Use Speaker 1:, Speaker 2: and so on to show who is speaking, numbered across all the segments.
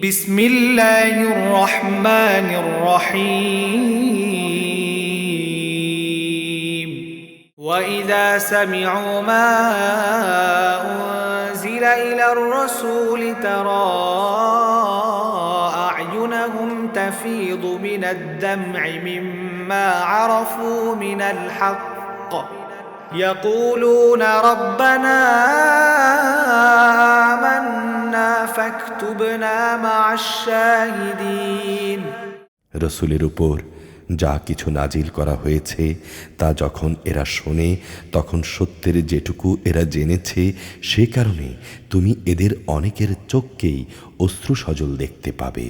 Speaker 1: بسم الله الرحمن الرحيم وإذا سمعوا ما أنزل إلى الرسول ترى أعينهم تفيض من الدمع مما عرفوا من الحق يقولون ربنا آمنا فاكتبنا مع الشاهدين
Speaker 2: রসুলের উপর যা কিছু নাজিল করা হয়েছে তা যখন এরা শোনে তখন সত্যের যেটুকু এরা জেনেছে সে কারণে তুমি এদের অনেকের চোখকেই অশ্রুসজল দেখতে পাবে।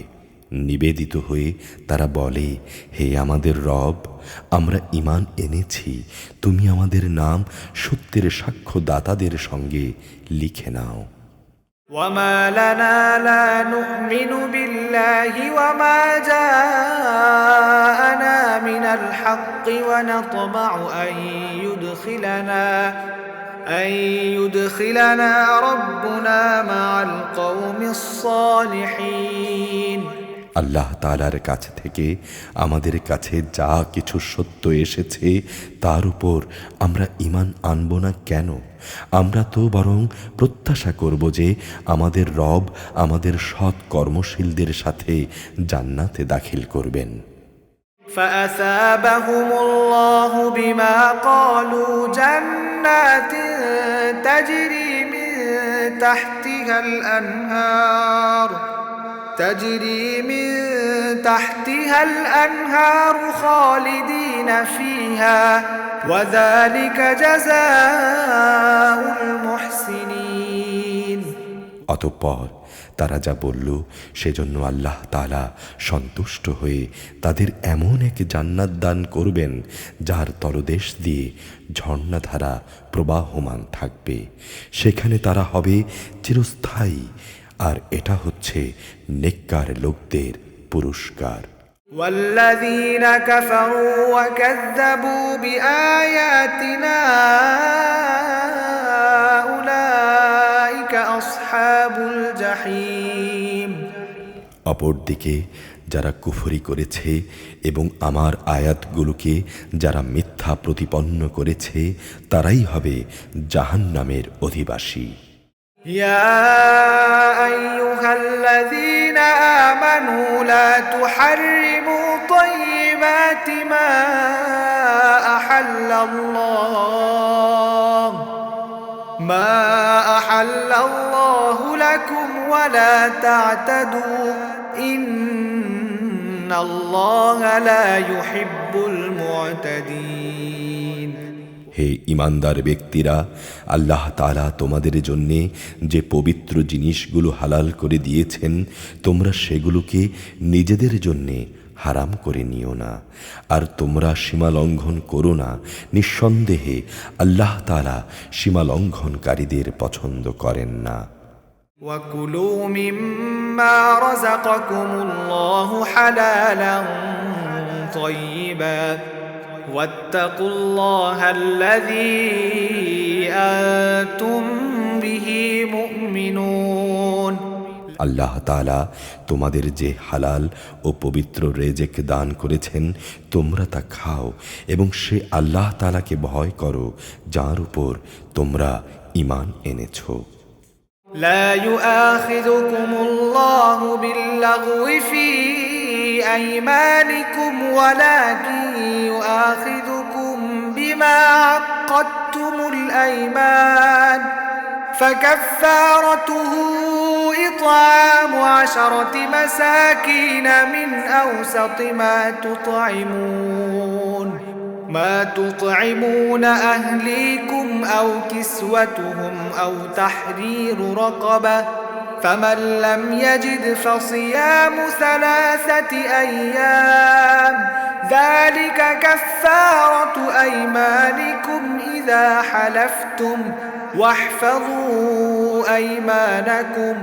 Speaker 2: নিবেদিত হয়ে তারা বলে, হে আমাদের রব, আমরা ঈমান এনেছি, তুমি আমাদের নাম সত্যের সাক্ষ্যদাতাদের সঙ্গে লিখে নাও।
Speaker 1: وما لنا لا نؤمن بالله وما جاءنا من الحق ونطمع أن يدخلنا ربنا مع القوم الصالحين
Speaker 2: আল্লাহ তাআলার কাছ থেকে আমাদের কাছে যা কিছু সত্য এসেছে তার উপর আমরা ঈমান আনব না কেন? আমরা তো বরং প্রত্যাশা করব যে আমাদের রব আমাদের সৎ কর্মশীলদের সাথে জান্নাতে দাখিল করবেন।
Speaker 1: فأثابهم الله بما قالوا جنات تجري من تحتها الأنهار خالدين فيها وذلك جزاء المحسنين
Speaker 2: অতঃপর তারা যা বলল সেজন্য আল্লাহ তাআলা সন্তুষ্ট হয়ে তাদের এমন এক জান্নাত দান করবেন যার তলদেশ দিয়ে ঝর্ণাধারা প্রবাহমান থাকবে, সেখানে তারা হবে চিরস্থায়ী, আর এটা হচ্ছে নেককার লোকদের পুরস্কার।
Speaker 1: والذين كفروا وكذبوا بآياتنا أولئك أصحاب الجحيم
Speaker 2: অপরদিকে যারা কুফরি করেছে এবং আমার আয়াতগুলোকে যারা মিথ্যা প্রতিপন্ন করেছে তারাই হবে জাহান্নামের অধিবাসী।
Speaker 1: يا أيها الذين آمنوا لا تحرموا طيبات ما أحل الله لكم ولا تعتدوا إن الله لا يحب المعتدين
Speaker 2: হে ঈমানদার ব্যক্তিরা, আল্লাহ তাআলা তোমাদের জন্যে যে পবিত্র জিনিসগুলো হালাল করে দিয়েছেন তোমরা সেগুলোকে নিজেদের জন্যে হারাম করে নিও না, আর তোমরা সীমা লঙ্ঘন করো না। নিঃসন্দেহে আল্লাহ তাআলা সীমা লঙ্ঘনকারীদের পছন্দ করেন না।
Speaker 1: وكلوا مما رزقكم الله حلالا طيبا واتقوا الله الذي أنتم به مؤمنون
Speaker 2: আল্লাহ তাআলা তোমাদের যে হালাল ও পবিত্র রেজেক দান করেছেন তোমরা তা খাও এবং সে আল্লাহ তাআলাকে ভয় করো যার উপর তোমরা ঈমান এনেছো।
Speaker 1: لا يؤاخذكم الله باللغو في أيمانكم ولكن يؤاخذكم بما عقدتم الأيمان فكفارته إطعام 10 مساكين من أوسط ما تطعمون أهليكم أو كسوتهم أو تحرير رقبة فمن لم يجد فصيام 3 أيام ذلك كفارة أيمانكم إذا حلفتم واحفظوا أيمانكم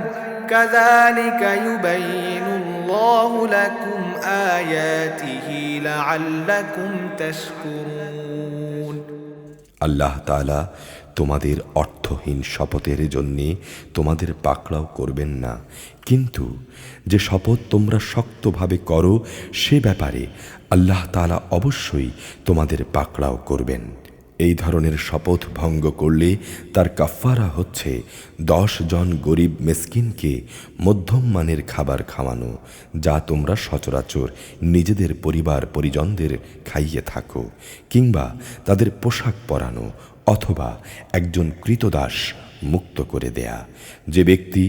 Speaker 1: كذلك يبين الله لكم آياته لعلكم تشكرون
Speaker 2: আল্লাহ তাআলা তোমাদের অর্থহীন শপথের জন্যে তোমাদের পাকড়াও করবেন না, কিন্তু যে শপথ তোমরা শক্তভাবে করো সে ব্যাপারে আল্লাহ তাআলা অবশ্যই তোমাদের পাকড়াও করবেন। এই ধরনের শপথ ভঙ্গ করলে তার কাফফারা হচ্ছে 10 জন গরিব মিসকিনকে মধ্যম মানের খাবার খাওয়ানো, যা তোমরা সচরাচর নিজেদের পরিবার পরিজনদের খাইয়ে থাকো, কিংবা তাদের পোশাক পরানো, অথবা একজন কৃতদাস মুক্ত করে দেয়া। যে ব্যক্তি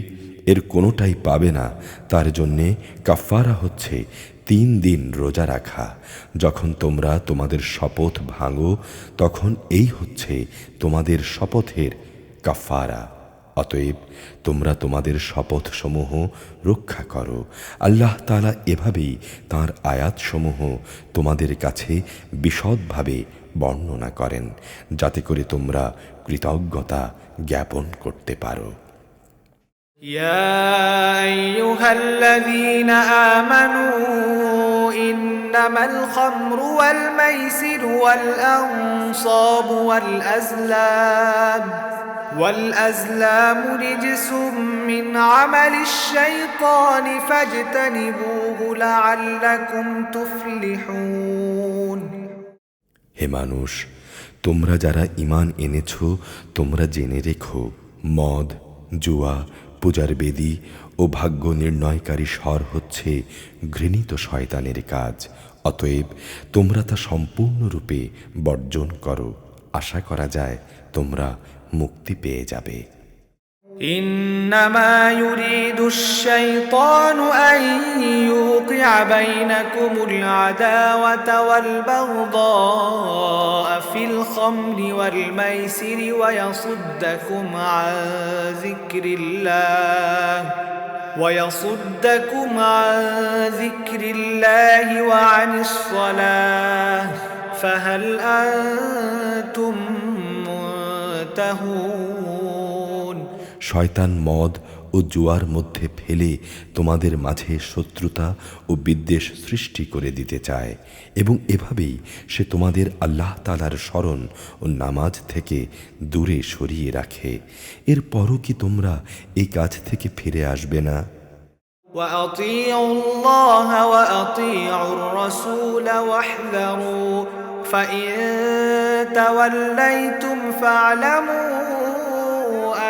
Speaker 2: এর কোনোটাই পাবে না তার জন্যে কাফফারা হচ্ছে 3 দিন রোজা রাখা। যখন তোমরা তোমাদের শপথ ভাঙো তখন এই হচ্ছে তোমাদের শপথের কাফফারা। অতএব তোমরা তোমাদের শপথসমূহ রক্ষা করো। আল্লাহ তাআলা এভাবেই তাঁর আয়াতসমূহ তোমাদের কাছে বিশদভাবে বর্ণনা করেন, যাতে করে তোমরা কৃতজ্ঞতা জ্ঞাপন করতে পারো।
Speaker 1: يا أيها الذين آمنوا إنما الخمر والميسر والأنصاب والأزلام رجس من عمل الشيطان فاجتنبوه لعلكم تفلحون।
Speaker 2: হে মানুষ, তোমরা যারা ঈমান এনেছ তোমরা জেনে রেখো, মদ, জুয়া, পূজার বেদী ও ভাগ্য নির্ণয়কারী স্বর হচ্ছে ঘৃণিত শয়তানের কাজ। অতএব তোমরা তা সম্পূর্ণরূপে বর্জন করো। আশা করা যায় তোমরা মুক্তি পেয়ে যাবে।
Speaker 1: إنما يريد الشيطان أن يوقع بينكم العداوة والبغضاء في الخمر والميسر ويصدكم عن ذكر الله وعن الصلاة فهل أنتم منتهون؟
Speaker 2: শয়তান মদ ও জুয়ার মধ্যে ফেলে তোমাদের মাঝে শত্রুতা ও বিদ্বেষ সৃষ্টি করে দিতে চায়, এবং এভাবেই সে তোমাদের আল্লাহ তাআলার স্মরণ ও নামাজ থেকে দূরে সরিয়ে রাখে। এরপরও কি তোমরা এই কাজ থেকে ফিরে আসবে না?
Speaker 1: وأطيعوا الله وأطيعوا الرسول واحذروا فإن توليتم فاعلموا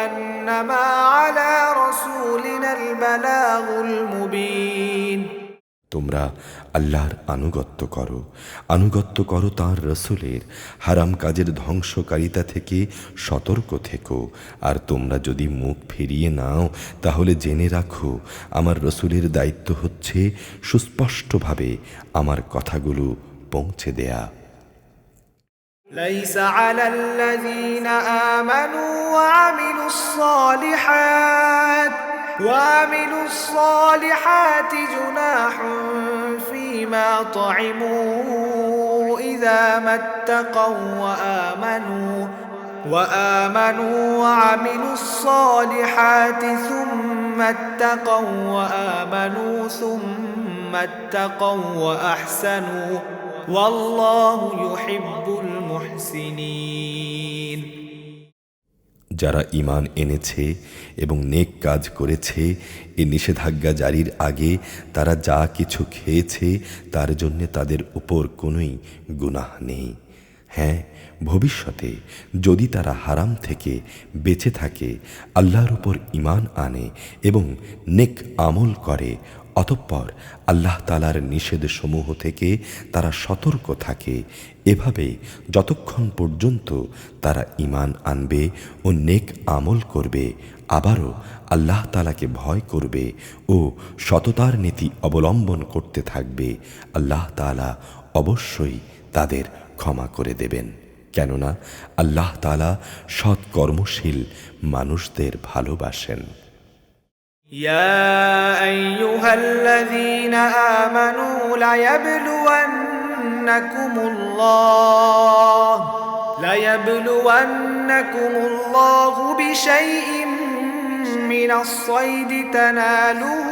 Speaker 1: أنما على رسولنا البلاغ المبين।
Speaker 2: তোমরা আল্লাহর আনুগত্য করো তাঁর রসুলের। হারাম কাজের ধ্বংসকারিতা থেকে সতর্ক থেকো। আর তোমরা যদি মুখ ফিরিয়ে নাও তাহলে জেনে রাখো আমার রসুলের দায়িত্ব হচ্ছে সুস্পষ্টভাবে আমার কথাগুলো পৌঁছে দেয়া।
Speaker 1: ليس على الذين آمنوا وعملوا الصالحات جناح فيما طعموا إذا ما اتقوا وآمنوا وعملوا الصالحات ثم اتقوا وآمنوا ثم اتقوا وأحسنوا والله يحب المحسنين।
Speaker 2: যারা ঈমান এনেছে এবং নেক কাজ করেছে, এ নিষেধাজ্ঞা জারির আগে তারা যা কিছু খেয়েছে তার জন্য তাদের উপর কোনোই গুনাহ নেই। হ্যাঁ, ভবিষ্যতে যদি তারা হারাম থেকে বেঁচে থাকে, আল্লাহর উপর ঈমান আনে এবং নেক আমল করে, অতঃপর আল্লাহ তাআলার নিষেধসমূহ থেকে তারা সতর্ক থাকে, এভাবে যতক্ষণ পর্যন্ত তারা ঈমান আনবে ও নেক আমল করবে, আবারও আল্লাহ তাআলাকে ভয় করবে ও সততার নীতি অবলম্বন করতে থাকবে, আল্লাহ তাআলা অবশ্যই তাদের ক্ষমা করে দেবেন। কেননা আল্লাহ তাআলা সৎ কর্মশীল মানুষদের ভালোবাসেন।
Speaker 1: يا أيها الذين آمنوا ليبلونكم الله بشيء من الصيد تناله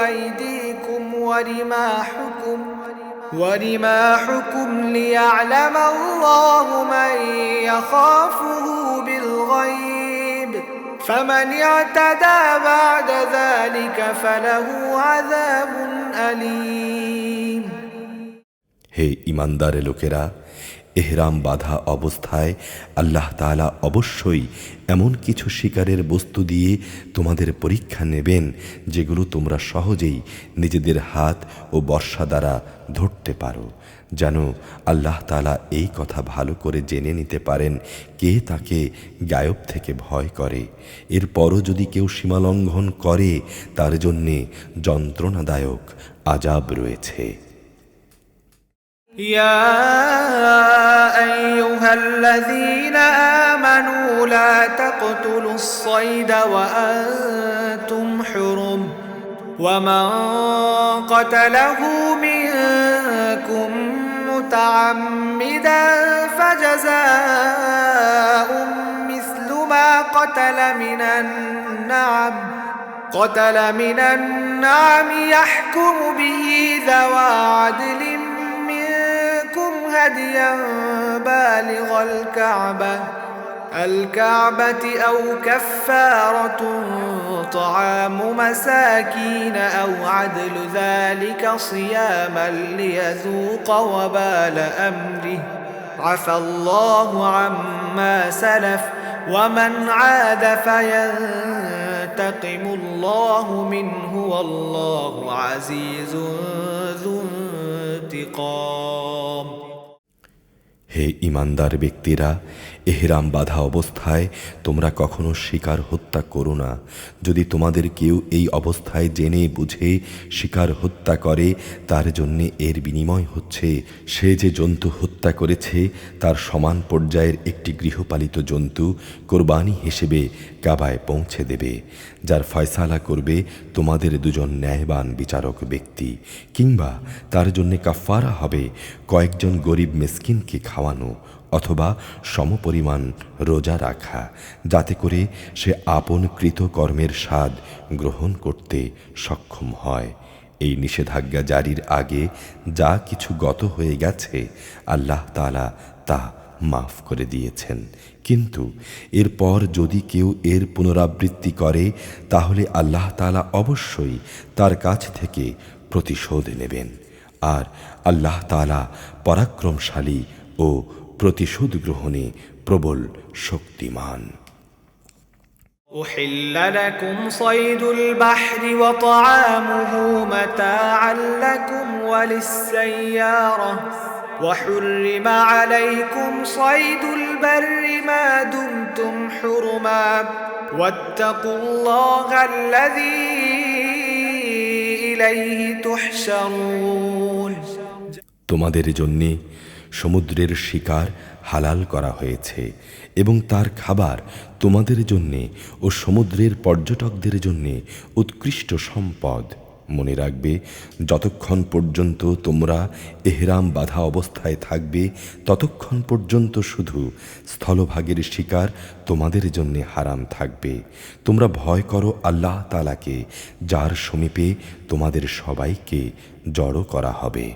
Speaker 1: أيديكم ورماحكم ورماحكم ليعلم الله من يخافه بالغيب فمن اعتدى بعد ذلك فله عذاب أليم
Speaker 2: হে ইমানদার লোকেরা, এহরাম বাঁধা অবস্থায় আল্লাহ তাআলা অবশ্যই এমন কিছু শিকারের বস্তু দিয়ে তোমাদের পরীক্ষা নেবেন যেগুলো তোমরা সহজেই নিজেদের হাত ও বর্শা দ্বারা ধরতে পারো, যেন আল্লাহ তাআলা এই কথা ভালো করে জেনে নিতে পারেন কে তাকে গায়ব থেকে ভয় করে। এরপরও যদি কেউ সীমালঙ্ঘন করে তার জন্যে যন্ত্রণাদায়ক আযাব রয়েছে।
Speaker 1: يا أيها الذين آمنوا لا تقتلوا الصيد وأنتم حرم ومن قتله منكم متعمدا فجزاء مثل ما قتل من النعم يحكم به ذوى عدل هديا بالغ الكعبة أو كفارة طعام مساكين أو عدل ذلك صياما ليذوق وبال أمره عفى الله عما سلف ومن عاد فينتقم الله منه والله عزيز ذو انتقام
Speaker 2: হে ইমানদার ব্যক্তিরা, এহরাম বাঁধা অবস্থায় তোমরা কখনো শিকার হত্যা করো না। যদি তোমাদের কেউ এই অবস্থায় জেনে বুঝে শিকার হত্যা করে, তার জন্যে এর বিনিময় হচ্ছে সে যে জন্তু হত্যা করেছে তার সমান পর্যায়ের একটি গৃহপালিত জন্তু কোরবানি হিসেবে কাবায় পৌঁছে দেবে, যার ফয়সালা করবে তোমাদের দুজন ন্যায়বান বিচারক ব্যক্তি, কিংবা তার জন্যে কাফারা হবে কয়েকজন গরিব মিসকিনকে খাওয়ানো অথবা সমপরিমাণ রোজা রাখা, যাতে করে সে আপন কৃত কর্মের স্বাদ গ্রহণ করতে সক্ষম হয়। এই নিষেধাজ্ঞা জারির আগে যা কিছু গত হয়ে গেছে আল্লাহ তাআলা তা মাফ করে দিয়েছেন, কিন্তু এরপর যদি কেউ এর পুনরাবৃত্তি করে তাহলে আল্লাহ তাআলা অবশ্যই তার কাছ থেকে প্রতিশোধ নেবেন, আর আল্লাহ তাআলা পরাক্রমশালী ও প্রতিশোধ গ্রহণে প্রবল শক্তিমান।
Speaker 1: أحل لكم صيد البحر وطعامه متاعا لكم وللسيارة وحرم عليكم صيد البر ما دمتم حرما واتقوا الله الذي إليه تحشرون
Speaker 2: তোমাদের জন্যে সমুদ্রের শিকার হালাল করা হয়েছে এবং তার খাবার তোমাদের জন্যে ও সমুদ্রের পর্যটকদের জন্যে উৎকৃষ্ট সম্পদ। মনে রাখবে, যতক্ষণ পর্যন্ত তোমরা এহরাম বাঁধা অবস্থায় থাকবে ততক্ষণ পর্যন্ত শুধু স্থলভাগের শিকার তোমাদের জন্যে হারাম থাকবে। তোমরা ভয় করো আল্লাহ তাআলাকে, যার সমীপে তোমাদের সবাইকে জড়ো করা হবে।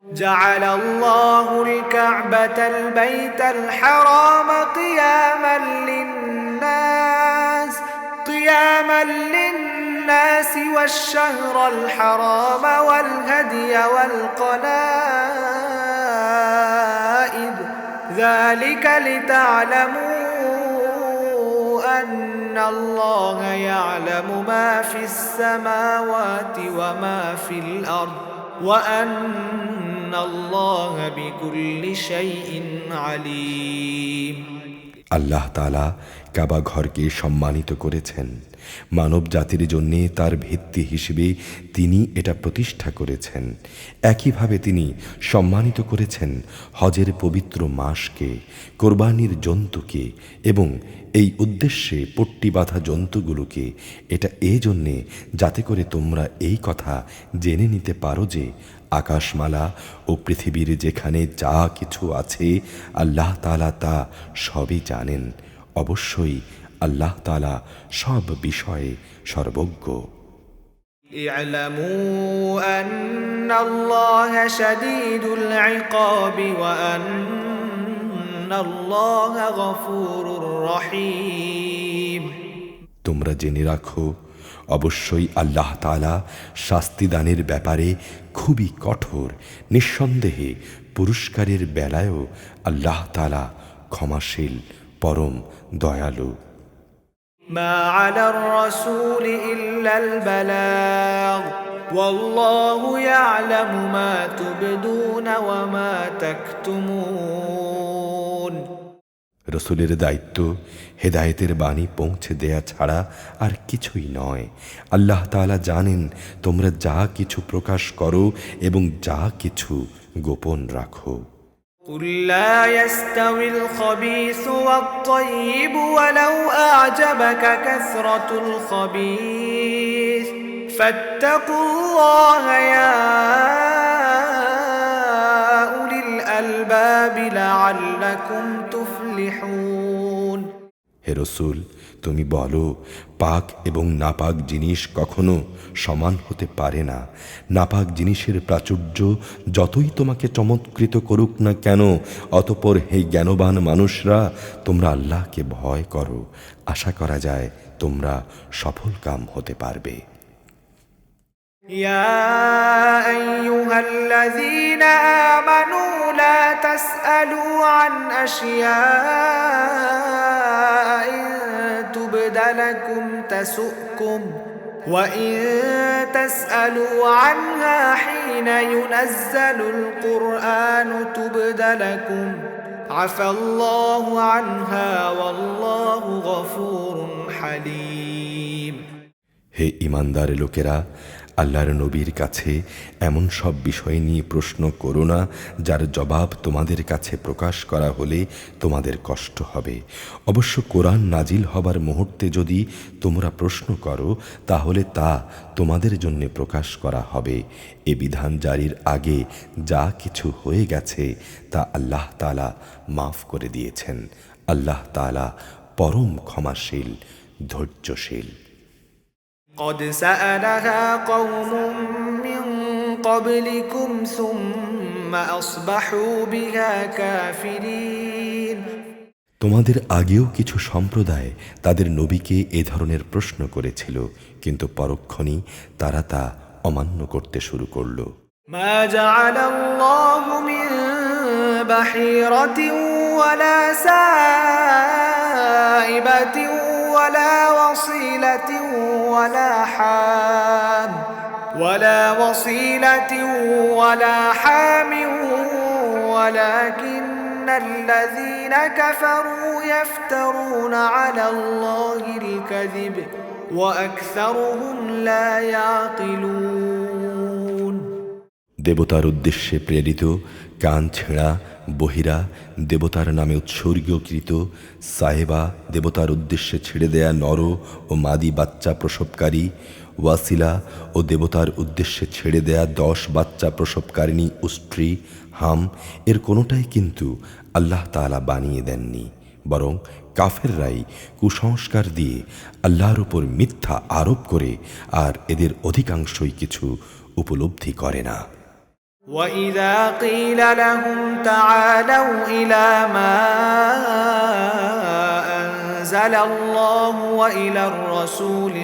Speaker 1: جعل الله الكعبة البيت الحرام قياما للناس والشهر الحرام والهدي والقلائد ذلك لتعلموا أن الله يعلم ما في السماوات وما في الأرض وأن الله بكل شيء عليم
Speaker 2: আল্লাহ তাআলা কাবা ঘরকে সম্মানিত করেছেন। মানব জাতির জন্যে তার ভিত্তি হিসেবে তিনি এটা প্রতিষ্ঠা করেছেন। একইভাবে তিনি সম্মানিত করেছেন হজের পবিত্র মাসকে, কোরবানির জন্তুকে এবং এই উদ্দেশ্যে পট্টি বাঁধা জন্তুগুলোকে। এটা জন্যে যাতে করে তোমরা এই কথা জেনে নিতে পারো যে আকাশমালা ও পৃথিবীর যেখানে যা কিছু আছে আল্লাহ তাআলা তা সবই জানেন। অবশ্যই আল্লাহ তাআলা সব বিষয়ে সর্বজ্ঞ।
Speaker 1: اعلموا أن الله شديد العقاب وأن الله غفور رحيم।
Speaker 2: তোমরা জেনে রাখো, অবশ্যই আল্লাহ তাআলা শাস্তিদানের ব্যাপারে খুবই কঠোর। নিঃসন্দেহে পুরস্কারের বেলায়ও আল্লাহ তাআলা ক্ষমাশীল, পরম দয়ালু।
Speaker 1: ما على الرسول إلا البلاغ والله يعلم ما تبدون وما تكتمون।
Speaker 2: রসুলের দায়িত্ব হেদায়েতের বাণী পৌঁছে দেয়া ছাড়া আর কিছুই নয়। আল্লাহ তাআলা জানেন তোমরা যা কিছু প্রকাশ করো এবং যা কিছু গোপন রাখো।
Speaker 1: قل لا يستوي الخبيث والطيب ولو أعجبك كثرة الخبيث فاتقوا الله يا أولي الألباب لعلكم تفلحون।
Speaker 2: হে রসুল, তুমি বলো, পাক এবং নাপাক জিনিস কখনো সমান হতে পারে না। নাপাক জিনিসের প্রাচুর্য যতই তোমাকে চমৎকৃত করুক না কেন, অতঃপর হে জ্ঞানবান মানুষরা, তোমরা আল্লাহকে ভয় করো। আশা করা যায় তোমরা সফলকাম হতে পারবে।
Speaker 1: يا أيها الذين آمنوا لا تسألوا عن أشياء إن تبد لكم تسؤكم وإن تسألوا عنها حين ينزل القرآن تبد لكم عفى الله عنها والله غفور حليم।
Speaker 2: হে ঈমানদার লোকেরা, আল্লাহর নবীর কাছে এমন সব বিষয় নিয়ে প্রশ্ন করো না যার জবাব তোমাদের কাছে প্রকাশ করা হলে তোমাদের কষ্ট হবে। অবশ্য কোরআন নাজিল হবার মুহূর্তে যদি তোমরা প্রশ্ন করো তাহলে তা তোমাদের জন্য প্রকাশ করা হবে। এ বিধান জারির আগে যা কিছু হয়ে গেছে তা আল্লাহ তাআলা মাফ করে দিয়েছেন। আল্লাহ তাআলা পরম ক্ষমাশীল, ধৈর্যশীল।
Speaker 1: قد سألها قوم من قبلكم ثم أصبحوا بها كافرين।
Speaker 2: তোমাদের আগেও কিছু সম্প্রদায় তাদের নবীকে এ ধরনের প্রশ্ন করেছিল, কিন্তু পরক্ষণেই তারা তা অমান্য করতে শুরু করল।
Speaker 1: ما جعل الله من بحيرة ولا سائبة ولا وصيلة ولا حام ولكن الذين كفروا يفترون على الله الكذب وأكثرهم لا يعقلون।
Speaker 2: দেবতার উদ্দেশ্যে প্রেরিত, কান ছেঁড়া, বহিরা, দেবতার নামে উৎসর্গীকৃত, সাহেবা, দেবতার উদ্দেশ্যে ছেড়ে দেয়া নর ও মাদি বাচ্চা প্রসবকারী, ওয়াসিলা ও দেবতার উদ্দেশ্যে ছেড়ে দেয়া 10 বাচ্চা প্রসবকারিণী স্ত্রী, হাম, এর কোনোটাই কিন্তু আল্লাহ তাআলা বানিয়ে দেননি, বরং কাফেররাই কুসংস্কার দিয়ে আল্লাহর উপর মিথ্যা আরোপ করে, আর এদের অধিকাংশই কিছু উপলব্ধি করে না।
Speaker 1: وَإِذَا قِيلَ لَهُمْ تَعَالَوْا إِلَى مَا أَنزَلَ اللَّهُ وَإِلَى الرَّسُولِ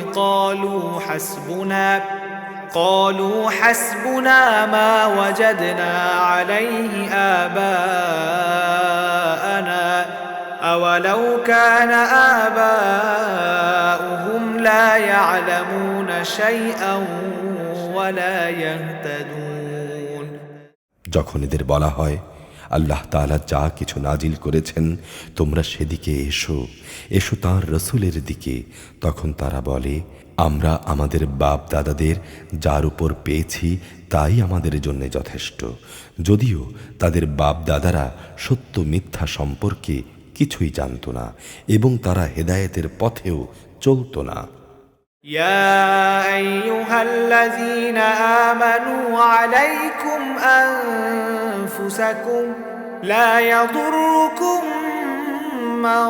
Speaker 1: قَالُوا حَسْبُنَا مَا وَجَدْنَا عَلَيْهِ آبَاءَنَا أَوَلَوْ كَانَ آبَاؤُهُمْ لَا يَعْلَمُونَ شَيْئًا وَلَا يَهْتَدُونَ।
Speaker 2: যখন এদের বলা হয় আল্লাহ তাআলা যা কিছু নাজিল করেছেন তোমরা সেদিকে এসো, এসো তাঁর রসুলের দিকে, তখন তারা বলে, আমরা আমাদের বাপ দাদাদের যার উপর পেয়েছি তাই আমাদের জন্য যথেষ্ট। যদিও তাদের বাপ দাদারা সত্য মিথ্যা সম্পর্কে কিছুই জানত না এবং তারা হেদায়েতের পথেও চলত না।
Speaker 1: يا أيها الذين آمنوا عليكم أنفسكم لا يضركم من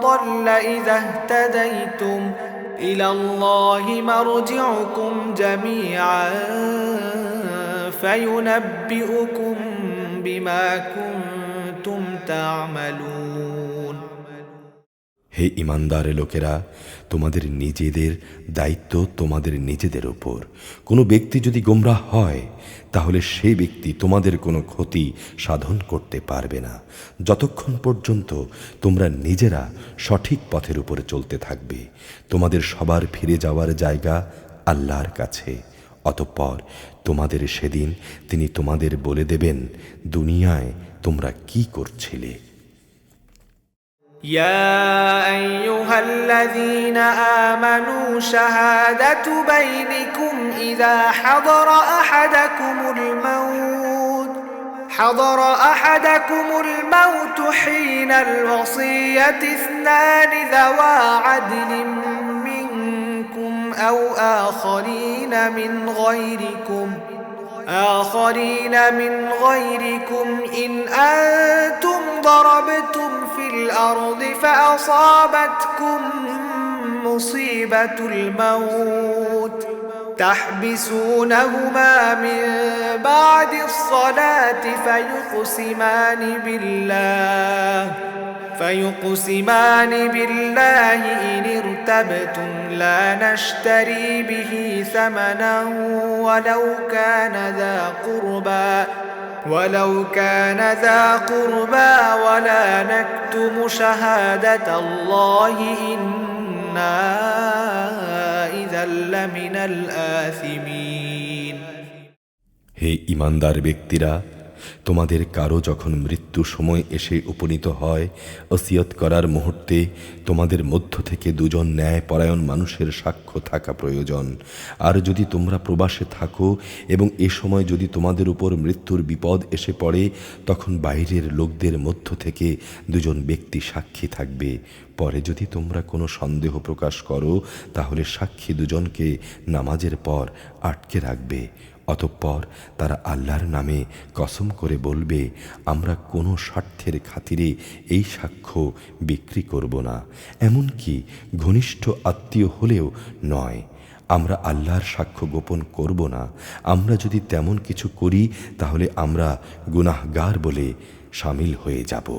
Speaker 1: ضل إذا اهتديتم إلى الله مرجعكم جميعا فينبئكم بما كنتم تعملون
Speaker 2: হে ইমানদার লোকেরা, তোমাদের নিজেদের দায়িত্ব তোমাদের নিজেদের উপর। কোনো ব্যক্তি যদি গোমরাহ হয় তাহলে সেই ব্যক্তি তোমাদের কোনো ক্ষতি সাধন করতে পারবে না যতক্ষণ পর্যন্ত তোমরা নিজেরা সঠিক পথের উপরে চলতে থাকবে। তোমাদের সবার ফিরে যাওয়ার জায়গা আল্লাহর কাছে। অতঃপর তোমাদের সেদিন তিনি তোমাদের বলে দেবেন দুনিয়ায় তোমরা কি করছিলে।
Speaker 1: يا أيها الذين آمنوا شهادة بينكم إذا حضر أحدكم الموت حين الوصية اثنان ذوا عدل منكم أو آخرين من غيركم إن أنتم ضربتم في الأرض فأصابتكم مصيبة الموت تحبسونهما من بعد الصلاة فيقسمان بالله إن ارتبتم لا نشتري به ثمنا ولو كان ذا قربى ولا نكتم شهادة الله إنا إذا لمن الآثمين
Speaker 2: হে ইমানদার ব্যক্তিরা, তোমাদের কারো যখন মৃত্যু সময় এসে উপনীত হয়, ওসিয়ত করার মুহূর্তে তোমাদের মধ্য থেকে দুজন ন্যায়পরায়ণ মানুষের সাক্ষ্য থাকা প্রয়োজন। আর যদি তোমরা প্রবাসে থাকো এবং এ সময় যদি তোমাদের উপর মৃত্যুর বিপদ এসে পড়ে, তখন বাইরের লোকদের মধ্য থেকে দুজন ব্যক্তি সাক্ষী থাকবে। পরে যদি তোমরা কোনো সন্দেহ প্রকাশ করো তাহলে সাক্ষী দুজনকে নামাজের পর আটকে রাখবে। অতঃপর তারা আল্লাহর নামে কসম করে বলবে, আমরা কোনো স্বার্থের খাতিরে এই সাক্ষ্য বিক্রি করব না, এমনকি ঘনিষ্ঠ আত্মীয় হলেও নয়। আমরা আল্লাহর সাক্ষ্য গোপন করব না। আমরা যদি তেমন কিছু করি তাহলে আমরা গুনাহগার বলে শামিল হয়ে যাব।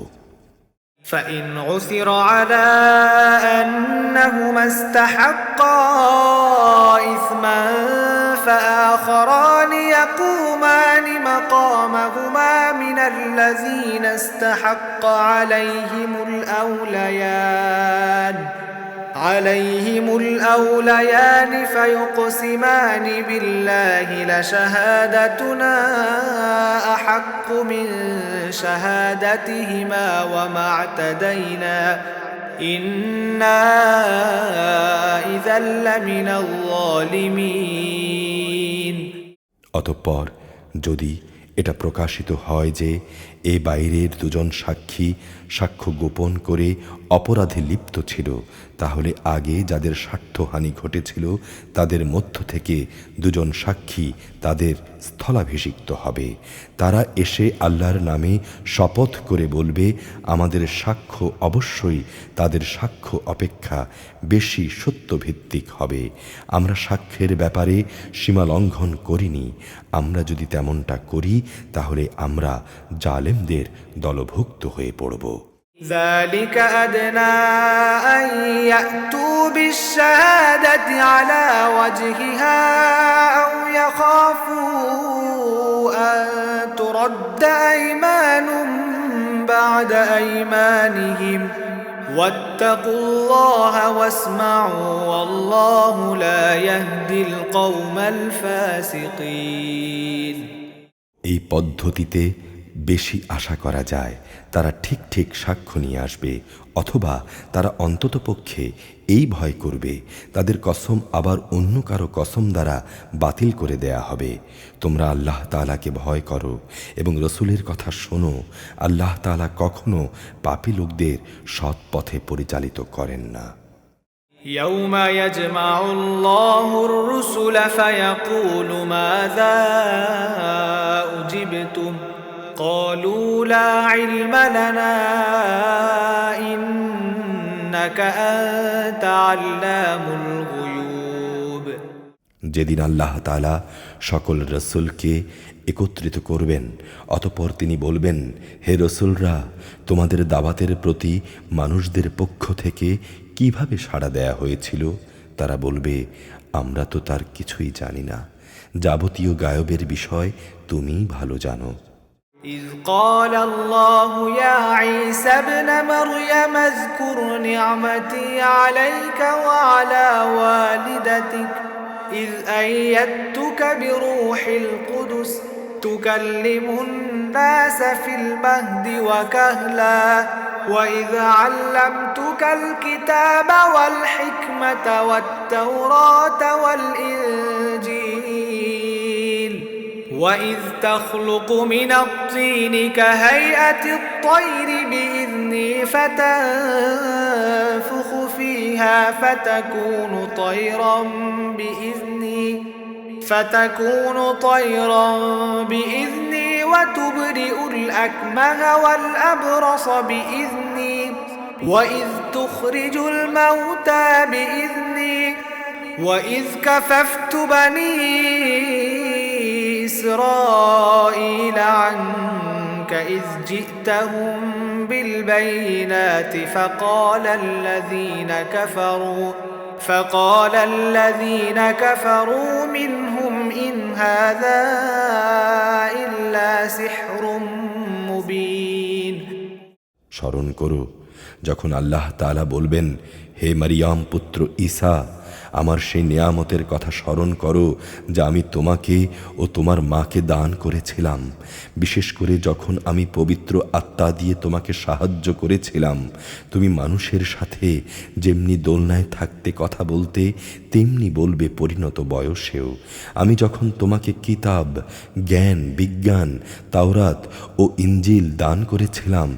Speaker 1: فإن عثر على أنهما استحقا إثما فآخران يقومان مقامهما من الذين استحق عليهم الأوليان فيقسمان بالله لشهادتنا أحق من شهادتهما وما اعتدينا إنا إذا لمن الظالمين
Speaker 2: অতঃপর যদি এটা প্রকাশিত হয় যে এ বাইরের দুজন সাক্ষী সাক্ষ্য গোপন করে অপরাধে লিপ্ত ছিল, তাহলে আগে যাদের স্বার্থহানি ঘটেছিল তাদের মধ্য থেকে দুজন সাক্ষী তাদের স্থলাভিষিক্ত হবে। তারা এসে আল্লাহর নামে শপথ করে বলবে, আমাদের সাক্ষ্য অবশ্যই তাদের সাক্ষ্য অপেক্ষা বেশি সত্যভিত্তিক হবে। আমরা সাক্ষ্যের ব্যাপারে সীমা লঙ্ঘন করিনি। আমরা যদি তেমনটা করি তাহলে আমরা জালেমদের দলভুক্ত হয়ে পড়ব।
Speaker 1: ذلك أدنى أن يأتوا بالشهادة على وجهها أو يخافوا أن ترد أيمان بعد أيمانهم واتقوا الله واسمعوا والله لا يهدي القوم الفاسقين
Speaker 2: এই পদ্ধতিতে বেশি আশা করা যায় তারা ঠিক ঠিক সাক্ষ্য নিয়ে আসবে, অথবা তারা অন্ততপক্ষে এই ভয় করবে তাদের কসম আবার অন্য কারো কসম দ্বারা বাতিল করে দেয়া হবে। তোমরা আল্লাহ তাআলাকে ভয় করো এবং রসুলের কথা শোনো। আল্লাহ তাআলা কখনো পাপী লোকদের সৎ পথে পরিচালিত করেন না।
Speaker 1: يوم يجمع الله الرسل فيقول ماذا أجبتم قالوا لا علم لنا إنك أنت علام الغيوب
Speaker 2: যেদিন আল্লাহ তাআলা সকল রসুলকে একত্রিত করবেন, অতঃপর তিনি বলবেন, হে রসুলরা, তোমাদের দাওয়াতের প্রতি মানুষদের পক্ষ থেকে কিভাবে সাড়া দেয়া হয়েছিল? তারা বলবে, আমরা তো তার কিছুই জানি না, যাবতীয় গায়বের বিষয় তুমিই ভালো জানো।
Speaker 1: إذ قال الله يا عيسى ابن مريم اذكر نعمتي عليك وعلى والدتك إذ أيدتك بروح القدس تكلم الناس في المهد وكهلا وإذ علمتك الكتاب والحكمة والتوراة والإنجيل وإذ تخلق من الطين كهيئة الطير بإذني فتنفخ فيها فتكون طيرا بإذني وتبرئ الأكمه والأبرص بإذني وإذ تخرج الموتى بإذني وإذ كففت بني إسرائيل عنك إذ جئتهم بالبينات فقال الذين كفروا منهم إن هذا إلا سحر مبين
Speaker 2: স্মরণ করো যখন আল্লাহ তাআলা বলবেন, হে মারিয়াম পুত্র ঈসা, আমার সেই নিয়ামতের কথা স্মরণ করো যা আমি তোমাকে ও তোমার মাকে দান করেছিলাম, বিশেষ করে যখন আমি পবিত্র আত্মা দিয়ে তোমাকে সাহায্য করেছিলাম। তুমি মানুষের সাথে যেমনি দোলনায় থাকতে কথা বলতে তেমনি বলবে পরিণত বয়সেও। আমি যখন তোমাকে কিতাব, জ্ঞান, বিজ্ঞান, তাওরাত ও ইঞ্জিল দান করেছিলাম,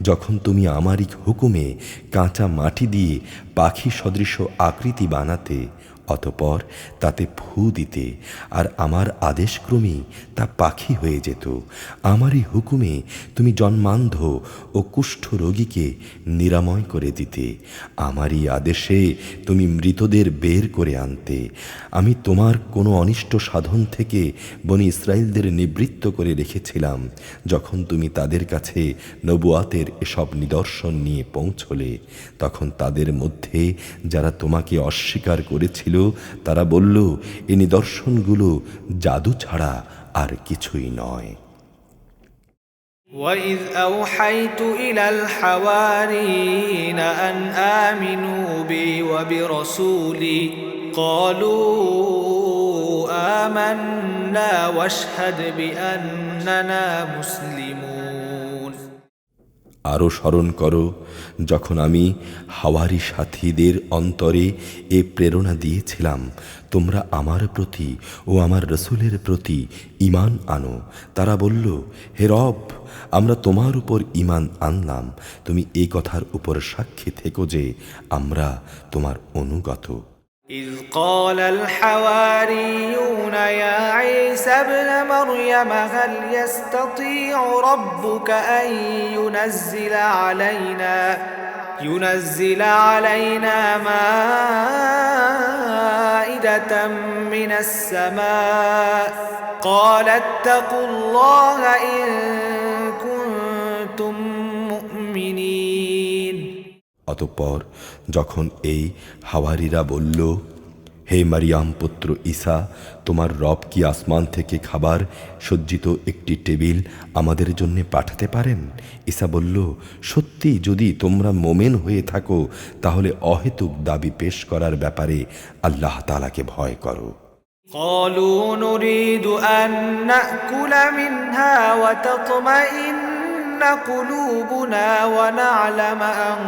Speaker 2: যখন তুমি আমারই হুকুমে কাঁচা মাটি দিয়ে পাখি সদৃশ আকৃতি বানাতে, অতঃপর তাতে ফু দিতে, আর আমার আদেশক্রমেই তা পাখি হয়ে যেত। আমারই হুকুমে তুমি জন্মান্ধ ও কুষ্ঠ রোগীকে নিরাময় করে দিতে। আমারই আদেশে তুমি মৃতদের বের করে আনতে। আমি তোমার কোনো অনিষ্ট সাধন থেকে বনি ইসরায়েলদের নিবৃত্ত করে রেখেছিলাম যখন তুমি তাদের কাছে নবুয়াতের এসব নিদর্শন নিয়ে পৌঁছলে। তখন তাদের মধ্যে যারা তোমাকে অস্বীকার করেছিল তারা বলল, এই নিদর্শনগুলো জাদু ছাড়া আর কিছুই নয়।
Speaker 1: وَإِذْ أَوْحَيْتُ إِلَى الْحَوَارِيِّينَ أَنْ آمِنُوا بِي وَبِرَسُولِي قَالُوا آمَنَّا وَاشْهَدْ بِأَنَّنَا مُسْلِمُونَ
Speaker 2: আরও স্মরণ করো যখন আমি হাওয়ারি সাথীদের অন্তরে এ প্রেরণা দিয়েছিলাম, তোমরা আমার প্রতি ও আমার রসুলের প্রতি ঈমান আনো। তারা বলল, হে রব, আমরা তোমার উপর ঈমান আনলাম। তুমি এই কথার উপর সাক্ষী থেকো যে আমরা তোমার অনুগত।
Speaker 1: إذ قال الحواريون يا عيسى ابن مريم هل يستطيع ربك أن ينزل علينا مائدة من السماء قال اتقوا الله إن كنتم مؤمنين
Speaker 2: অতঃপর যখন এই হাওয়ারিরা বলল, হে মারিয়াম পুত্র ঈসা, তোমার রব কি আসমান থেকে খাবার সজ্জিত একটি টেবিল আমাদের জন্য পাঠাতে পারেন? ঈসা বলল, সত্যি যদি তোমরা মোমেন হয়ে থাকো তাহলে অহেতুক দাবি পেশ করার ব্যাপারে আল্লাহ তাআলাকে ভয় করো।
Speaker 1: قالوا نريد أن نأكل منها وتطمئن قلوبنا ونعلم أن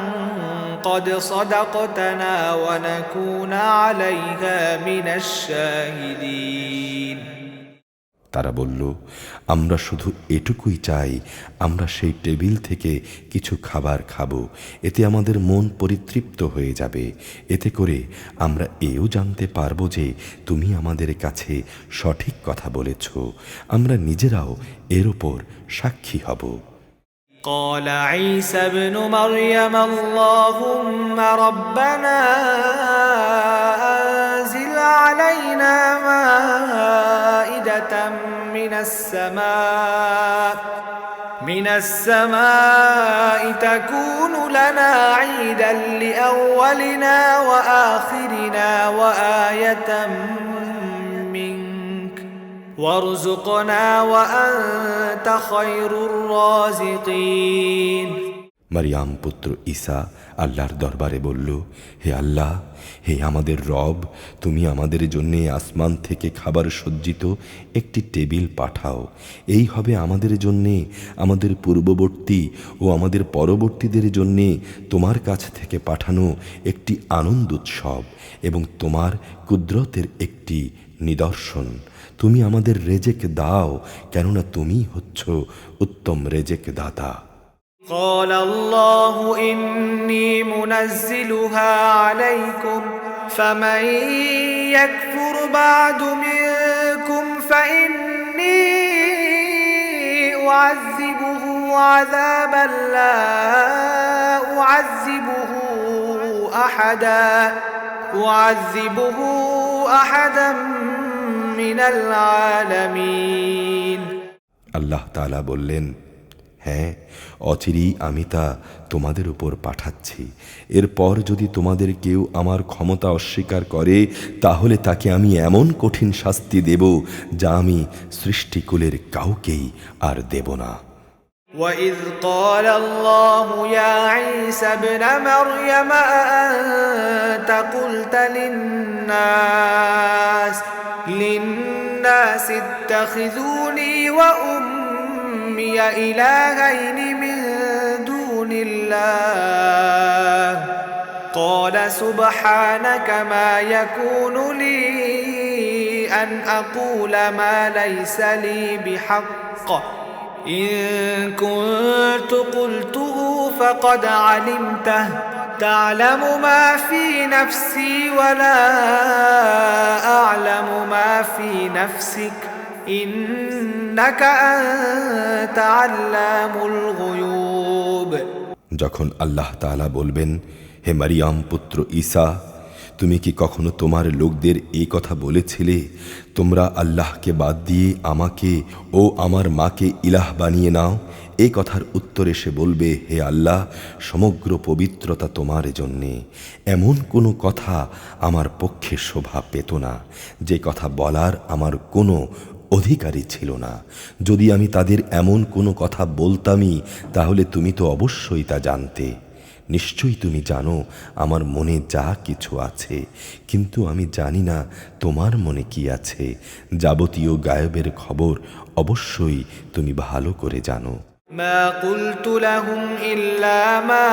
Speaker 1: قد صدقتنا ونكون عليها من الشاهدين
Speaker 2: তারা বলল, আমরা শুধু এটুকুই চাই, আমরা সেই টেবিল থেকে কিছু খাবার খাবো, এতে আমাদের মন পরিতৃপ্ত হয়ে যাবে। এতে করে আমরা এও জানতে পারবো যে তুমি আমাদের কাছে সঠিক কথা বলেছ। আমরা নিজেরাও এর ওপর সাক্ষী হব।
Speaker 1: قال عيسى ابن مريم اللهم ربنا أنزل علينا مائدة من السماء تكون لنا عيدا لأولنا وآخرنا وآية منك وارزقنا وأنت خير الرازقين
Speaker 2: মারিয়াম পুত্র ঈসা আল্লাহর দরবারে বলল, হে আল্লাহ, হে আমাদের রব, তুমি আমাদের জন্যে আসমান থেকে খাবার সজ্জিত একটি টেবিল পাঠাও। এই হবে আমাদের জন্যে, আমাদের পূর্ববর্তী ও আমাদের পরবর্তীদের জন্যে তোমার কাছ থেকে পাঠানো একটি আনন্দ উৎসব এবং তোমার কুদরতের একটি নিদর্শন। তুমি আমাদের রেজেক দাও, কেননা তুমি হচ্ছ উত্তম রেজেক দাতা।
Speaker 1: قال الله إني منزلها عليكم فمن يكفر بعد منكم فإني أعذبه عذابا لا أعذبه أحدا من العالمين
Speaker 2: আল্লাহ তাআলা বললেন, হ্যাঁ, অচিরেই আমি তা তোমাদের উপর পাঠাচ্ছি। এরপর যদি তোমাদের কেউ আমার ক্ষমতা অস্বীকার করে, তাহলে তাকে আমি এমন কঠিন শাস্তি দেব যা আমি সৃষ্টিকুলের কাউকেই আর দেব না।
Speaker 1: وَإِذْ قَالَ اللَّهُ يَا عِيسَى ابْنَ مَرْيَمَ أَأَنْتَ قُلْتَ لِلنَّاسِ اتَّخِذُونِي وَأُمِّيَ إِلَٰهَيْنِ مِن دُونِ اللَّهِ قَالَ سُبْحَانَكَ مَا يَكُونُ لِي أَنْ أَقُولَ مَا لَيْسَ لِي بِحَقٍّ إن كنت قلته فقد علمته تعلم ما في نفسي ولا أعلم ما في نفسك إنك أنت علام الغيوب
Speaker 2: যখন আল্লাহ তাআলা বলবেন, হে মারিয়াম পুত্র ঈসা, তুমি কি কখনো তোমার লোকদের এই কথা বলেছিলে, তোমরা আল্লাহকে বাদ দিয়ে আমাকে ও আমার মাকে ইলাহ বানিয়ে নাও? এই কথার উত্তরে সে বলবে, হে আল্লাহ, সমগ্র পবিত্রতা তোমার জন্যে। এমন কোনো কথা আমার পক্ষে শোভা পেত না, যে কথা বলার আমার কোনো অধিকারী ছিল না। যদি আমি তাদের এমন কোনো কথা বলতামই, তাহলে তুমি তো অবশ্যই তা জানতে। নিশ্চয়ই তুমি জানো আমার মনে যা কিছু আছে, কিন্তু আমি জানি না তোমার মনে কি আছে। যাবতীয় গায়েবের খবর অবশ্যই তুমি ভালো করে জানো।
Speaker 1: ما قلت لهم إلا ما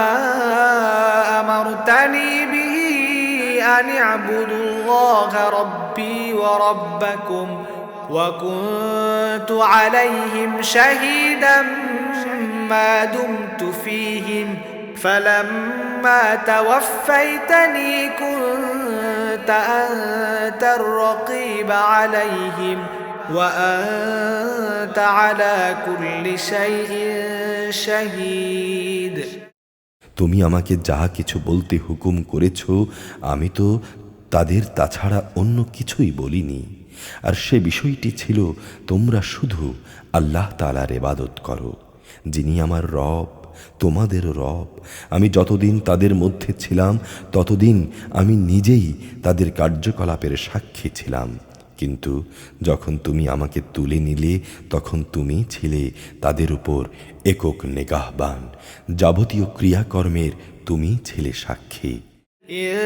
Speaker 1: أمرتني به أن اعبدوا الله ربي وربكم وكنت عليهم شهيدا ما دمت فيهم فلما توفيتني كنت أنت الرقيب عليهم وأنت على كل شيء شهيد
Speaker 2: তুমি আমাকে যা কিছু বলতে হুকুম করেছ, আমি তো তাদের তাছাড়া অন্য কিছুই বলিনি। আর সে বিষয়টি ছিল, তোমরা শুধু আল্লাহ তাআলার ইবাদত করো, যিনি আমার রব, তোমাদের রব। আমি যতদিন তাদের মধ্যে ছিলাম, ততদিন আমি নিজেই তাদের কার্যকলাপের সাক্ষী ছিলাম। কিন্তু যখন তুমি আমাকে তুলে নিলে, তখন তুমি ছিলে তাদের উপর একক নেগাহবান। যাবতীয় ক্রিয়াকর্মের তুমি ছিলে সাক্ষী।
Speaker 1: إن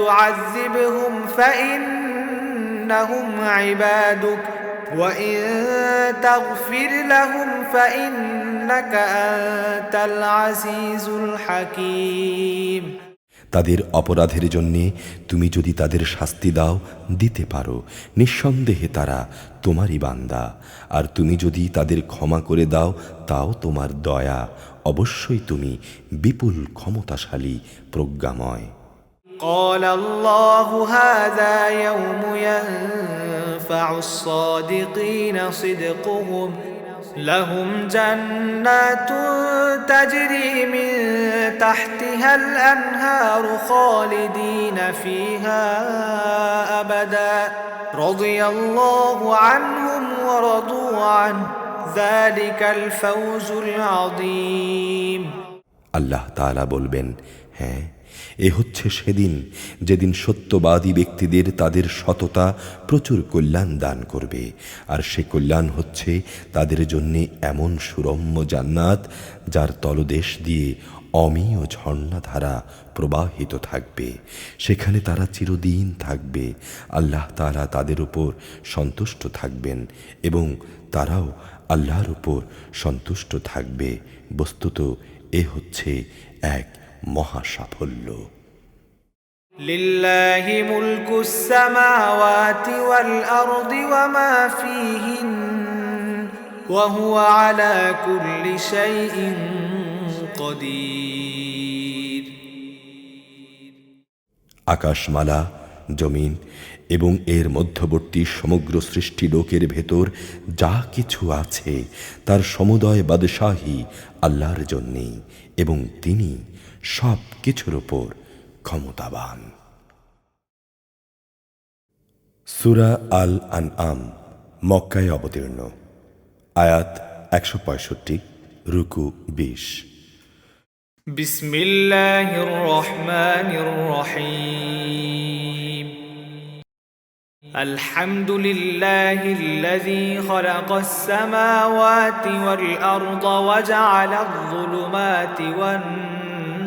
Speaker 1: تعذبهم فإنهم عبادك وإن تغفر لهم فإنك أنت العزيز الحكيم
Speaker 2: তাদের অপরাধের জন্যে তুমি যদি তাদের শাস্তি দাও, দিতে পারো, নিঃসন্দেহে তারা তোমারই বান্দা। আর তুমি যদি তাদের ক্ষমা করে দাও, তাও তোমার দয়া। অবশ্যই তুমি বিপুল ক্ষমতাশালী, প্রজ্ঞাময়।
Speaker 1: قال الله هذا يوم ينفع الصادقين صدقهم لهم جنات تجري من تحتها الأنهار خالدين فيها أبدا رضي الله عنهم ورضوا عنه ذلك الفوز العظيم
Speaker 2: আল্লাহ তাআলা বলবেন, হ্যাঁ, এ হচ্ছে সেদিন যেদিন সত্যবাদী ব্যক্তিদের তাদের সততা প্রচুর কল্যাণ দান করবে, আর সে কল্যাণ হচ্ছে তাদের জন্য এমন সুরম্য জান্নাত যার তলদেশ দিয়ে অমীয় ঝর্ণাধারা প্রবাহিত থাকবে, সেখানে তারা চিরদিন থাকবে। আল্লাহ তাআলা তাদের উপর সন্তুষ্ট থাকবেন এবং তারাও আল্লাহর উপর সন্তুষ্ট থাকবে। বস্তুত এ হচ্ছে এক মহা সাফল্য।
Speaker 1: লিল্লাহি মুলকুস সামাওয়াতি ওয়াল আরদি ওয়া মা ফীহিন ওয়া হুয়া আলা কুল্লি শাইইন কাদির।
Speaker 2: আকাশমালা, জমিন এবং এর মধ্যবর্তী সমগ্র সৃষ্টি লোকের ভেতর যা কিছু আছে তার সমুদয় বাদশাহী আল্লাহর জন্যেই এবং তিনি সব কিছুর উপর ক্ষমতাবান। সূরা আল আনআম মক্কায় অবতীর্ণ, আয়াত ১৬৫, রুকু ২০।
Speaker 1: বিসমিল্লাহির রহমানির রহিম। আলহামদুলিল্লাহিল্লাযী খালাকাস সামাওয়াতি ওয়াল আরদা ওয়া জাআলায যুলুমাতি ওয়ান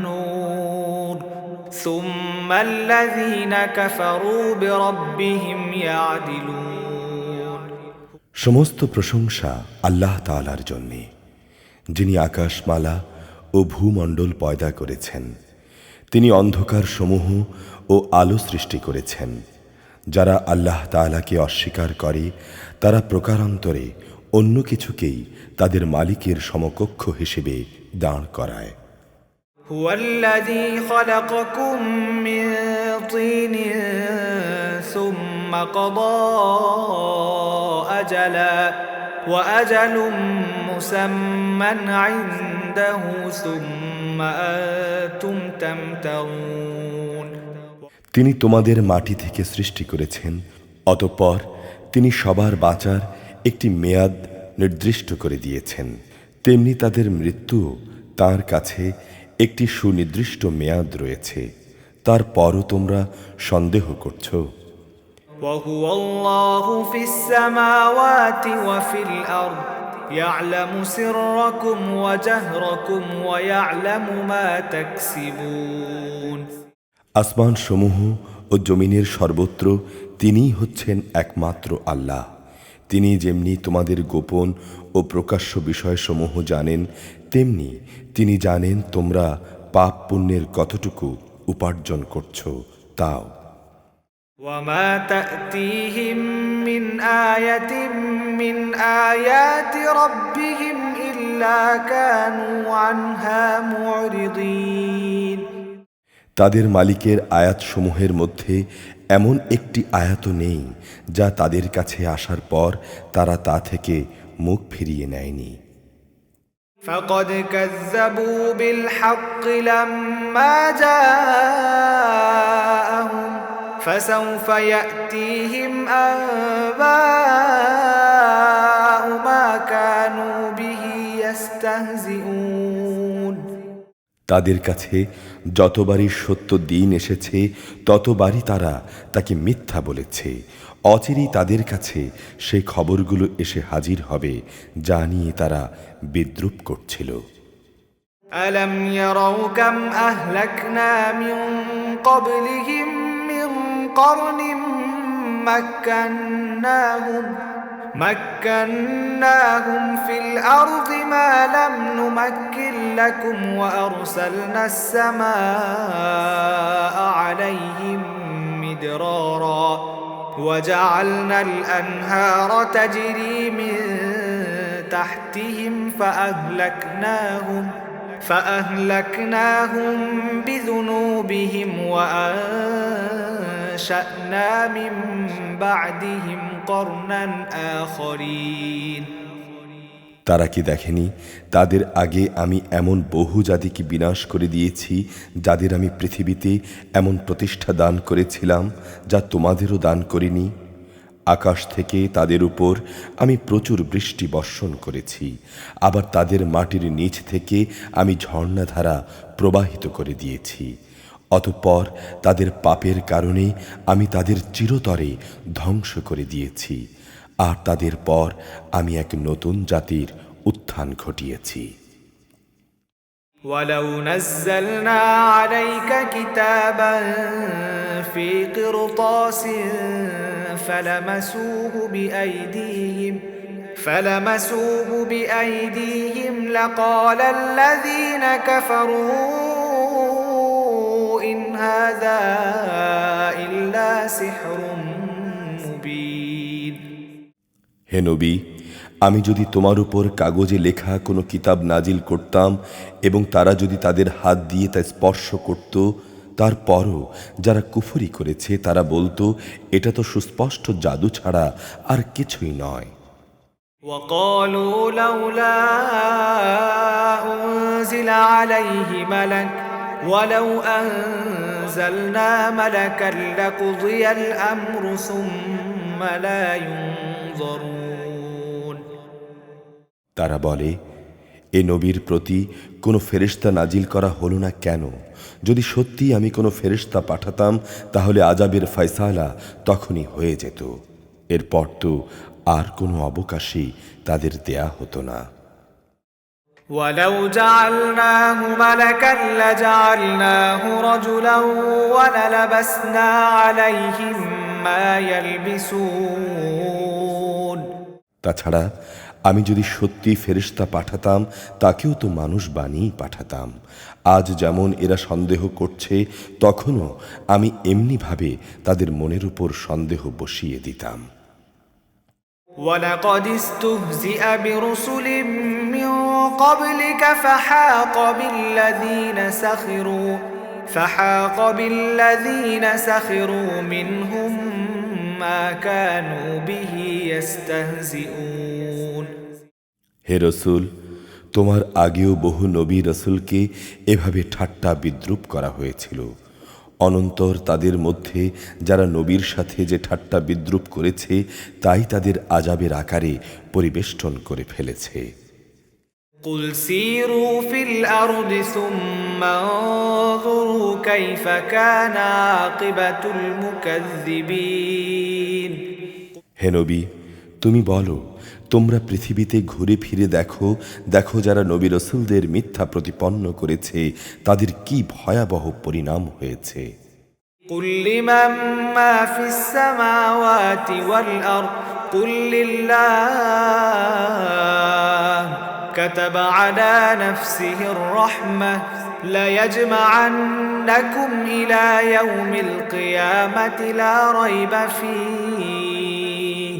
Speaker 1: নূর সুম্মাল্লাযীনা কাফারু বিরাব্বিহিম ইয়াদিলুন।
Speaker 2: সমস্ত প্রশংসা আল্লাহ তাআলার জন্যে, যিনি আকাশমালা ও ভূমণ্ডল পয়দা করেছেন। তিনি অন্ধকার সমূহ ও আলো সৃষ্টি করেছেন। যারা আল্লাহ তাআলাকে অস্বীকার করে তারা প্রকারান্তরে অন্য কিছুকেই তাদের মালিকের সমকক্ষ হিসেবে দাঁড় করায়।
Speaker 1: হুয়াল্লাযী খালাকাকুম মিন তিনিন সুম্মা ক্বাদা আজালা ওয়া আজালুম মুসাম্মান ইনদাহু সুম্মা আনতুম তামতারুন।
Speaker 2: তিনি তোমাদের মাটি থেকে সৃষ্টি করেছেন, অতঃপর তিনি সবার বাঁচার একটি মেয়াদ নির্দিষ্ট করে দিয়েছেন। তেমনি তাদের মৃত্যুও তাঁর কাছে একটি সুনির্দিষ্ট মেয়াদ রয়েছে, তারপরও তোমরা সন্দেহ করছো।
Speaker 1: وهو الله في السماوات وفي الأرض يعلم سركم وجهركم ويعلم ما تكسبون।
Speaker 2: আসমান সমূহ ও জমিনের সর্বত্র তিনিই হচ্ছেন একমাত্র আল্লাহ। তিনি যেমনি তোমাদের গোপন ও প্রকাশ্য বিষয়সমূহ জানেন, তেমনি তিনি জানেন তোমরা পাপ পুণ্যের কতটুকু উপার্জন করছো তাও।
Speaker 1: وما تأتيهم من آية من آيات ربهم إلا كانوا عنها معرضين।
Speaker 2: তাদের মালিকের আয়াতসমূহের মধ্যে এমন একটি আয়াত নেই যা তাদের কাছে আসার পর তারা তা থেকে মুখ ফিরিয়ে নেয়নি।
Speaker 1: فقد كذبوا بالحق لما جاءهم فسوف يأتيهم أنباء ما كانوا به يستهزئون।
Speaker 2: তাদের কাছে যতবারই সত্য দিন এসেছে ততবারই তারা তাকে মিথ্যা বলেছে। অচিরেই তাদের কাছে সেই খবরগুলো এসে হাজির হবে যা নিয়ে তারা বিদ্রূপ করছিল।
Speaker 1: ألم يروا كم أهلكنا من قبلهم من قرن مكناهم في الأرض ما لم نمكن لكم وأرسلنا السماء عليهم مدرارا وجعلنا الأنهار تجري من تحتهم فأهلكناهم بذنوبهم وأنشأنا من بعدهم قرنا آخرين।
Speaker 2: তারা কি দেখেনি তাদের আগে আমি এমন বহু জাতিকে বিনাশ করে দিয়েছি, যাদের আমি পৃথিবীতে এমন প্রতিষ্ঠা দান করেছিলাম যা তোমাদেরও দান করিনি? আকাশ থেকে তাদের উপর আমি প্রচুর বৃষ্টি বর্ষণ করেছি, আবার তাদের মাটির নিচ থেকে আমি ঝর্ণাধারা প্রবাহিত করে দিয়েছি। অতঃপর তাদের পাপের কারণে আমি তাদের চিরতরে ধ্বংস করে দিয়েছি, আর তাদের পর আমি এক নতুন জাতির উত্থান ঘটিয়েছি।
Speaker 1: ولو نزلنا عليك كتابا في قرطاس فلمسوه بأيديهم لقال الذين كفروا إن هذا إلا سحر مبين।
Speaker 2: হে নবী, আমি যদি তোমার উপর কাগজে লেখা কোনো কিতাব নাজিল করতাম এবং তারা যদি তাদের হাত দিয়ে তা স্পর্শ করত, তারপরও যারা কুফরি করেছে তারা বলতো, এটা তো সুস্পষ্ট জাদু ছাড়া আর কিছুই নয়।
Speaker 1: وقالوا لولا أنزل عليه ملك ولو أنزلنا ملكا لقضي الأمر ثم لا ينظرون।
Speaker 2: তারা বলে, এ নবীর প্রতি কোনো ফেরেশতা নাজিল করা হলো না কেন? যদি সত্যি আমি কোনো ফেরেশতা পাঠাতাম তাহলে আযাবের ফয়সালা তখনই হয়ে যেত, এরপর তো আর কোনো অবকাশই তাদের দেয়া হতো না।
Speaker 1: ولو جعلناه ملكا لجعلناه رجلا وللبسنا عليهم ما يلبسون।
Speaker 2: তাছাড়া আমি যদি সত্যি ফেরেশতা পাঠাতাম তাকেও তো মানুষ বানিয়েই পাঠাতাম। আজ যেমন এরা সন্দেহ করছে, তখনও আমি এমনিভাবে তাদের মনের উপর সন্দেহ বসিয়ে দিতাম।
Speaker 1: ولقد استهزئ برسل من قبلك فحاق بالذين سخروا منهم ما كانوا به يستهزئون।
Speaker 2: হে রসুল, তোমার আগেও বহু নবী রসুলকে এভাবে ঠাট্টা বিদ্রুপ করা হয়েছিল। অনন্তর তাদের মধ্যে যারা নবীর সাথে যে ঠাট্টা বিদ্রুপ করেছে তাই তাদের আযাবের আকারে পরিবেষ্টন করে ফেলেছে।
Speaker 1: قل سيروا في الأرض ثم انظروا كيف كان عاقبة المكذبين।
Speaker 2: হে নবী, তুমি বলো, তোমরা পৃথিবীতে ঘুরে ফিরে দেখো, দেখো যারা নবী রসুলদের মিথ্যা প্রতিপন্ন করেছে তাদের কি ভয়াবহ পরিণাম হয়েছে।
Speaker 1: قل لمن ما في السماوات والأرض قل لله كتب على نفسه الرحمة ليجمعنكم إلى يوم القيامة لا ريب فيه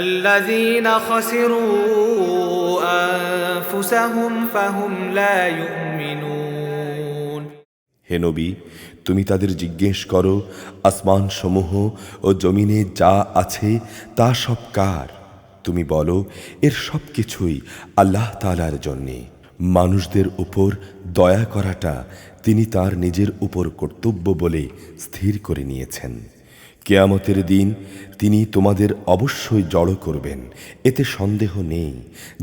Speaker 1: الذين خسروا أنفسهم فهم لا يؤمنون।
Speaker 2: হে নবী, তুমি তাদের জিজ্ঞেস করো, আসমান সমূহ ও জমিনে যা আছে তা সব কার? তুমি বলো, এর সব কিছুই আল্লাহ তাআলার জন্যে। মানুষদের উপর দয়া করাটা তিনি তার নিজের উপর কর্তব্য বলে স্থির করে নিয়েছেন। কিয়ামতের দিন তিনি তোমাদের অবশ্যই জড়ো করবেন, এতে সন্দেহ নেই।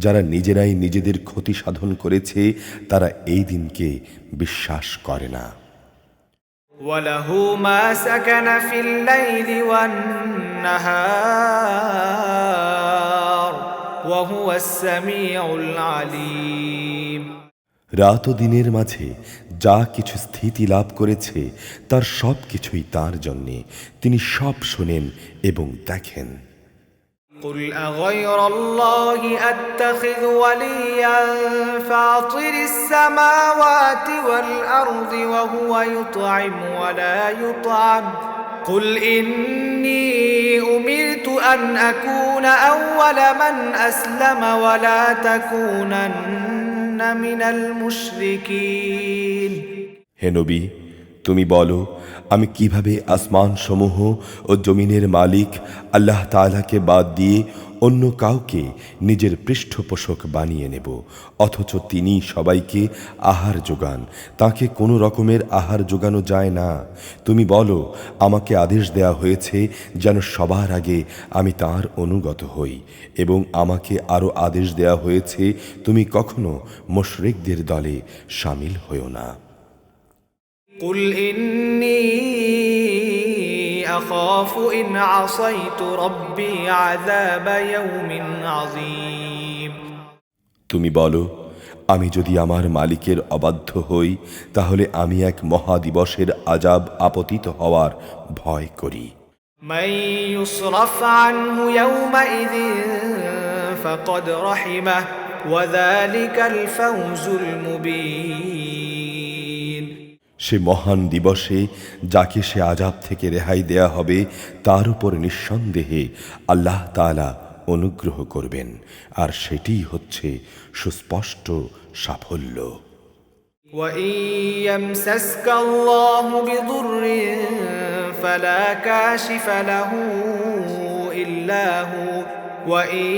Speaker 2: যারা নিজেরাই নিজেদের ক্ষতি সাধন করেছে তারা এই দিনকে বিশ্বাস করে না।
Speaker 1: وله ما سكن في الليل والنهار وهو السميع العليم।
Speaker 2: রাত ও দিনের মাঝে যা কিছু স্থিতি লাভ করেছে তার সব কিছুই তাঁর জন্যে, তিনি সব শোনেন এবং দেখেন।
Speaker 1: قل أغير الله أتخذ وليا فاطر السماوات والأرض وهو يطعم ولا يطعم قل إني أمرت أن أكون أول من أسلم ولا تكونن من المشركين।
Speaker 2: হে নবী, তুমি বলো, আমি কিভাবে আসমানসমূহ ও জমিনের মালিক আল্লাহ তাআলাকে বাদ দিয়ে অন্য কাউকে নিজের পৃষ্ঠপোষক বানিয়ে নেব, অথচ তিনি সবাইকে আহার যোগান, তাকে কোনো রকমের আহার যোগানো যায় না। তুমি বলো, আমাকে আদেশ দেয়া হয়েছে যেন সবার আগে আমি তার অনুগত হই, এবং আমাকে আরও আদেশ দেয়া হয়েছে তুমি কখনো মুশরিকদের দলে শামিল হও না।
Speaker 1: قل إني أخاف إن عصيت ربي عذاب يوم عظيم।
Speaker 2: তুমি বলো, আমি যদি আমার মালিকের অবাধ্য হই তাহলে আমি এক মহাদিবসের আযাব আপতিত হওয়ার ভয় করি।
Speaker 1: من يصرف عنه يومئذ فقد رحمه وذلك الفوز المبين।
Speaker 2: সে মহান দিবসে যাকে সে আযাব থেকে রেহাই দেয়া হবে তার উপর নিঃসন্দেহে আল্লাহ তাআলা অনুগ্রহ করবেন, আর সেটিই হচ্ছে সুস্পষ্ট সাফল্য।
Speaker 1: وَإِن يَمْسَسْكَ اللَّهُ بِضُرٍّ فَلَا كَاشِفَ لَهُ إِلَّا هُوَ وَإِن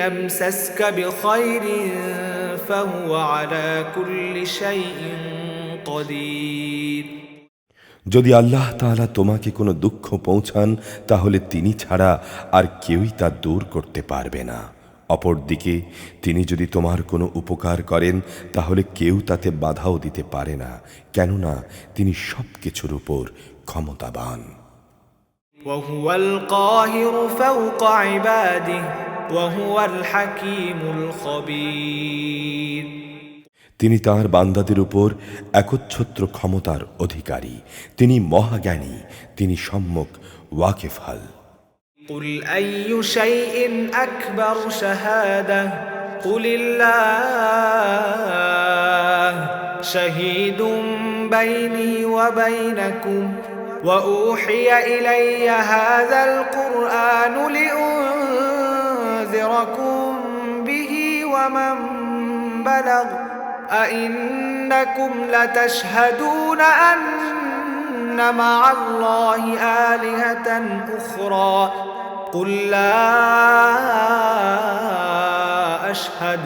Speaker 1: يَمْسَسْكَ بِخَيْرٍ فَهُوَ عَلَى كُلِّ شَيْءٍ قَدِيرٌ।
Speaker 2: যদি আল্লাহ তাআলা তোমাকে কোনো দুঃখ পৌঁছান তাহলে তিনি ছাড়া আর কেউই তা দূর করতে পারবে না। অপরদিকে তিনি যদি তোমার কোনো উপকার করেন তাহলে কেউ তাতে বাধাও দিতে পারে না, কেননা তিনি সব কিছুর উপর ক্ষমতাবান।
Speaker 1: وهو القاهر فوق عباده وهو الحكيم الخبير।
Speaker 2: তিনি তাঁর বান্দাদের উপর একচ্ছত্র ক্ষমতার অধিকারী, তিনি মহাজ্ঞানী, তিনি সম্যক ওয়াকিফাল।
Speaker 1: قل أي شيء أكبر شهادة قل الله شهيد بيني وبينكم وأوحي إلي هذا القرآن لأنذركم به ومن بلغ أئنكم لتشهدون أن مع الله آلهة أخرى قل لا أشهد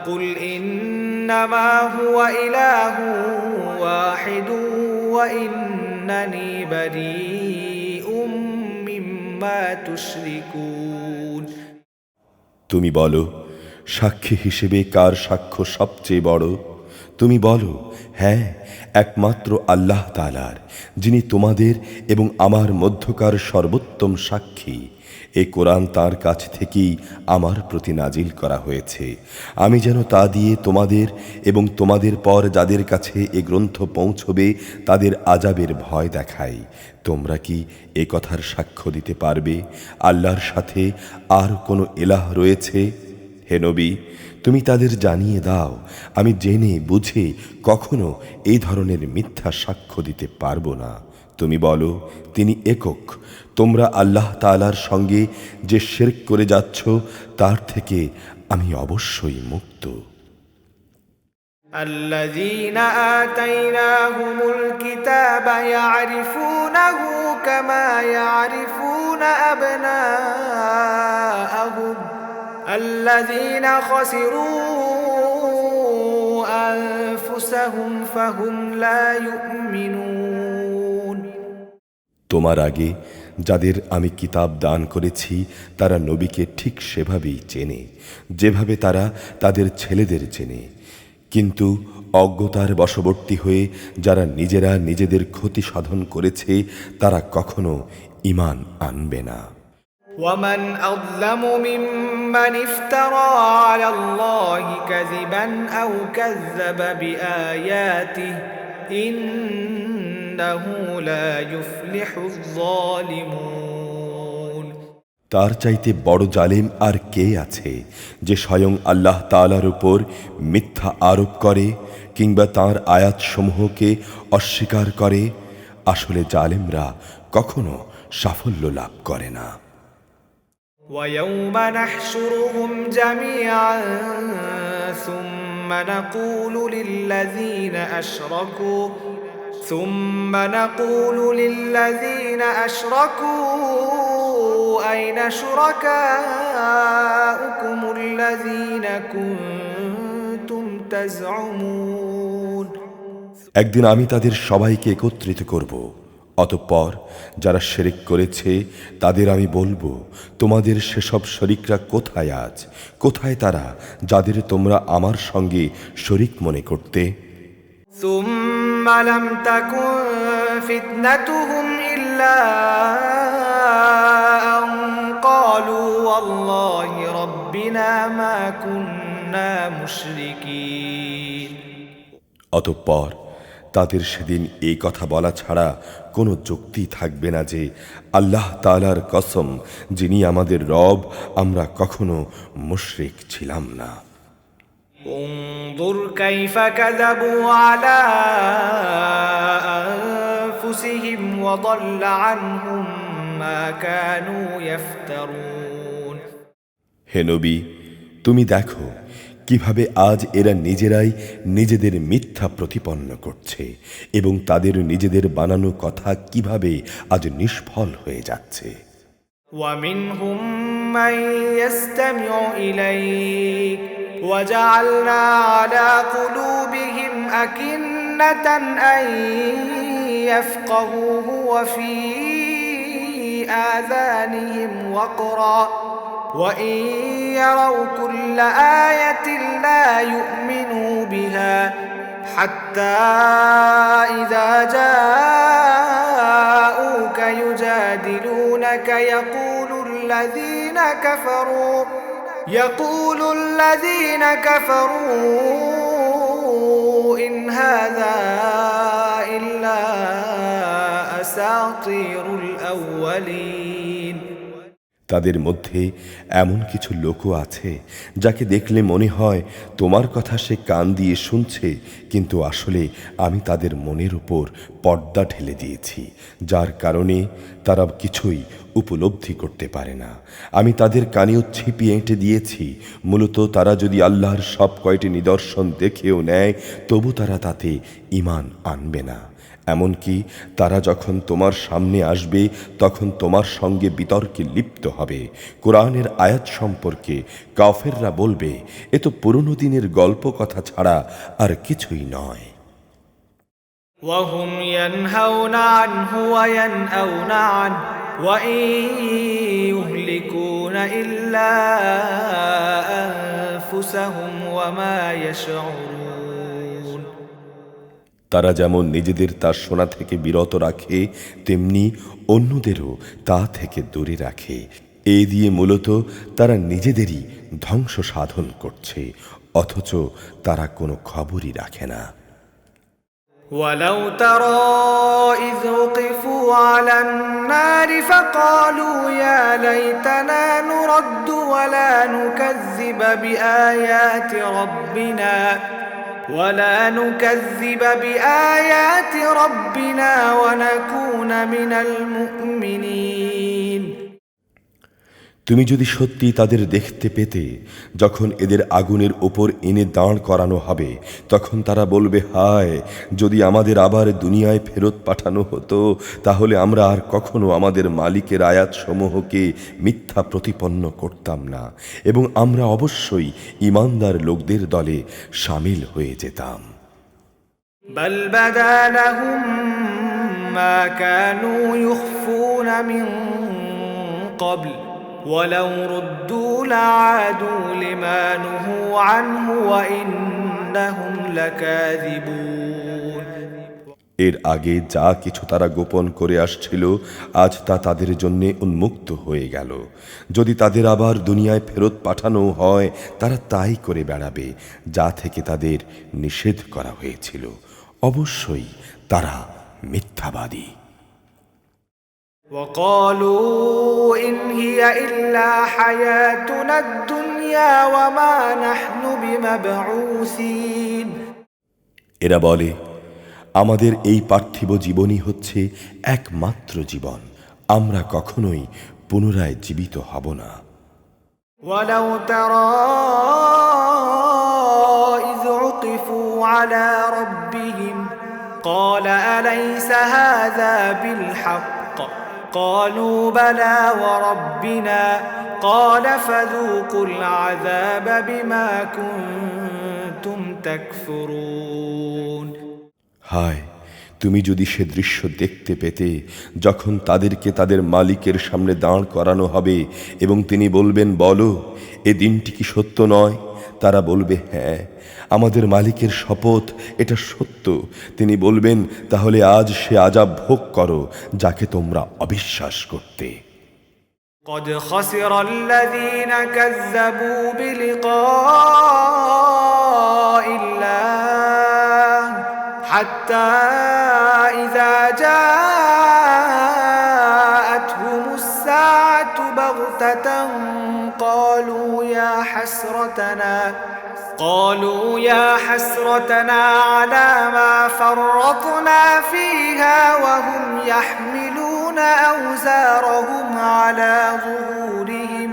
Speaker 1: قل إنما هو إله واحد وإنني بريء مما تشركون।
Speaker 2: তুমি বলো, সাক্ষী হিসেবে কার সাক্ষ্য সবচেয়ে বড়? তুমি বলো, হ্যাঁ, একমাত্র আল্লাহ তাআলার, যিনি তোমাদের এবং আমার মধ্যকার সর্বোত্তম সাক্ষী। এই কোরআন তার কাছ থেকেই আমার প্রতি নাজিল করা হয়েছে, আমি যেন তা দিয়ে তোমাদের এবং তোমাদের পর যাদের কাছে এ গ্রন্থ পৌঁছবে তাদের আযাবের ভয় দেখাই। তোমরা কি এ কথার সাক্ষ্য দিতে পারবে আল্লাহর সাথে আর কোনো ইলাহ রয়েছে? হে নবী, তুমি তাদের জানিয়ে দাও, আমি জেনে বুঝে কখনো এই ধরনের মিথ্যা সাক্ষ্য দিতে পারবো না। তুমি বলো, তিনি একক, তোমরা আল্লাহ তাআলার সঙ্গে যে শিরক করে যাচ্ছ তার থেকে আমি অবশ্যই মুক্ত।
Speaker 1: الذين آتيناهم الكتاب يعرفونه كما يعرفون أبناءهم الذين خسروا أنفسهم فهم لا يؤمنون।
Speaker 2: তোমার আগে যাদের আমি কিতাব দান করেছি তারা নবীকে ঠিক সেভাবেই চেনে যেভাবে তারা তাদের ছেলেদের চেনে, কিন্তু অজ্ঞতার বশবর্তী হয়ে যারা নিজেরা নিজেদের ক্ষতি সাধন করেছে তারা কখনো ঈমান আনবে না।
Speaker 1: ومن أظلم ممن افترى على الله كذبا أو كذب بآياته إنه لا يفلح الظالمون।
Speaker 2: তার চাইতে বড় জালিম আর কে আছে যে স্বয়ং আল্লাহ তাআলার উপর মিথ্যা আরোপ করে কিংবা তাঁর আয়াতসমূহকে অস্বীকার করে? আসলে জালিমরা কখনো সাফল্য লাভ করে না।
Speaker 1: ويوم نحشرهم جميعا ثم نقول للذين أشركوا ثم نقول للذين أشركوا أين شركاؤكم الذين كنتم تزعمون
Speaker 2: একদিন আমি তাদের সবাইকে একত্রিত করব। অতঃপর যারা শিরক করেছে তাদের আমি বলবো, তোমাদের সেসব শরিকরা কোথায় আজ, কোথায় তারা যাদের তোমরা আমার সঙ্গে শরিক মনে করতে?
Speaker 1: ثم لم تكن فتنتهم إلا أن قالوا والله ربنا ما كنا مشركين
Speaker 2: অতঃপর তাদের সেদিন এই কথা বলা ছাড়া কোনো যুক্তি থাকবে না যে আল্লাহ তাআলার কসম, যিনি আমাদের রব, আমরা কখনো মুশরিক ছিলাম না।
Speaker 1: انظر كيف كذبوا على أنفسهم وضل عنهم ما كانوا يفترون
Speaker 2: হে নবী, তুমি দেখো কিভাবে আজ এরা নিজেরাই নিজেদের মিথ্যা প্রতিপন্ন করছে এবং তাদের নিজেদের বানানো কথা কিভাবে আজ নিষ্ফল হয়ে যাচ্ছে।
Speaker 1: ومنهم من يستمع إليك وجعلنا على قلوبهم أكنة أن يفقهوه وفي آذانهم وقرا وإن يروا كل آية لا يؤمنوا بها حتى إذا جاءوك يجادلونك يقول الذين كفروا إن هذا إلا أساطير الأولين
Speaker 2: তাদের মধ্যে এমন কিছু লোকও আছে যাকে দেখলে মনে হয় তোমার কথা সে কান দিয়ে শুনছে, কিন্তু আসলে আমি তাদের মনের উপর পর্দা ঢেলে দিয়েছি, যার কারণে তারা কিছুই উপলব্ধি করতে পারে না। আমি তাদের কানেও ছিপি এঁটে দিয়েছি, মূলত তারা যদি আল্লাহর সব কয়টি নিদর্শন দেখেও নেয় তবু তারা তাতে ঈমান আনবে না। এমনকি তারা যখন তোমার সামনে আসবে তখন তোমার সঙ্গে বিতর্কে লিপ্ত হবে। কোরআনের আয়াত সম্পর্কে কাফেররা বলবে, এ তো পুরনো দিনের গল্প কথা ছাড়া আর কিছুই নয়।
Speaker 1: وهم ينهون عنه وينأون عنه وإن يهلكون إلا أنفسهم وما يشعرون
Speaker 2: তারা যেমন নিজেদের তা শোনা থেকে বিরত রাখে, তেমনি অন্যদেরও তা থেকে দূরে রাখে। এই দিয়ে মূলত তারা নিজেদেরই ধ্বংস সাধন করছে, অথচ তারা কোনো খবরই রাখে না।
Speaker 1: ولو ترى إذ وقفوا على النار فقالوا يا ليتنا نرد ولا نكذب بآيات ربنا ونكون من المؤمنين
Speaker 2: তুমি যদি সত্যি তাদের দেখতে পেতে, যখন এদের আগুনের উপর এনে দাঁড় করানো হবে, তখন তারা বলবে, হায়, যদি আমাদের আবার দুনিয়ায় ফেরত পাঠানো হতো, তাহলে আমরা আর কখনো আমাদের মালিকের আয়াতসমূহকে মিথ্যা প্রতিপন্ন করতাম না এবং আমরা অবশ্যই ঈমানদার লোকদের দলে শামিল হয়ে যেতাম।
Speaker 1: بل بدا لهم ما كانوا يخفون من قبل ولو ردوا لعادوا لما نهوا عنه وإنهم لكاذبون
Speaker 2: এর আগে যা কিছু তারা গোপন করে আসছিল, আজ তা তাদের জন্য উন্মুক্ত হয়ে গেল। যদি তাদের আবার দুনিয়ায় ফেরত পাঠানো হয়, তারা তাই করে বেড়াবে যা থেকে তাদের নিষেধ করা হয়েছিল। অবশ্যই তারা মিথ্যাবাদী।
Speaker 1: وقالوا إن هي إلا حياتنا الدنيا وما نحن بمبعوثين
Speaker 2: এরা বলে, আমাদের এই পার্থিব জীবনই হচ্ছে একমাত্র জীবন, আমরা কখনোই পুনরায় জীবিত হব না।
Speaker 1: ولو ترى إذ عقفوا على ربهم قال أليس هذا بالحق قالوا بلى وربنا قال فذوقوا العذاب بما كنتم تكفرون
Speaker 2: হায়, তুমি যদি সে দৃশ্য দেখতে পেতে যখন তাদেরকে তাদের মালিকের সামনে দাঁড় করানো হবে এবং তিনি বলবেন, বলো, এ দিনটি কি সত্য নয়? তারা বলবে, হ্যাঁ, আমাদের মালিকের শপথ, এটা সত্য। তিনি বলবেন, তাহলে আজ সে আযাব ভোগ করো যাকে তোমরা অবিশ্বাস করতে।
Speaker 1: قد خسر الذين كذبوا بلقاء الله حتى إذا جاءتهم الساعة بغتة قالوا يا حسرتنا على ما فرطنا فيها وهم يحملون أوزارهم على ظهورهم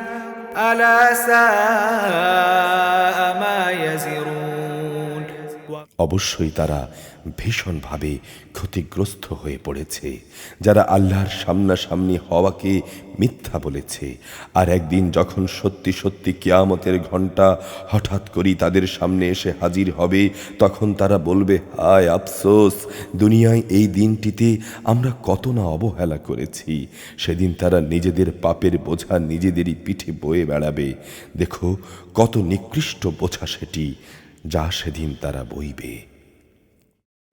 Speaker 1: ألا ساء ما يزرون
Speaker 2: অবশ্যই তারা ভীষণভাবে ক্ষতিগ্রস্ত হয়ে পড়েছে, যারা আল্লাহর সামনাসামনি হওয়াকে মিথ্যা বলেছে। আর একদিন যখন সত্যি সত্যি কিয়ামতের ঘণ্টা হঠাৎ করেই তাদের সামনে এসে হাজির হবে, তখন তারা বলবে, হায় আফসোস, দুনিয়ায় এই দিনটিতে আমরা কত না অবহেলা করেছি। সেদিন তারা নিজেদের পাপের বোঝা নিজেদেরই পিঠে বয়ে বেড়াবে। দেখো কত নিকৃষ্ট বোঝা সেটি, যা সেদিন তারা বইবে।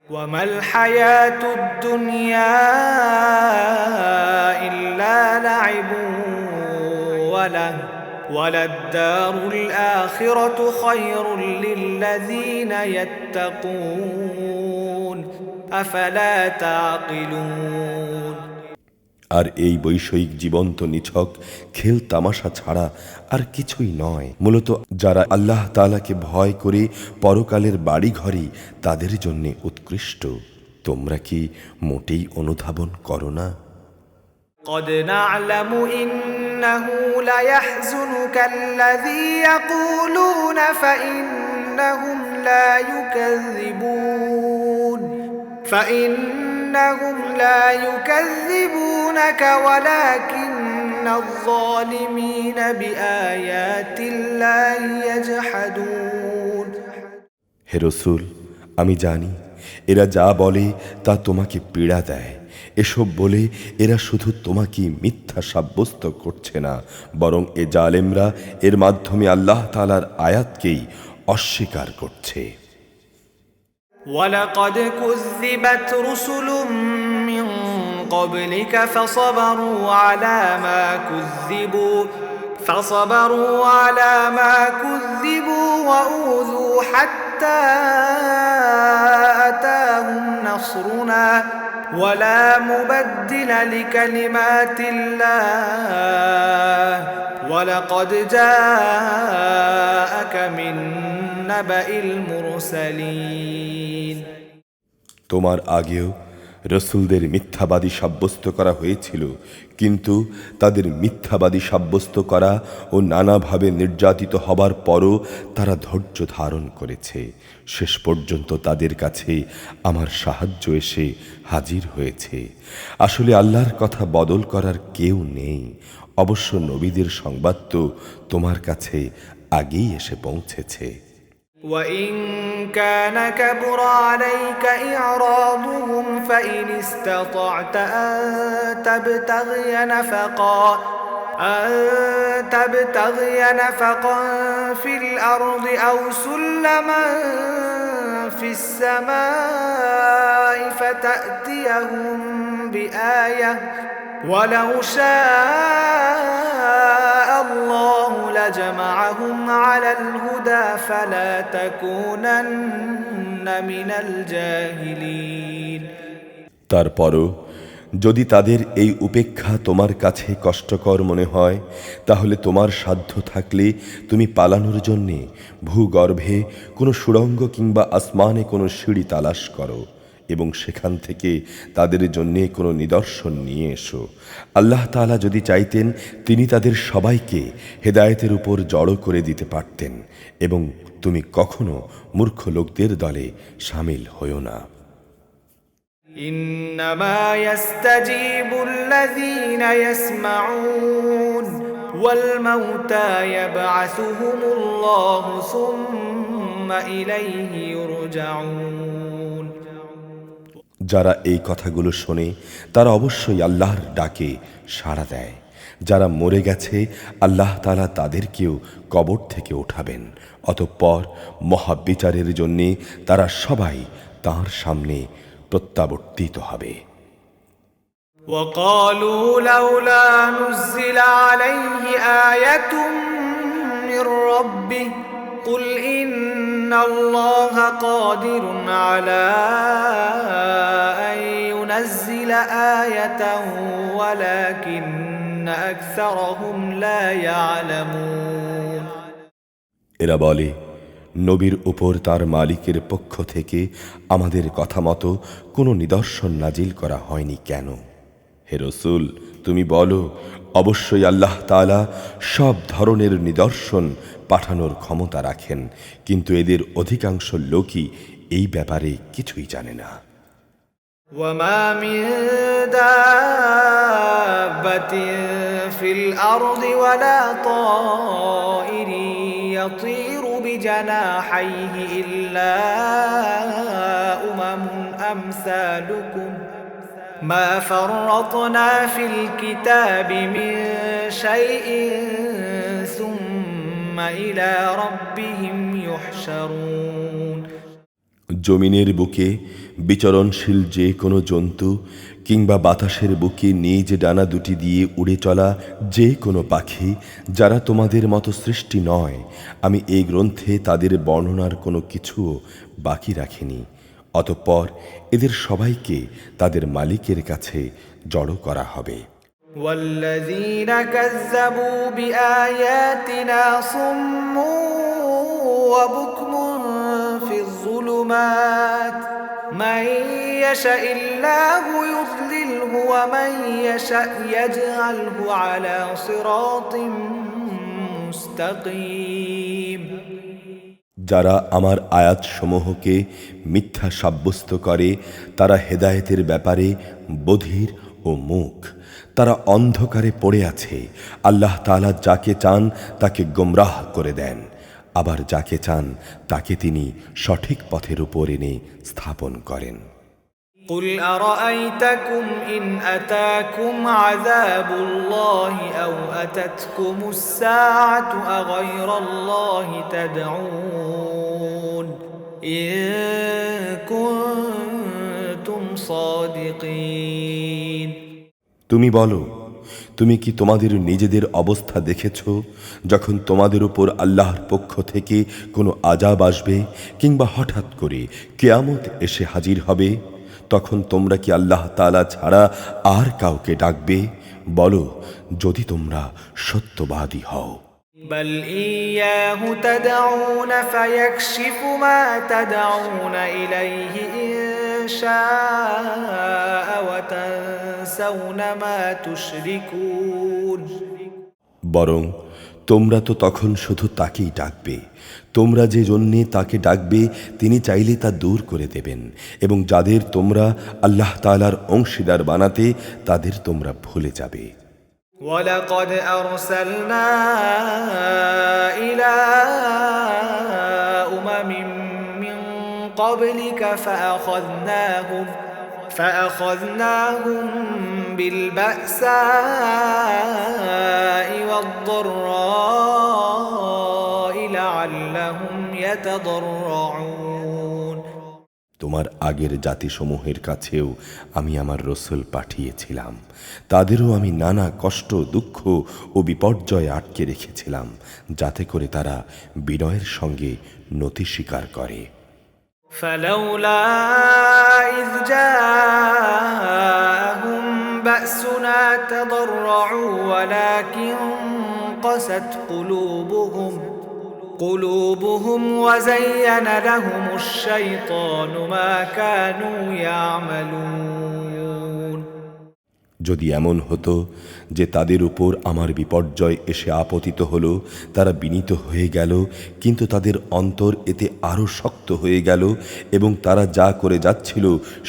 Speaker 1: وما الحياة الدنيا إلا لعب وللدار الآخرة خير للذين يتقون أفلا تعقلون
Speaker 2: আর এই বৈষয়িক জীবন্ত নিছক খেল তামাশা ছাড়া আর কিছুই নয়। মূলত যারা আল্লাহ তাআলাকে ভয় করে পরকালের বাড়িঘরই তাদের জন্য উৎকৃষ্ট। তোমরা কি মোটেই অনুধাবন করো না?
Speaker 1: قد نعلم إنه ليحزنك الذي يقولون فإنهم لا يكذبونك ولكن الظالمين بآيات الله يجحدون
Speaker 2: হে রাসূল, আমি জানি এরা যা বলে তা তোমাকে পীড়া দেয়। এসব বলে এরা শুধু তোমাকে মিথ্যা সাব্যস্ত করছে না, বরং এ জালেমরা এর মাধ্যমে আল্লাহ তাআলার আয়াতকেই অস্বীকার করছে।
Speaker 1: ولقد كذبت رسل من قبلك فصبروا على ما كذبوا وأوذوا حتى أتاهم نصرنا ولا مبدل لكلمات الله ولقد جاءك من نبأ المرسلين
Speaker 2: তোমার আগেও রসুলদের মিথ্যাবাদী সাব্যস্ত করা হয়েছিল, কিন্তু তাদের মিথ্যাবাদী সাব্যস্ত করা ও নানাভাবে নির্যাতিত হবার পরও তারা ধৈর্য ধারণ করেছে। শেষ পর্যন্ত তাদের কাছে আমার সাহায্য এসে হাজির হয়েছে। আসলে আল্লাহর কথা বদল করার কেউ নেই। অবশ্য নবীদের সংবাদ তো তোমার কাছে আগেই এসে পৌঁছেছে।
Speaker 1: وإن كان كبر عليك إعراضهم فإن استطعت أن تبتغي نفقا في الأرض أو سلما في السماء فتأتيهم بآية ولو شاء الله لجمعهم على الهدى فلا تكونن من الجاهلين
Speaker 2: তারপরও যদি তাদের এই উপেক্ষা তোমার কাছে কষ্টকর মনে হয়, তাহলে তোমার সাধ্য থাকলে তুমি পালানোর জন্যে ভূগর্ভে কোনো সুড়ঙ্গ কিংবা আসমানে কোনো সিঁড়ি তালাশ করো এবং সেখান থেকে তাদের জন্যে কোনো নিদর্শন নিয়ে এসো। আল্লাহ তাআলা যদি চাইতেন তিনি তাদের সবাইকে হেদায়েতের উপর জড়ো করে দিতে পারতেন, এবং তুমি কখনো মূর্খ লোকদের দলে শামিল হও না।
Speaker 1: إنما يستجيب الذين يسمعون والموتى يبعثهم الله ثم إليه يرجعون।
Speaker 2: যারা এই কথাগুলো শোনে তারা অবশ্যই আল্লাহর ডাকে সাড়া দেয়। যারা মরে গেছে আল্লাহ তাআলা তাদেরকেও কবর থেকে উঠাবেন, অতঃপর মহাবিচারের জন্যে তারা সবাই তাঁর সামনে প্রত্যাবর্তিত হবে।
Speaker 1: وقالوا لولا نزل عليه آية من ربه قل إن الله قادر على أن ينزل آية ولكن أكثرهم لا يعلمون।
Speaker 2: এরা বলে, নবীর উপর তার মালিকের পক্ষ থেকে আমাদের কথা মতো কোনো নিদর্শন নাজিল করা হয়নি কেন? হে রাসূল, তুমি বলো, অবশ্যই আল্লাহ তাআলা সব ধরনের নিদর্শন পাঠানোর ক্ষমতা রাখেন, কিন্তু এদের অধিকাংশ লোকই এই ব্যাপারে কিছুই জানে না।
Speaker 1: وما من دابة في الأرض ولا طائر يطير بجناحيه إلا أمم أمثالكم ما فرطنا في الكتاب من شيء ثم إلى ربهم يحشرون।
Speaker 2: জমিনের বুকে বিচরণশীল যে কোনো জন্তু কিংবা বাতাসের বুকে নিজ ডানা দুটি দিয়ে উড়ে চলা যে কোনো পাখি যারা তোমাদের মতো সৃষ্টি নয়, আমি এই গ্রন্থে তাদের বর্ণনার কোনো কিছুও বাকি রাখিনি। অতঃপর এদের সবাইকে তাদের মালিকের কাছে জড়ো করা হবে।
Speaker 1: والذين كذبوا بآياتنا صم وبكم في الظلمات من يشاء الله يضلله ومن يشاء يجعله على صراط مستقيم।
Speaker 2: যারা আমার আয়াতসমূহকে মিথ্যা সাব্যস্ত করে তারা হেদায়েতের ব্যাপারে বধির ও মুখ, তারা অন্ধকারে পড়ে আছে। আল্লাহ তাআলা যাকে চান তাকে গোমরাহ করে দেন, আবার যাকে চান তাকে তিনি সঠিক পথের উপর এনে স্থাপন করেন।
Speaker 1: قل أرأيتكم إن أتاكم عذاب الله أو أتتكم الساعة أغير الله تدعون إن كنتم صادقين।
Speaker 2: তুমি বলো, তুমি কি তোমাদের নিজেদের অবস্থা দেখেছ যখন তোমাদের উপর আল্লাহর পক্ষ থেকে কোনো আযাব আসবে কিংবা হঠাৎ করে কিয়ামত এসে হাজির হবে, তখন তোমরা কি আল্লাহ তাআলা ছাড়া আর কাউকে ডাকবে? বলো, যদি তোমরা সত্যবাদী হও।
Speaker 1: بل إياه تدعون فيكشف ما تدعون إليه إن شاء وتنسون ما تشركون।
Speaker 2: বরং তোমরা তো তখন শুধু তাকেই ডাকবে, তোমরা যে জন্যে তাকে ডাকবে তিনি চাইলে তা দূর করে দেবেন, এবং যাদের তোমরা আল্লাহ তাআলার অংশীদার বানাতে তাদের তোমরা ভুলে যাবে।
Speaker 1: ولقد أرسلنا إلى أمم من قبلك فأخذناهم بالبأساء والضراء لعلهم يتضرعون।
Speaker 2: তোমার আগের জাতিসমূহের কাছেও আমি আমার রসুল পাঠিয়েছিলাম, তাদেরও আমি নানা কষ্ট, দুঃখ ও বিপর্যয় আটকে রেখেছিলাম, যাতে করে তারা বিনয়ের সঙ্গে নতি স্বীকার করে।
Speaker 1: فلولا إذ جاءهم بأسنا تضرعوا ولكن قست قلوبهم وزين لهم الشيطان ما كانوا يعملون।
Speaker 2: যদি এমন হতো যে তাদের উপর আমার বিপর্যয় এসে আপতিত হলো, তারা বিনীত হয়ে গেল, কিন্তু তাদের অন্তর এতে আরও শক্ত হয়ে গেল এবং তারা যা করে যাচ্ছিল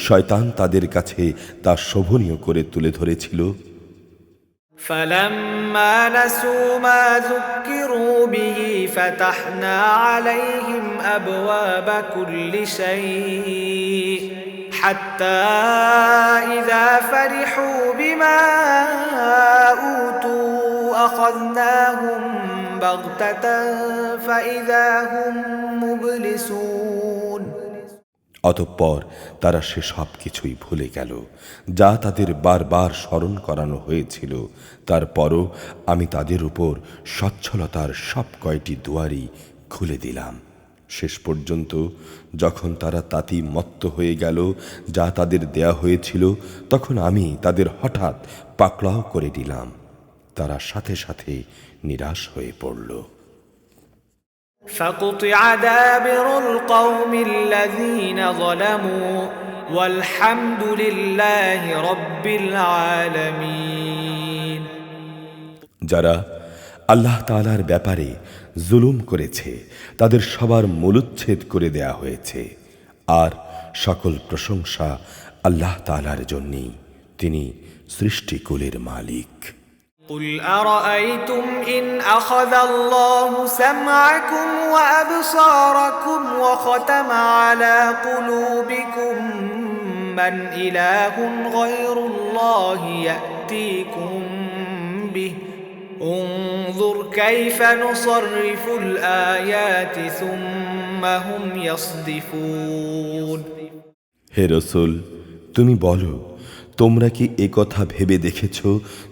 Speaker 2: শয়তান তাদের কাছে তা শোভনীয় করে তুলে ধরেছিল।
Speaker 1: فلما نسوا ما ذكروا به فتحنا عليهم أبواب كل شيء حتى إذا فرحوا بما أوتوا أخذناهم بغتة فإذا هم مبلسون।
Speaker 2: অতঃপর তারা সে সব কিছুই ভুলে গেল যা তাদের বারবার স্মরণ করানো হয়েছিল। তারপরও আমি তাদের উপর সচ্ছলতার সব কয়টি দুয়ারই খুলে দিলাম। শেষ পর্যন্ত যখন তারা তাতি মত্ত হয়ে গেল যা তাদের দেয়া হয়েছিল, তখন আমি তাদের হঠাৎ পাকড়াও করে দিলাম। তারা সাথে সাথে নিরাশ হয়ে পড়ল।
Speaker 1: فقطع دابر القوم الذين ظلموا والحمد لله رب العالمين।
Speaker 2: যারা আল্লাহ তাআলার ব্যাপারে জুলুম করেছে তাদের সবার মূলচ্ছেদ করে দেয়া হয়েছে, আর সকল প্রশংসা আল্লাহ তাআলার জন্যই, তিনি সৃষ্টিকুলের মালিক।
Speaker 1: قل أرأيتم إن أخذ الله سمعكم وأبصاركم وختم على قلوبكم من إله غير الله يأتيكم به انظر كيف نصرف الآيات ثم هم يصدفون।
Speaker 2: হে রাসূল, তুমি বলো, তোমরা কি একথা ভেবে দেখেছ,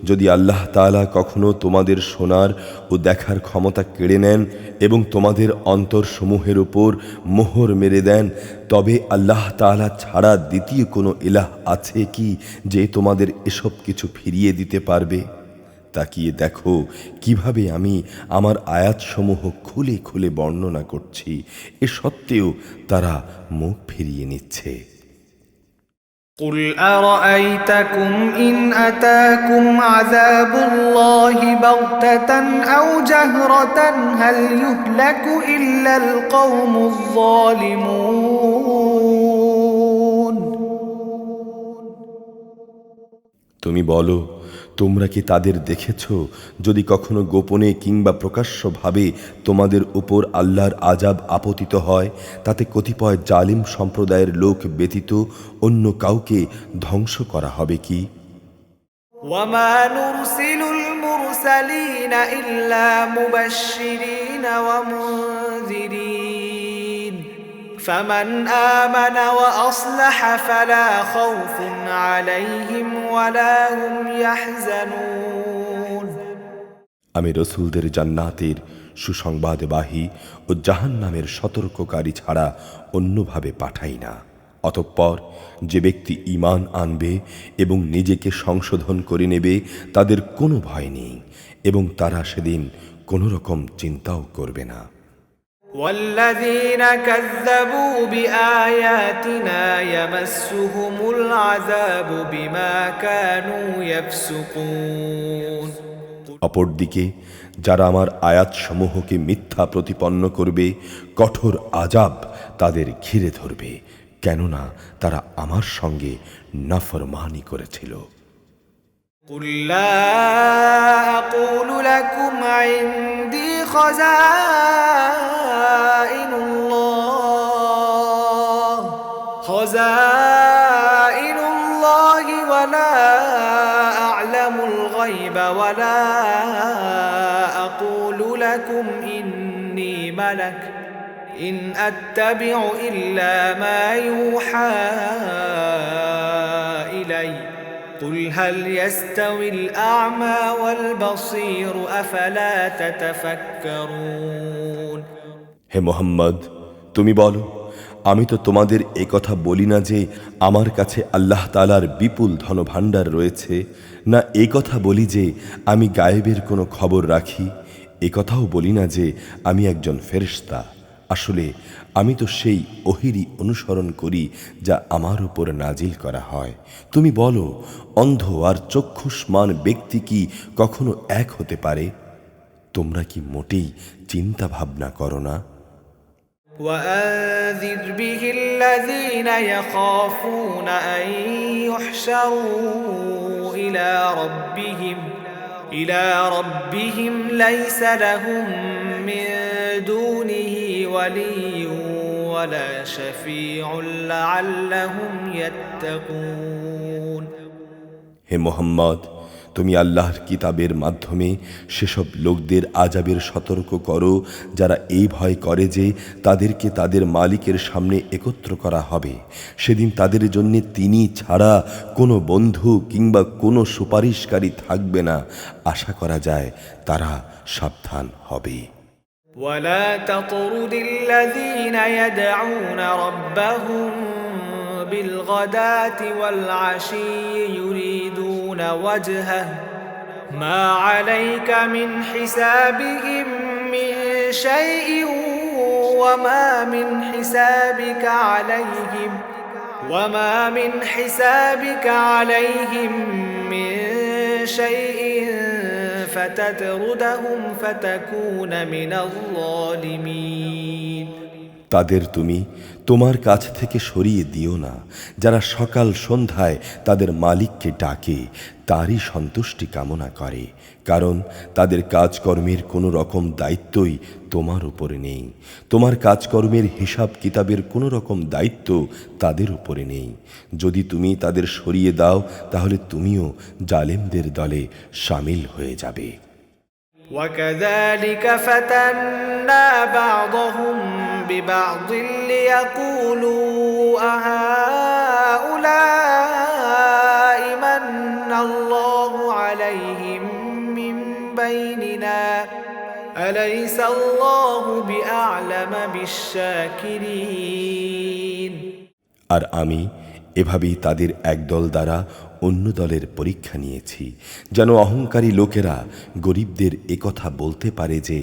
Speaker 2: যদি আল্লাহ তাআলা কখনো তোমাদের শোনার ও দেখার ক্ষমতা কেড়ে নেন এবং তোমাদের অন্তরসমূহের উপর মোহর মেরে দেন, তবে আল্লাহ তাআলা ছাড়া দ্বিতীয় কোনো ইলাহ আছে কি যে তোমাদের এসব কিছু ফিরিয়ে দিতে পারবে? তাকিয়ে দেখো কিভাবে আমি আমার আয়াতসমূহ খুলে খুলে বর্ণনা করছি, এ সত্ত্বেও তারা মুখ ফিরিয়ে নিচ্ছে।
Speaker 1: قل أرأيتكم إن أتاكم عذاب الله بغتة أو جهرة هل يهلك إلا القوم الظالمون।
Speaker 2: তুমি বলো, তোমরা কি তাদের দেখেছ, যদি কখনো গোপনে কিংবা প্রকাশ্যভাবে তোমাদের উপর আল্লাহর আযাব আপতিত হয়, তাতে কতিপয় জালিম সম্প্রদায়ের লোক ব্যতীত অন্য কাউকে ধ্বংস করা হবে কি?
Speaker 1: وما نرسل المرسلين إلا مبشرين ومنذرين فمن آمن وأصلح فلا خوف عليهم ولا هم يحزنون।
Speaker 2: আমি রসুলদের জান্নাতের সুসংবাদবাহী ও জাহান্নামের সতর্ককারী ছাড়া অন্যভাবে পাঠাই না। অতঃপর যে ব্যক্তি ঈমান আনবে এবং নিজেকে সংশোধন করে নেবে তাদের কোনো ভয় নেই এবং তারা সেদিন কোনো রকম চিন্তাও করবে না।
Speaker 1: والذين كذبوا بآياتنا يمسهم العذاب بما كانوا يفسقون।
Speaker 2: অপরদিকে যারা আমার আয়াতসমূহকে মিথ্যা প্রতিপন্ন করবে, কঠোর আযাব তাদের ঘিরে ধরবে, কেননা তারা আমার সঙ্গে নাফরমানি করেছিল।
Speaker 1: قل لا أقول لكم عندي خزائن الله ولا أعلم الغيب ولا أقول لكم إني ملك إن أتبع إلا ما يوحى إلي قل هل يستوي الأعمى والبصير أفلا تتفكرون।
Speaker 2: হে মুহাম্মদ, তুমি বলো, আমি তো তোমাদের একথা বলি না যে আমার কাছে আল্লাহ তাআলার বিপুল ধনভাণ্ডার রয়েছে, না একথা বলি যে আমি গায়েবের কোনো খবর রাখি, একথাও বলি না যে আমি একজন ফেরেশতা। আসলে আমি তো সেই ওহিরই অনুসরণ করি যা আমার উপর নাজিল করা হয়। তুমি বলো, অন্ধ আর চক্ষুষ্মান ব্যক্তি কি কখনো এক হতে পারে? তোমরা কি মোটেই চিন্তা ভাবনা করো না?
Speaker 1: وأنذر به الذين يخافون أن يحشروا إلى ربهم ليس لهم من دونه ولي ولا شفيع لعلهم يتقون।
Speaker 2: হে মুহাম্মদ, তুমি আল্লাহর কিতাবের মাধ্যমে সেসব লোকদের আযাবের সতর্ক করো যারা এই ভয় করে যে তাদেরকে তাদের মালিকের সামনে একত্র করা হবে। সেদিন তাদের জন্য তিনি ছাড়া কোনো বন্ধু কিংবা কোনো সুপারিশকারী থাকবে না। আশা করা যায় তারা সাবধান হবে।
Speaker 1: ولا تطرد الذين يدعون ربهم بالغداة والعشي يريدون وجهه ما عليك من حسابهم من شيء وما من حسابك عليهم من شيء فتطردهم فتكون من الظالمين।
Speaker 2: তাদের তুমি তোমার কাছ থেকে সরিয়ে দিও না, যারা সকাল সন্ধ্যায় তাদের মালিককে ডাকে, তারই সন্তুষ্টি কামনা করে, কারণ তাদের কাজকর্মের কোনো রকম দায়িত্বই তোমার উপরে নেই। তোমার কাজকর্মের হিসাব কিতাবের কোনো রকম দায়িত্ব তাদের উপরে নেই। যদি তুমি তাদের সরিয়ে দাও তাহলে তুমিও জালেমদের দলে শামিল হয়ে যাবে।
Speaker 1: وكذلك فتنا بعضهم ببعض ليقولوا أهؤلاء من الله عليهم من بيننا أليس الله بأعلم بالشاكرين।
Speaker 2: আর আমি এভাবেই তাদের একদল দ্বারা অন্য দলের পরীক্ষা নিয়েছি, যেন অহংকারী লোকেরা গরিবদের একথা বলতে পারে যে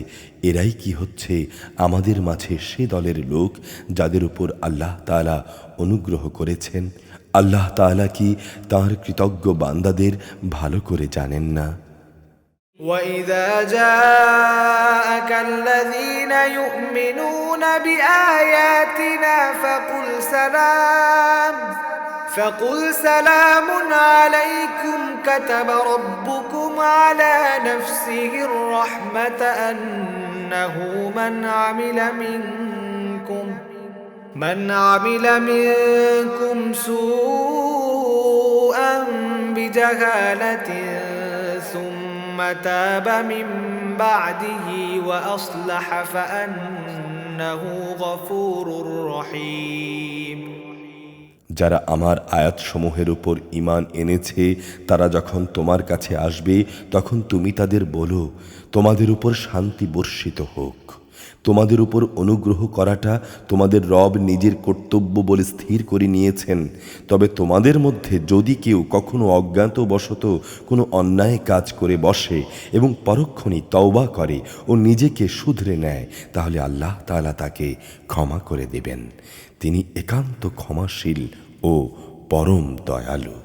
Speaker 2: এরাই কি হচ্ছে আমাদের মাঝে সে দলের লোক যাদের উপর আল্লাহ তাআলা অনুগ্রহ করেছেন। আল্লাহ তাআলা কি তাঁর কৃতজ্ঞ বান্দাদের ভালো করে জানেন না?
Speaker 1: وَإِذَا جَاءَكَ الَّذِينَ يُؤْمِنُونَ بِآيَاتِنَا فقل سلام عليكم كتب ربكم على نفسه الرحمة أنه من عمل منكم سوءا بجهالة ثم تاب من بعده وأصلح فأنه غفور رحيم।
Speaker 2: যারা আমার আয়াতসমূহের উপর ঈমান এনেছে তারা যখন তোমার কাছে আসবে তখন তুমি তাদের বলো, তোমাদের উপর শান্তি বর্ষিত হোক। তোমাদের উপর অনুগ্রহ করাটা তোমাদের রব নিজের কর্তব্য বলে স্থির করে নিয়েছেন। তবে তোমাদের মধ্যে যদি কেউ কখনো অজ্ঞাতবশত কোনো অন্যায় কাজ করে বসে এবং পরক্ষণে তওবা করে ও নিজেকে শুধরে নেয়, তাহলে আল্লাহ তাআলা তাকে ক্ষমা করে দেবেন। তিনি একান্ত ক্ষমাশীল ও পরম দয়ালু।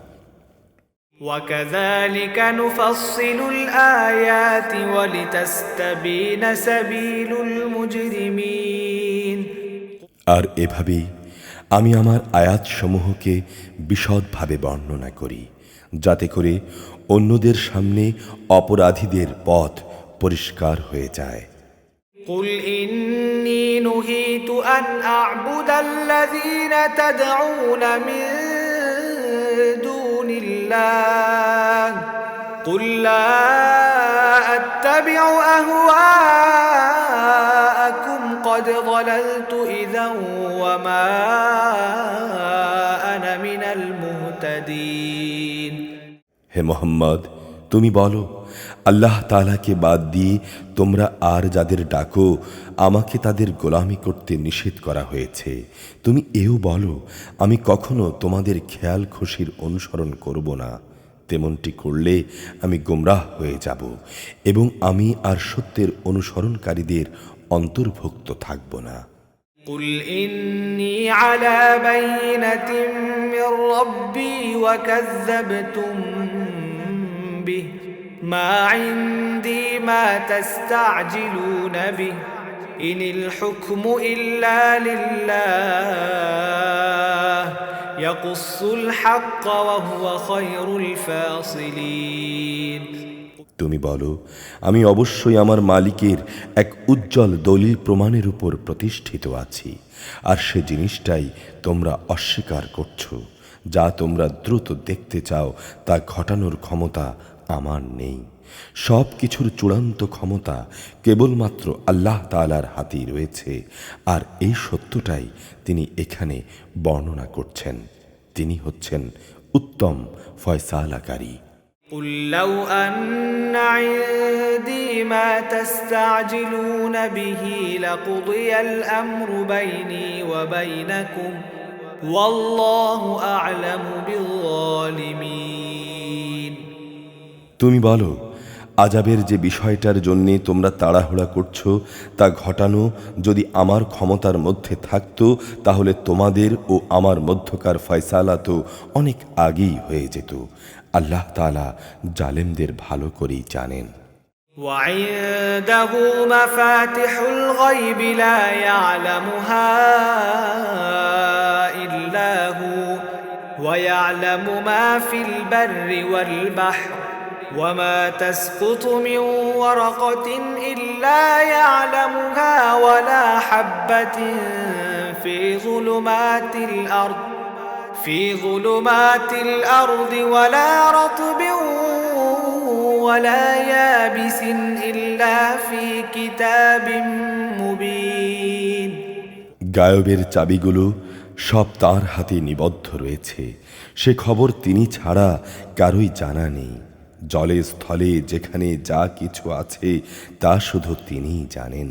Speaker 1: وَكَذَلِكَ نُفَصِّلُ الْآيَاتِ وَلِتَسْتَبِينَ سَبِيلُ الْمُجْرِمِينَ।
Speaker 2: আর এভাবেই আমি আমার আয়াতসমূহকে বিশদভাবে বর্ণনা করি, যাতে করে অন্যদের সামনে অপরাধীদের পথ পরিষ্কার হয়ে যায়।
Speaker 1: قُلْ إِنِّي نُهِيتُ أَنْ أَعْبُدَ الَّذِينَ تَدْعُونَ مِن دُونِ اللَّهِ قُل لَّا أَتَّبِعُ أَهْوَاءَكُمْ قَدْ ضَلَلْتُ إِذًا وَمَا أَنَا مِنَ الْمُهْتَدِينَ।
Speaker 2: হে মুহাম্মদ, তুমি বলো, আল্লাহ তাআলাকে বাদ দিয়ে তোমরা আর যাদের ডাকো আমাকে তাদের গোলামি করতে নিষেধ করা হয়েছে। তুমি এও বলো, আমি কখনো তোমাদের খেয়াল খুশির অনুসরণ করব না। তেমনটি করলে আমি গোমরাহ হয়ে যাব এবং আমি আর সত্যের অনুসরণকারীদের অন্তর্ভুক্ত থাকব না।
Speaker 1: قل إني على بينة من ربي وكذبتم به ما عندي ما تستعجلون به إن الحكم إلا لله يقص الحق وهو خير الفاصلين
Speaker 2: তুমি বলো, আমি অবশ্যই আমার মালিকের এক উজ্জ্বল দলিল প্রমাণের উপর প্রতিষ্ঠিত আছি, আর সে জিনিসটাই তোমরা অস্বীকার করছো। যা তোমরা দ্রুত দেখতে চাও তা ঘটানোর ক্ষমতা আমার নেই। সব কিছুর চূড়ান্ত ক্ষমতা কেবলমাত্র আল্লাহ তাআলার হাতেই রয়েছে, আর এই সত্যটাই তিনি এখানে বর্ণনা করছেন। তিনি হচ্ছেন উত্তম ফয়সালাকারী।
Speaker 1: قل لو أن عندي ما تستعجلون به لقضي الأمر بيني وبينكم والله أعلم بالظالمين
Speaker 2: তুমি বলো, আযাবের যে বিষয়টার জন্যে তোমরা তাড়াহুড়া করছো তা ঘটানো যদি আমার ক্ষমতার মধ্যে থাকতো, তাহলে তোমাদের ও আমার মধ্যকার ফয়সালা তো অনেক আগেই হয়ে যেত। আল্লাহ তাআলা জালেমদের ভালো করেই জানেন।
Speaker 1: وعنده مفاتح الغيب لا يعلمها إلا هو ويعلم ما في البر والبحر وما تسقط من ورقة إلا يعلمها ولا حبة في ظلمات الأرض ولا رطب ولا يابس إلا في كتاب مبين
Speaker 2: গায়বের চাবিগুলো সব তার হাতে নিবদ্ধ রয়েছে, সে খবর তিনি ছাড়া কারোই জানা নেই। জলে স্থলে যেখানে যা কিছু আছে তা শুধু তিনিই জানেন।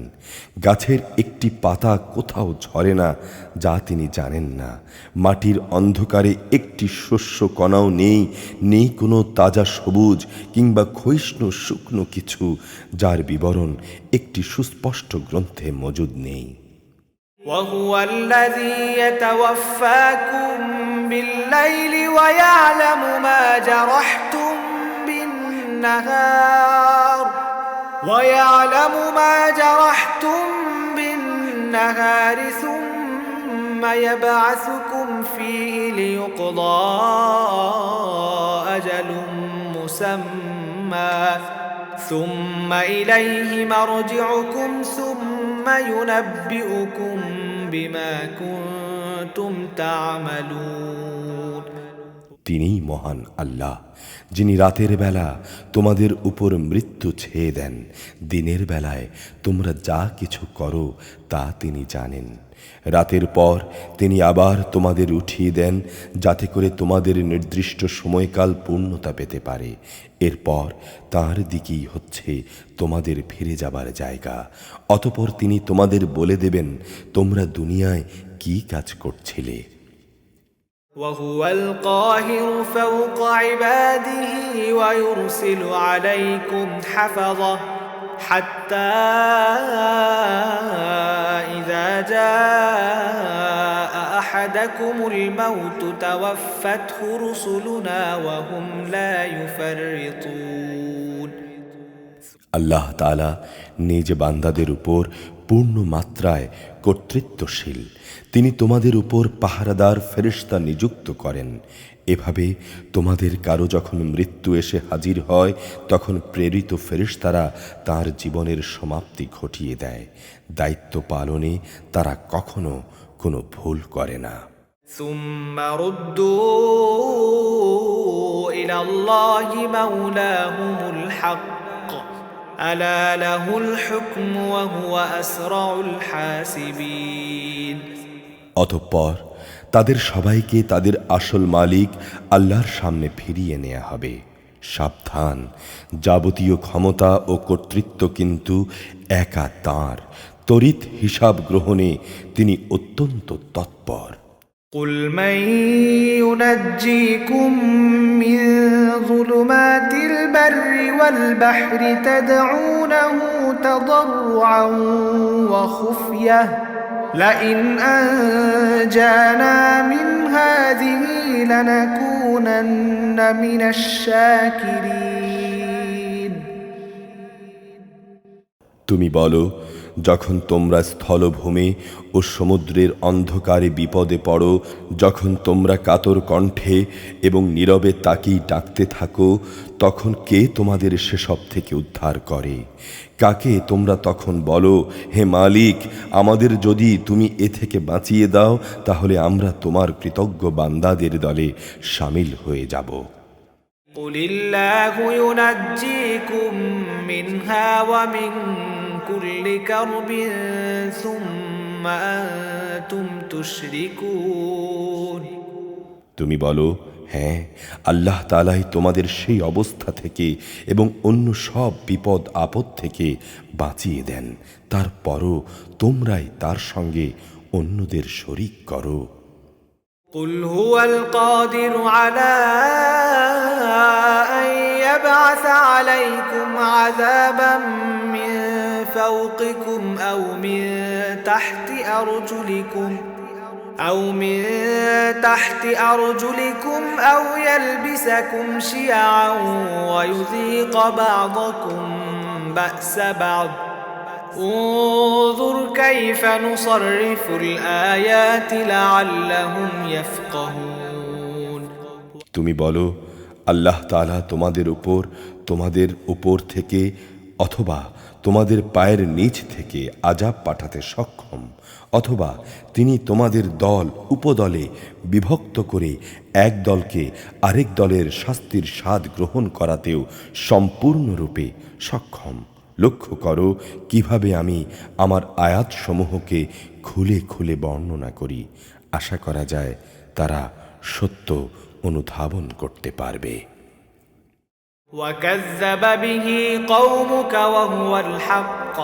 Speaker 2: গাছের একটি পাতা কোথাও ঝরে না যা তিনি জানেন না। মাটির অন্ধকারে একটি শস্য কণাও নেই কোনো তাজা সবুজ কিংবা ক্ষয়িষ্ণু শুকনো কিছু যার বিবরণ একটি সুস্পষ্ট গ্রন্থে মজুদ নেই।
Speaker 1: وهو الذي يتوفاكم بالليل ويعلم ما جرحتم بالنهار ثم يبعثكم فيه ليقضى أجل مسمى ثم إليه مرجعكم ثم ينبئكم بما كنتم تعملون
Speaker 2: তিনিই মহান আল্লাহ, যিনি রাতের বেলা তোমাদের উপর মৃত্যু ছেয়ে দেন। দিনের বেলায় তোমরা যা কিছু করো তা তিনি জানেন। রাতের পর তিনি আবার তোমাদের উঠিয়ে দেন, যাতে করে তোমাদের নির্দিষ্ট সময়কাল পূর্ণতা পেতে পারে। এরপর তার দিকেই হচ্ছে তোমাদের ফিরে যাবার জায়গা। অতঃপর তিনি তোমাদের বলে দেবেন তোমরা দুনিয়ায় কি কাজ করছিলে।
Speaker 1: وهو القاهر فوق عباده ويرسل عليكم حفظه حتى إذا جاء أحدكم الموت توفته رسلنا وهم لا يفرطون
Speaker 2: আল্লাহ তাআলা নিজ বান্দাদের উপর পূর্ণ মাত্রায় কর্তৃত্বশীল। তিনি তোমাদের উপর পাহারাদার ফেরেশতা নিযুক্ত করেন। এভাবে তোমাদের কারো যখন মৃত্যু এসে হাজির হয়, তখন প্রেরিত ফেরেশতারা তার জীবনের সমাপ্তি ঘটিয়ে দেয়। দায়িত্ব পালনে তারা কখনো কোনো ভুল করে না।
Speaker 1: ثم ردوا إلى الله مولاهم الحق ألا له الحكم وهو أسرع الحاسبين
Speaker 2: অতঃপর তাদের সবাইকে তাদের আসল মালিক আল্লাহর সামনে ফিরিয়ে নেওয়া হবে। সাবধান, যাবতীয় ক্ষমতা ও কর্তৃত্ব কিন্তু একা তাঁর। তড়িৎ হিসাব গ্রহণে তিনি অত্যন্ত তৎপর।
Speaker 1: قل من ينجيكم من ظلمات البر والبحر تدعونه تضرعا وخفية لئن أنجانا من هذه لنكونن من الشاكرين
Speaker 2: তুমি বলো, যখন তোমরা স্থলভূমি ও সমুদ্রের অন্ধকারে বিপদে পড়ো, যখন তোমরা কাতর কণ্ঠে এবং নীরবে তাকিয়ে ডাকতে থাকো, তখন কে তোমাদের সেসব থেকে উদ্ধার করে? কাকে তোমরা তখন বলো, হে মালিক, আমাদের যদি তুমি এ থেকে বাঁচিয়ে দাও, তাহলে আমরা তোমার কৃতজ্ঞ বান্দাদের দলে শামিল হয়ে যাব।
Speaker 1: قل الله ينجيكم منها ومن كل كرب ثم أنتم تشركون
Speaker 2: তুমি বলো, হ্যাঁ, আল্লাহ তাআলাই তোমাদের সেই অবস্থা থেকে এবং অন্য সব বিপদ আপদ থেকে বাঁচিয়ে দেন, তারপরও তোমরাই তার সঙ্গে অন্যদের শরীক করো।
Speaker 1: قل هو القادر على أن يبعث عليكم عذابا من فوقكم أو من تحت أرجلكم أو يلبسكم شيعا ويذيق بعضكم بأس بعض انظر كيف نصرف الآيات لعلهم يفقهون
Speaker 2: তুমি বলো, আল্লাহ তাআলা তোমাদের উপর থেকে অথবা তোমাদের পায়ের নিচ থেকে আযাব পাঠাতে সক্ষম, অথবা তিনি তোমাদের দল উপদলে বিভক্ত করে এক দলকে আরেক দলের শাস্তির স্বাদ গ্রহণ করাতেও সম্পূর্ণরূপে সক্ষম। লক্ষ্য করো কিভাবে আমি আমার আয়াতসমূহকে খুলে খুলে বর্ণনা করি। আশা করা যায় তারা সত্য অনুধাবন করতে পারবে।
Speaker 1: وكذب به قومك وهو الحق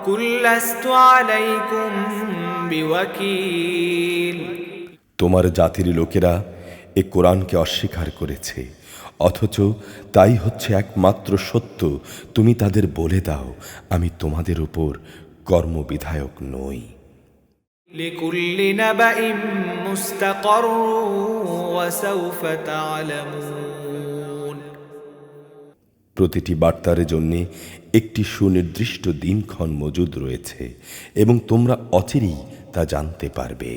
Speaker 1: قل لست عليكم بوكيل
Speaker 2: তোমার জাতির লোকেরা এ কোরআনকে অস্বীকার করেছে, অথচ তাই হচ্ছে একমাত্র সত্য। তুমি তাদের বলে দাও, আমি তোমাদের উপর কর্মবিধায়ক নই।
Speaker 1: لكل نبأ مستقر وسوف تعلمون
Speaker 2: প্রতিটি বার্তার জন্য একটি সুনির্দিষ্ট দিনক্ষণ মজুদ রয়েছে এবং তোমরা অচিরেই তা জানতে পারবে।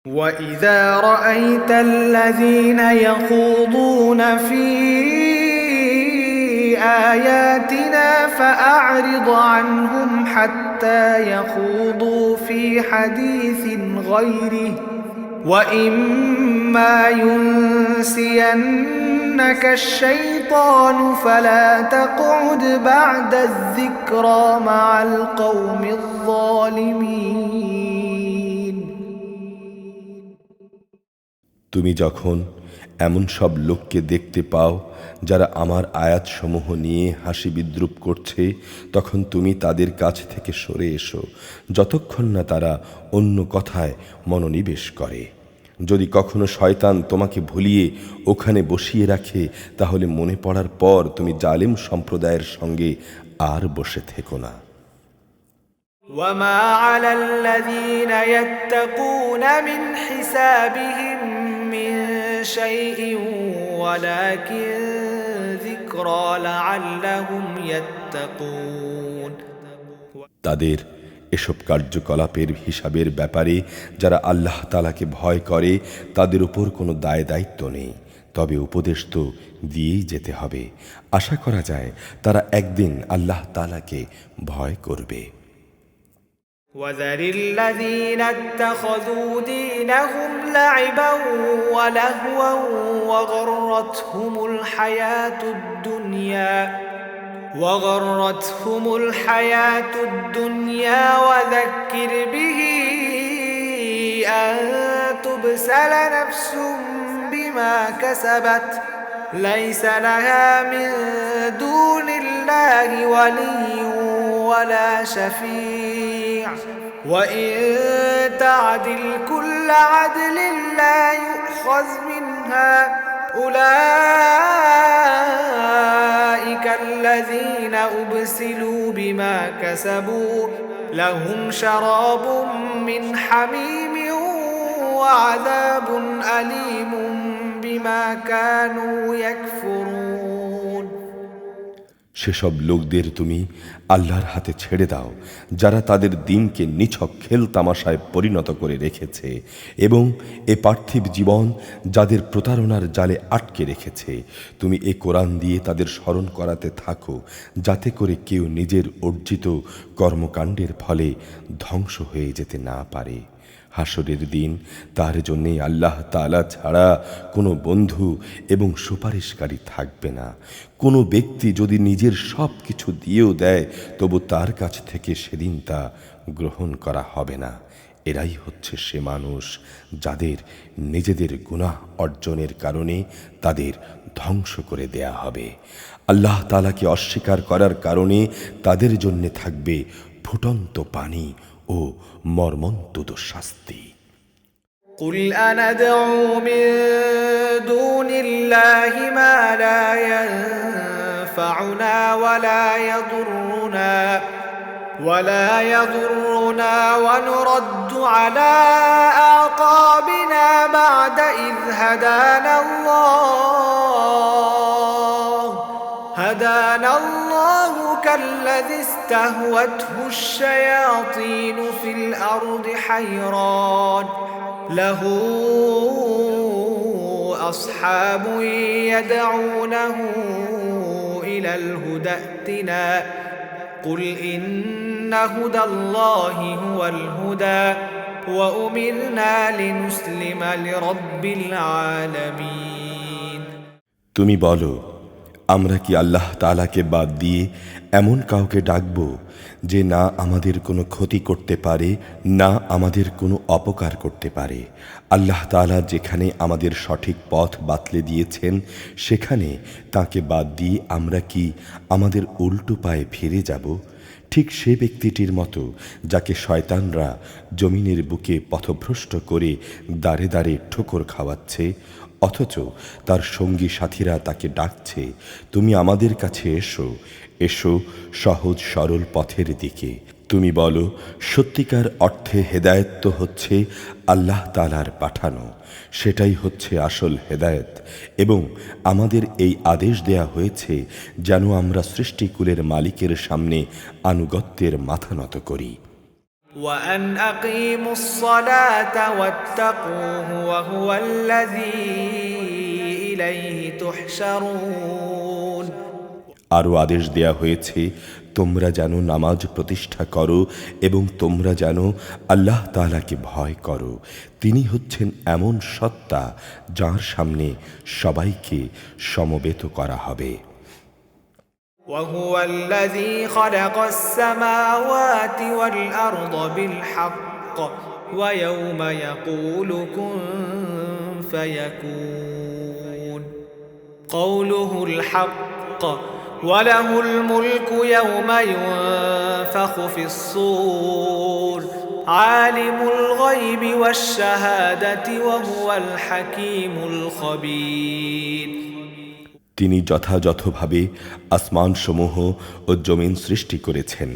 Speaker 1: وَإِذَا رَأَيْتَ الَّذِينَ يَخُوضُونَ فِي آيَاتِنَا فَأَعْرِضْ عَنْهُمْ حَتَّى يَخُوضُوا فِي حَدِيثٍ غَيْرِهِ وَإِمَّا يُنْسِيَنَّكَ الشَّيْطَانُ فَلَا تَقْعُدْ بَعْدَ الذِّكْرَى مَعَ الْقَوْمِ الظَّالِمِينَ
Speaker 2: তুমি যখন এমন সব লোককে দেখতে পাও যারা আমার আয়াতসমূহ নিয়ে হাসি বিদ্রুপ করছে, তখন তুমি তাদের কাছ থেকে সরে এসো যতক্ষণ না তারা অন্য কথায় মনোনিবেশ করে। যদি কখনো শয়তান তোমাকে ভুলিয়ে ওখানে বসিয়ে রাখে, তাহলে মনে পড়ার পর তুমি জালিম সম্প্রদায়ের সঙ্গে আর বসে থেকো না।
Speaker 1: وما على الذين يتقون من حسابهم من شيء ولكن ذكرى لعلهم يتقون
Speaker 2: তাদের এসব কার্যকলাপের হিসাবের ব্যাপারে যারা আল্লাহ তাআলাকে ভয় করে তাদের উপর কোনো দায় দায়িত্ব নেই, তবে উপদেশ তো দিয়েই যেতে হবে। আশা করা যায় তারা একদিন আল্লাহ তাআলাকে ভয় করবে।
Speaker 1: وذر الذين اتخذوا دينهم لعبا ولهوا وغرتهم الحياة الدنيا وذكر به أن تبسل نفس بما كسبت ليس لها من دون الله ولي ولا شفيع وإن تعدل كل عدل لا يؤخذ منها أولئك الذين أبسلوا بما كسبوا لهم شراب من حميم وعذاب أليم بما كانوا يكفرون
Speaker 2: সেসব লোকদের তুমি আল্লাহর হাতে ছেড়ে দাও যারা তাদের দিনকে নিছক খেল তামাশায় পরিণত করে রেখেছে এবং এ পার্থিব জীবন যাদের প্রতারণার জালে আটকে রেখেছে। তুমি এ কোরআন দিয়ে তাদের স্মরণ করাতে থাকো যাতে করে কেউ নিজের অর্জিত কর্মকাণ্ডের ফলে ধ্বংস হয়ে যেতে না পারে। হাসরের দিন তার জন্যে আল্লাহ তাআলা ছাড়া কোনো বন্ধু এবং সুপারিশকারী থাকবে না। কোনো ব্যক্তি যদি নিজের সব কিছু দিয়েও দেয় তবু তার কাছ থেকে সেদিন তা গ্রহণ করা হবে না। এরাই হচ্ছে সে মানুষ যাদের নিজেদের গুনাহ অর্জনের কারণে তাদের ধ্বংস করে দেয়া হবে। আল্লাহ তাআলাকে অস্বীকার করার কারণে তাদের জন্যে থাকবে ফুটন্ত পানি ও মর্মন্তুদ শাস্তি।
Speaker 1: قل أندعو من دون الله ما لا ينفعنا ولا يضرنا ونرد على أعقابنا بعد إذ هدانا الله كالذي استهوته الشياطين في الأرض حيران له أصحاب يدعونه إلى الهدى ائتنا قل إن هدى الله هو الهدى وأمرنا لنسلم لرب العالمين
Speaker 2: তুমি বলো, আমরা কি আল্লাহ তাআলাকে বাদ দিয়ে এমন কাউকে ডাকব যে না আমাদের কোনো ক্ষতি করতে পারে না আমাদের কোনো অপকার করতে পারে? আল্লাহ তাআলা যেখানে আমাদের সঠিক পথ বাতলে দিয়েছেন সেখানে তাকে বাদ দিয়ে আমরা কি আমাদের উল্টো পায়ে ফিরে যাব? ঠিক সে ব্যক্তিটির মতো যাকে শয়তানরা জমিনের বুকে পথভ্রষ্ট করে দাঁড়ে দাঁড়ে ঠোকর খাওয়াচ্ছে, অথচ তার সঙ্গী সাথীরা তাকে ডাকছে, তুমি আমাদের কাছে এসো, এসো সহজ সরল পথের দিকে। তুমি বলো, সত্যিকার অর্থে হেদায়েত তো হচ্ছে আল্লাহ তাআলার পাঠানো, সেটাই হচ্ছে আসল হেদায়েত। এবং আমাদের এই আদেশ দেয়া হয়েছে যেন আমরা সৃষ্টিকুলের মালিকের সামনে আনুগত্যের মাথা নত করি।
Speaker 1: وأن أقيموا الصلاة واتقوه وهو الذي إليه تحشرون
Speaker 2: আরও আদেশ দেয়া হয়েছে, তোমরা যেন নামাজ প্রতিষ্ঠা করো এবং তোমরা যেন আল্লাহ তাআলাকে ভয় করো। তিনি হচ্ছেন এমন সত্তা যার সামনে সবাইকে সমবেত করা হবে।
Speaker 1: وهو الذي خلق السماوات والأرض بالحق ويوم يقول كن فيكون قوله الحق وله الملك يوم ينفخ في الصور عالم الغيب والشهادة وهو الحكيم الخبير
Speaker 2: তিনি যথাযথভাবে আসমানসমূহ ও জমিন সৃষ্টি করেছেন।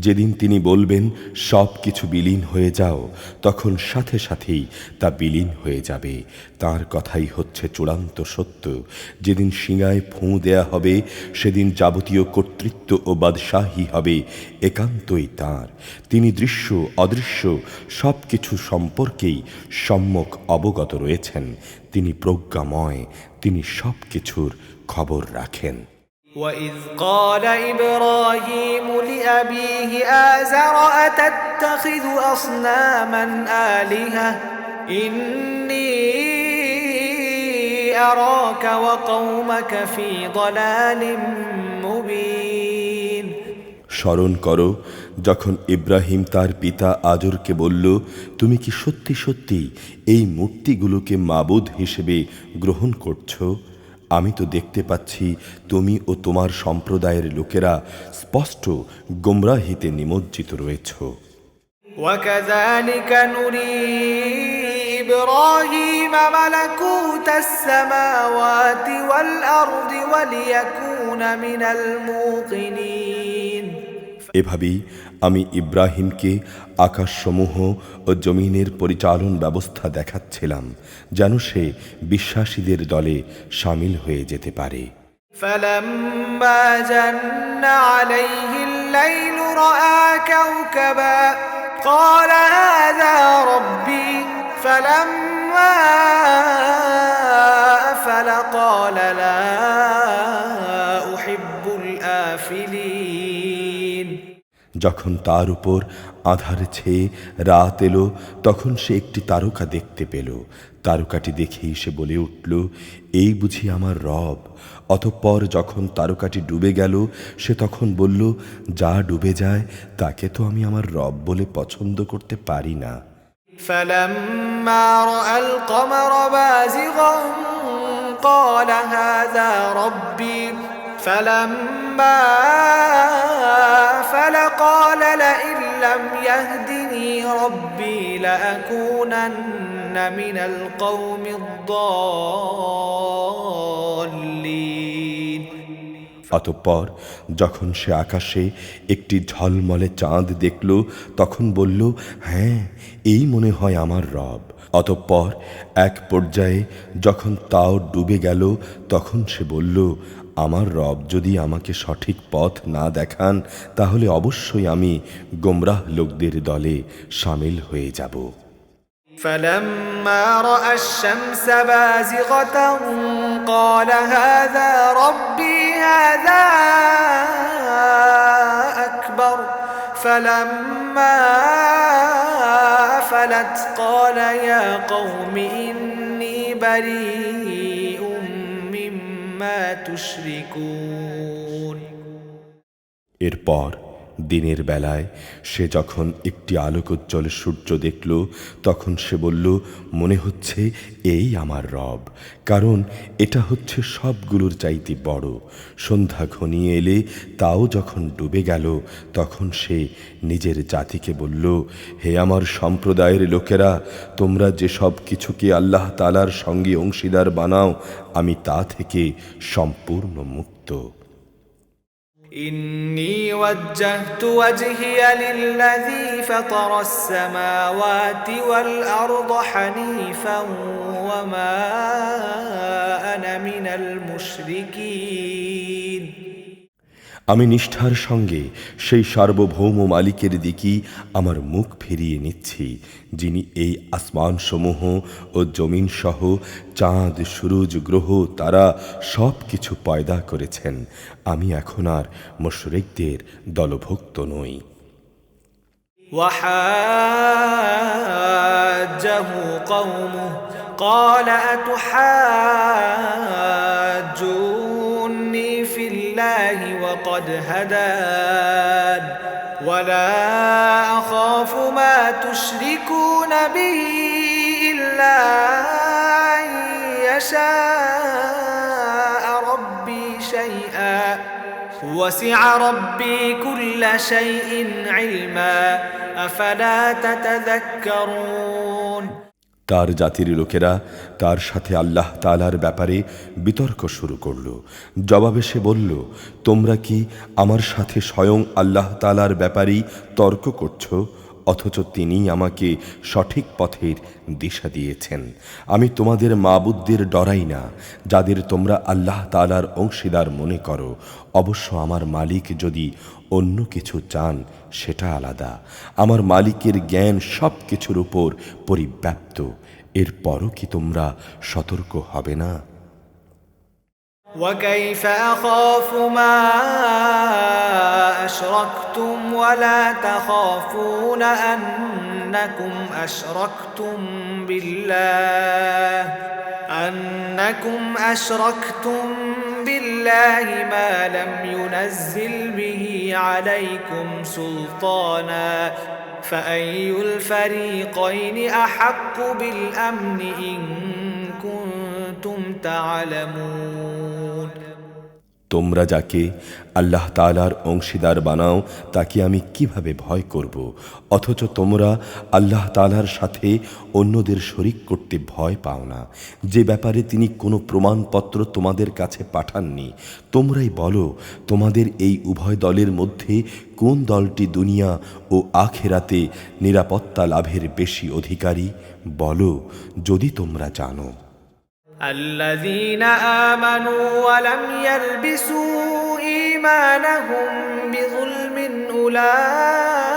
Speaker 2: যেদিন তিনি বলবেন সব কিছু বিলীন হয়ে যাও, তখন সাথে সাথেই তা বিলীন হয়ে যাবে। তার কথাই হচ্ছে চূড়ান্ত সত্য। যেদিন শিঙায় ফুঁ দেয়া হবে সেদিন যাবতীয় কর্তৃত্ব ও বাদশাহী হবে একান্তই তাঁর। তিনি দৃশ্য অদৃশ্য সব কিছু সম্পর্কেই সম্যক অবগত রয়েছেন। তিনি প্রজ্ঞাময়, তিনি সব কিছুর খবর রাখেন।
Speaker 1: وَإِذْ قَالَ إِبْرَاهِيمُ لِأَبِيهِ آزَرَ أَتَتَّخِذُ أَصْنَامًا آلِهَةً إِنِّي أَرَاكَ وَقَوْمَكَ فِي ضَلَالٍ مُبِينٍ
Speaker 2: স্মরণ করো যখন ইব্রাহিম তার পিতা আজরকে বলল, তুমি কি সত্যি সত্যি এই মূর্তিগুলোকে মাবুদ হিসেবে গ্রহণ করছো? আমি তো দেখতে পাচ্ছি তুমি ও তোমার সম্প্রদায়ের লোকেরা স্পষ্ট গোমরাহিতে নিমজ্জিত রয়েছ।
Speaker 1: وَكَذَلِكَ نُرِي إبراهيم ملكوت السماوات والأرض وليكون من الموقنين
Speaker 2: এভাবেই আমি ইব্রাহিমকে আকাশসমূহ ও জমিনের পরিচালন ব্যবস্থা দেখাচ্ছিলাম যেন সে বিশ্বাসীদের দলে শামিল হয়ে যেতে পারে।
Speaker 1: فلما جن عليه الليل رأى كوكبا قال هذا ربي فلما أفل قال لا أحب الآفلين
Speaker 2: যখন তার উপর আধার ছেয়ে রাত এলো তখন সে একটি তারকা দেখতে পেল। তারকাটি দেখেই সে বলে উঠল, এই বুঝি আমার রব। অতঃপর যখন তারকাটি ডুবে গেল সে তখন বলল, যা ডুবে যায় তাকে তো আমি আমার রব বলে পছন্দ করতে পারি না।
Speaker 1: فلما رأى القمر بازغا قال هذا ربي فلما أفل قال لئن لم يهدني ربي لأكونن من القوم الضالين
Speaker 2: অতঃপর যখন সে আকাশে একটি ঝলমলে চাঁদ দেখল তখন বলল, হ্যাঁ, এই মনে হয় আমার রব। অতঃপর এক পর্যায়ে যখন তাও ডুবে গেল তখন সে বলল, আমার রব যদি আমাকে সঠিক পথ না দেখান তাহলে অবশ্যই আমি গোমরাহ লোকদের দলে শামিল হয়ে যাব।
Speaker 1: فلما رأى الشمس بازغة قال هذا ربي هذا أكبر فلما أفلت قال يا قوم إني بريء مما تشركون
Speaker 2: এরপর দিনের বেলায় সে যখন একটি আলোকোজ্জ্বল সূর্য দেখল তখন সে বলল, মনে হচ্ছে এই আমার রব, কারণ এটা হচ্ছে সবগুলোর চাইতে বড়। সন্ধ্যা ঘনিয়ে এলে তাও যখন ডুবে গেল তখন সে নিজের জাতিকে বলল, হে আমার সম্প্রদায়ের লোকেরা, তোমরা যেসব কিছুকে আল্লাহ তাআলার সঙ্গে অংশীদার বানাও আমি তা থেকে সম্পূর্ণ মুক্ত।
Speaker 1: إني وجهت وجهي للذي فطر السماوات والأرض حنيفا وما أنا من المشركين
Speaker 2: আমি নিষ্ঠার সঙ্গে সেই সার্বভৌম মালিকের দিকেই আমার মুখ ফিরিয়ে নিচ্ছি, যিনি এই আসমানসমূহ ও জমিন সহ চাঁদ, সূরজ, গ্রহ, তারা সব কিছু পয়দা করেছেন। আমি এখন আর মুশরিকদের দলভুক্ত নই।
Speaker 1: وحاجه قومه قال أتحاجوني في الله وقد هدان ولا أخاف ما تشركون به إلا أن يشاء ربي شيئا وسع ربي كل شيء علما أفلا تتذكرون
Speaker 2: তার জাতির লোকেরা তার সাথে আল্লাহ তাআলার ব্যাপারে বিতর্ক শুরু করল। জবাবে সে বলল, তোমরা কি আমার সাথে স্বয়ং আল্লাহ তাআলার ব্যাপারেই তর্ক করছো, অথচ তিনি আমাকে সঠিক পথের দিশা দিয়েছেন। আমি তোমাদের মাবুদদের ডরাই না, যাদের তোমরা আল্লাহ তাআলার অংশীদার মনে করো। অবশ্য আমার মালিক যদি অন্য কিছু চান সেটা আলাদা। আমার মালিকের জ্ঞান সব কিছুর উপর পরিব্যাপ্ত। এরপরও কি তোমরা সতর্ক হবে না?
Speaker 1: وكيف أخاف ما أشركتم ولا تخافون أنكم أشركتم بالله ما لم ينزل به عليكم سلطانا فأي الفريقين أحق بالأمن إن كنتم تعلمون
Speaker 2: তোমরা যাকে আল্লাহ তাআলার অংশীদার বানাও তাকে আমি কিভাবে ভয় করব, অথচ তোমরা আল্লাহ তাআলার সাথে অন্যদের শরিক করতে ভয় পাও না, যে ব্যাপারে তিনি কোনো প্রমাণপত্র তোমাদের কাছে পাঠাননি। তোমরাই বলো, তোমাদের এই উভয় দলের মধ্যে কোন দলটি দুনিয়া ও আখিরাতে নিরাপত্তা লাভের বেশি অধিকারী? বলো, যদি তোমরা জানো।
Speaker 1: الذين آمنوا ولم يلبسوا إيمانهم بظلم أولئك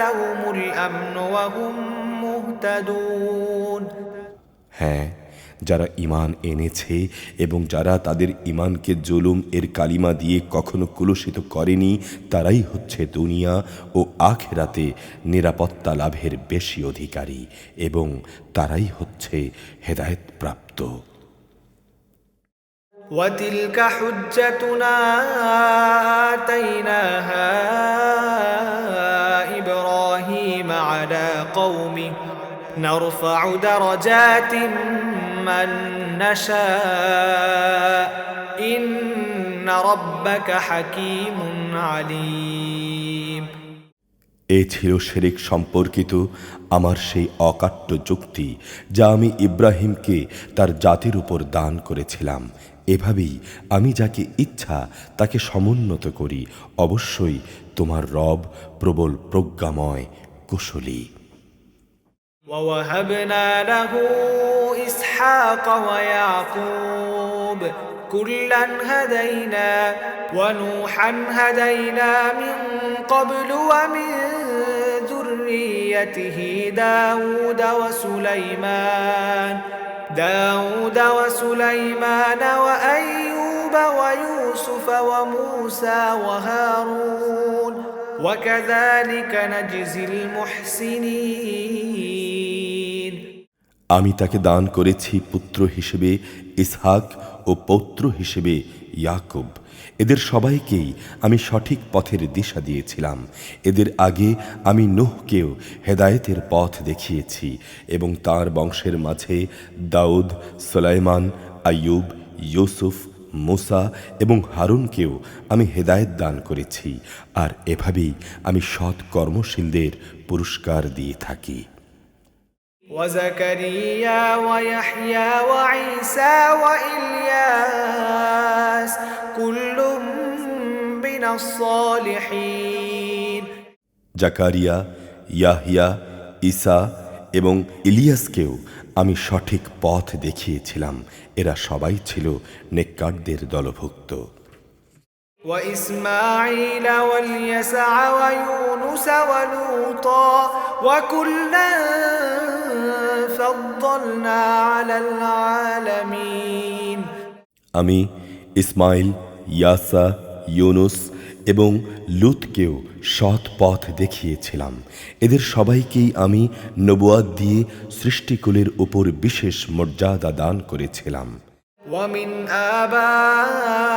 Speaker 1: لهم الأمن وهم مهتدون।
Speaker 2: হ্যাঁ, যারা ঈমান এনেছে এবং যারা তাদের ঈমানকে জুলুম এর কালিমা দিয়ে কখনো কুলুষিত করেনি, তারাই হচ্ছে দুনিয়া ও আখিরাতে নিরাপত্তা লাভের বেশি অধিকারী এবং তারাই হচ্ছে হেদায়েত প্রাপ্ত।
Speaker 1: وتلك حجتنا آتيناها إبراهيم على قومه نرفع درجات من نشاء إن ربك حكيم عليم।
Speaker 2: এ ছিল শিরক সম্পর্কিত আমার সেই অকাট্য যুক্তি, যা আমি ইব্রাহিমকে তার জাতির উপর দান করেছিলাম। এভাবেই আমি যাকে ইচ্ছা তাকে সমুন্নত করি। অবশ্যই তোমার রব প্রবল প্রজ্ঞাময়, কুশলী।
Speaker 1: ووهبنا له إسحاق ويعقوب كلا هدينا ونوحا هدينا من قبل ومن ذريته داود وسليمان وأيوب ويوسف وموسى وهارون وكذلك نجزي المحسنين।
Speaker 2: আমি তাকে দান করেছি পুত্র হিসেবে ইসহাক ও পৌত্র হিসেবে ইয়াকুব। এদের সবাইকেই আমি সঠিক পথের দিশা দিয়েছিলাম। এদের আগে আমি নূহকেও হেদায়েতের পথ দেখিয়েছি এবং তার বংশের মাঝে দাউদ, সুলাইমান, আইয়ুব, ইউসুফ, মুসা এবং হারুনকেও আমি হেদায়েত দান করেছি। আর এভাবেই আমি সৎ কর্মশীলদের পুরস্কার দিয়ে থাকি।
Speaker 1: وزكريا ويحيى وعيسى وإلياس كل من الصالحين।
Speaker 2: জাকারিয়া, ইয়াহিয়া, ঈসা এবং ইলিয়াসকেও আমি সঠিক পথ দেখিয়েছিলাম। এরা সবাই ছিল নেককারদের দলভুক্ত।
Speaker 1: وإسماعيل واليسع ويونس ولوطا وكلا فضلنا على العالمين।
Speaker 2: আমি ইসমাইল, ইয়াসা, ইউনুস এবং লুতকেও সৎ পথ দেখিয়েছিলাম। এদের সবাইকেই আমি নবুয়াত দিয়ে সৃষ্টিকুলের উপর বিশেষ মর্যাদা দান করেছিলাম।
Speaker 1: ومن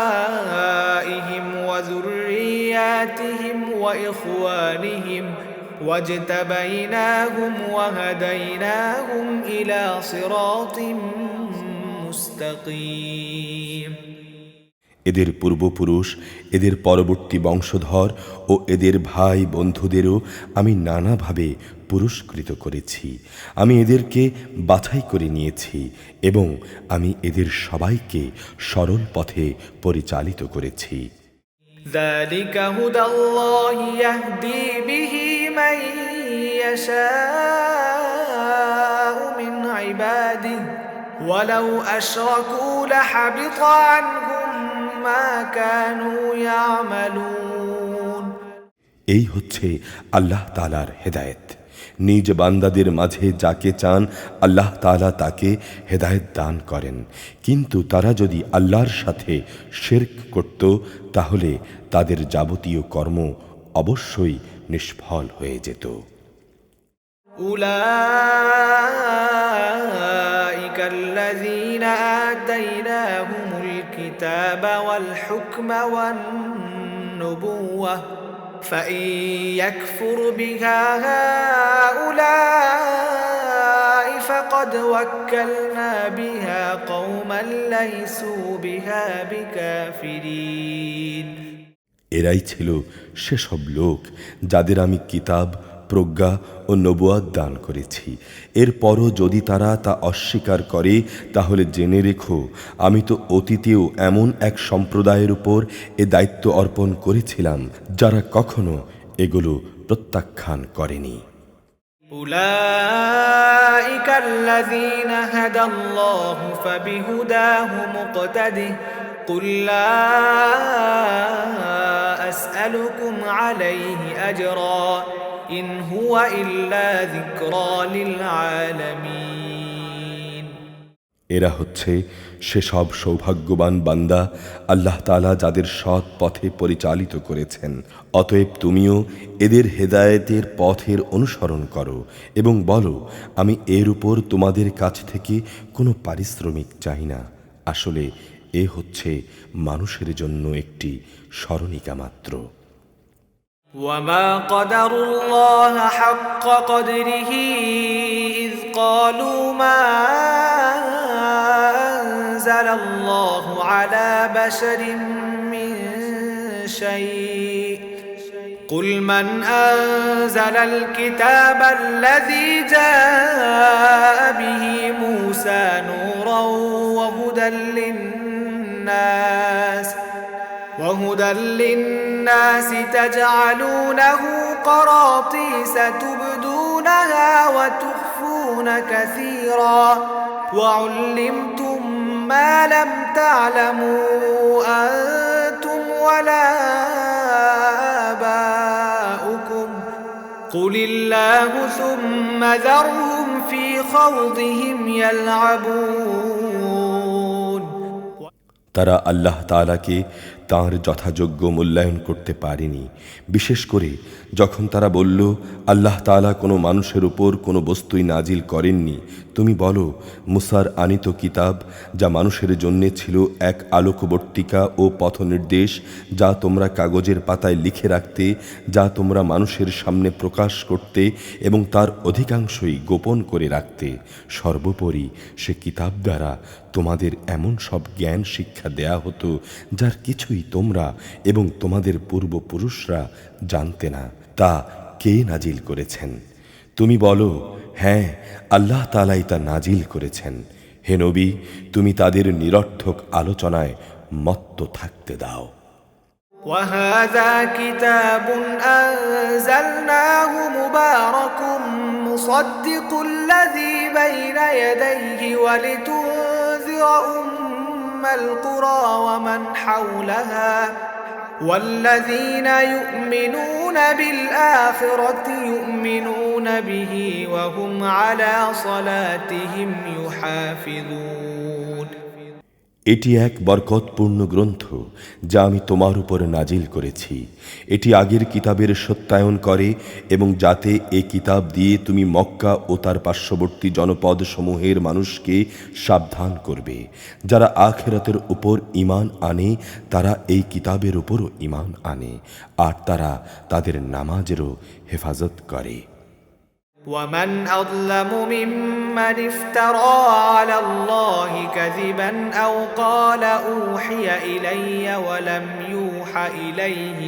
Speaker 1: آبائهم وذرياتهم وإخوانهم واجتبيناهم وهديناهم إلى صراط مستقيم।
Speaker 2: এদের পূর্বপুরুষ, এদের পরবর্তী বংশধর ও এদের ভাই বন্ধুদেরও আমি নানাভাবে পুরস্কৃত করেছি। আমি এদেরকে বাছাই করে নিয়েছি এবং আমি এদের সবাইকে সরল পথে পরিচালিত করেছি।
Speaker 1: ذلك هدى الله يهدي به من يشاء من عباده ولو أشركوا لحبط عنهم ما كانوا يعملون।
Speaker 2: এই হচ্ছে আল্লাহ তাআলার হেদায়েত। নিজ বান্দাদের মাঝে যাকে চান আল্লাহ তাআলা তাকে হেদায়েত দান করেন, কিন্তু তারা যদি আল্লাহর সাথে শিরক করত তাহলে তাদের যাবতীয় কর্ম অবশ্যই নিষ্ফল হয়ে যেত।
Speaker 1: أولئك الذين آتيناهم الكتاب والحكم والنبوة فإن يكفر بها هؤلاء فقد وكلنا بها قوما ليسوا بها بكافرين
Speaker 2: এরাই ছিল সেসব লোক যাদের আমি কিতাব, প্রজ্ঞা ও নবুয়াত দান করেছি। এরপরও যদি তারা তা অস্বীকার করে তাহলে জেনে রেখো, আমি তো অতীতেও এমন এক সম্প্রদায়ের উপর এ দায়িত্ব অর্পণ করেছিলাম যারা কখনো এগুলো প্রত্যাখ্যান করেনি।
Speaker 1: أولئك الذين هدى الله فبهداه مقتده قل لا أسألكم عليه أجرا إن هو إلا ذكرى للعالمين
Speaker 2: এরা হচ্ছে সেসব সৌভাগ্যবান বান্দা আল্লাহ তাআলা যাদের সৎ পথে পরিচালিত করেছেন। অতএব তুমিও এদের হেদায়েতের পথের অনুসরণ করো এবং বলো, আমি এর উপর তোমাদের কাছ থেকে কোনো পারিশ্রমিক চাই না। আসলে এ হচ্ছে মানুষের জন্য একটি স্মরণিকা মাত্র।
Speaker 1: وما قدروا الله حق قدره إذ قالوا ما أنزل الله على بشر من شيء قل من أنزل الكتاب الذي جاء به موسى نورا وهدى للناس تجعلونه قراطيس تبدونها وتخفون كثيرا وعلمتم ما لم تعلموا أنتم ولا آباؤكم قل الله ثم ذرهم في خوضهم يلعبون
Speaker 2: তারা আল্লাহ তাআলাকে তাঁর যথাযোগ্য মূল্যায়ন করতে পারেনি। বিশেষ করে যখন তারা বলল, আল্লাহ তাআলা কোনো মানুষের উপর কোনো বস্তুই নাজিল করেননি। তুমি বলো, মুসার আনিত কিতাব যা মানুষের জন্যে ছিল এক আলোকবর্তিকা ও পথনির্দেশ, যা তোমরা কাগজের পাতায় লিখে রাখতে, যা তোমরা মানুষের সামনে প্রকাশ করতে এবং তার অধিকাংশই গোপন করে রাখতে। সর্বোপরি সে কিতাব দ্বারা তোমাদের এমন সব জ্ঞান শিক্ষা দেয়া হতো যার কিছুই তোমরা এবং তোমাদের পূর্বপুরুষরা জানতে না। তা কে নাজিল করেছেন? তুমি বলো, হ্যাঁ, আল্লাহ তাআলাই তা নাজিল করেছেন। হে নবী, তুমি তাদের নিরর্থক আলোচনায় মত্ত থাকতে দাও।
Speaker 1: وهذا كتاب أنزلناه مبارك مصدق الذي بين يديه ولتنذر أم القرى ومن حولها والذين يؤمنون بالآخرة يؤمنون به وهم على صلاتهم يحافظون
Speaker 2: এটি এক বরকতপূর্ণ গ্রন্থ যা আমি তোমার উপর নাজিল করেছি। এটি আগের কিতাবের সত্যায়ন করে এবং যাতে এ কিতাব দিয়ে তুমি মক্কা ও তার পার্শ্ববর্তী জনপদ সমূহের মানুষকে সাবধান করবে। যারা আখিরাতের উপর ঈমান আনে তারা এই কিতাবের উপরও ঈমান আনে, আর তারা তাদের নামাজেরও হেফাজত করে।
Speaker 1: ومن أظلم ممن افترى على الله كذبا أو قال أوحي إلي ولم يوح إليه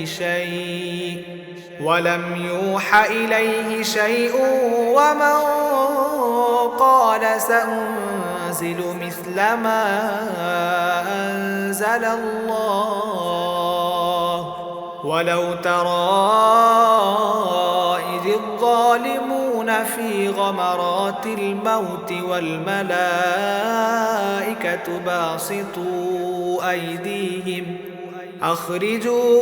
Speaker 1: شيء ومن قال سأنزل مثل ما أنزل الله ولو ترى إذ الظالمون في غمرات الموت والملائكة باسطوا أيديهم أخرجوا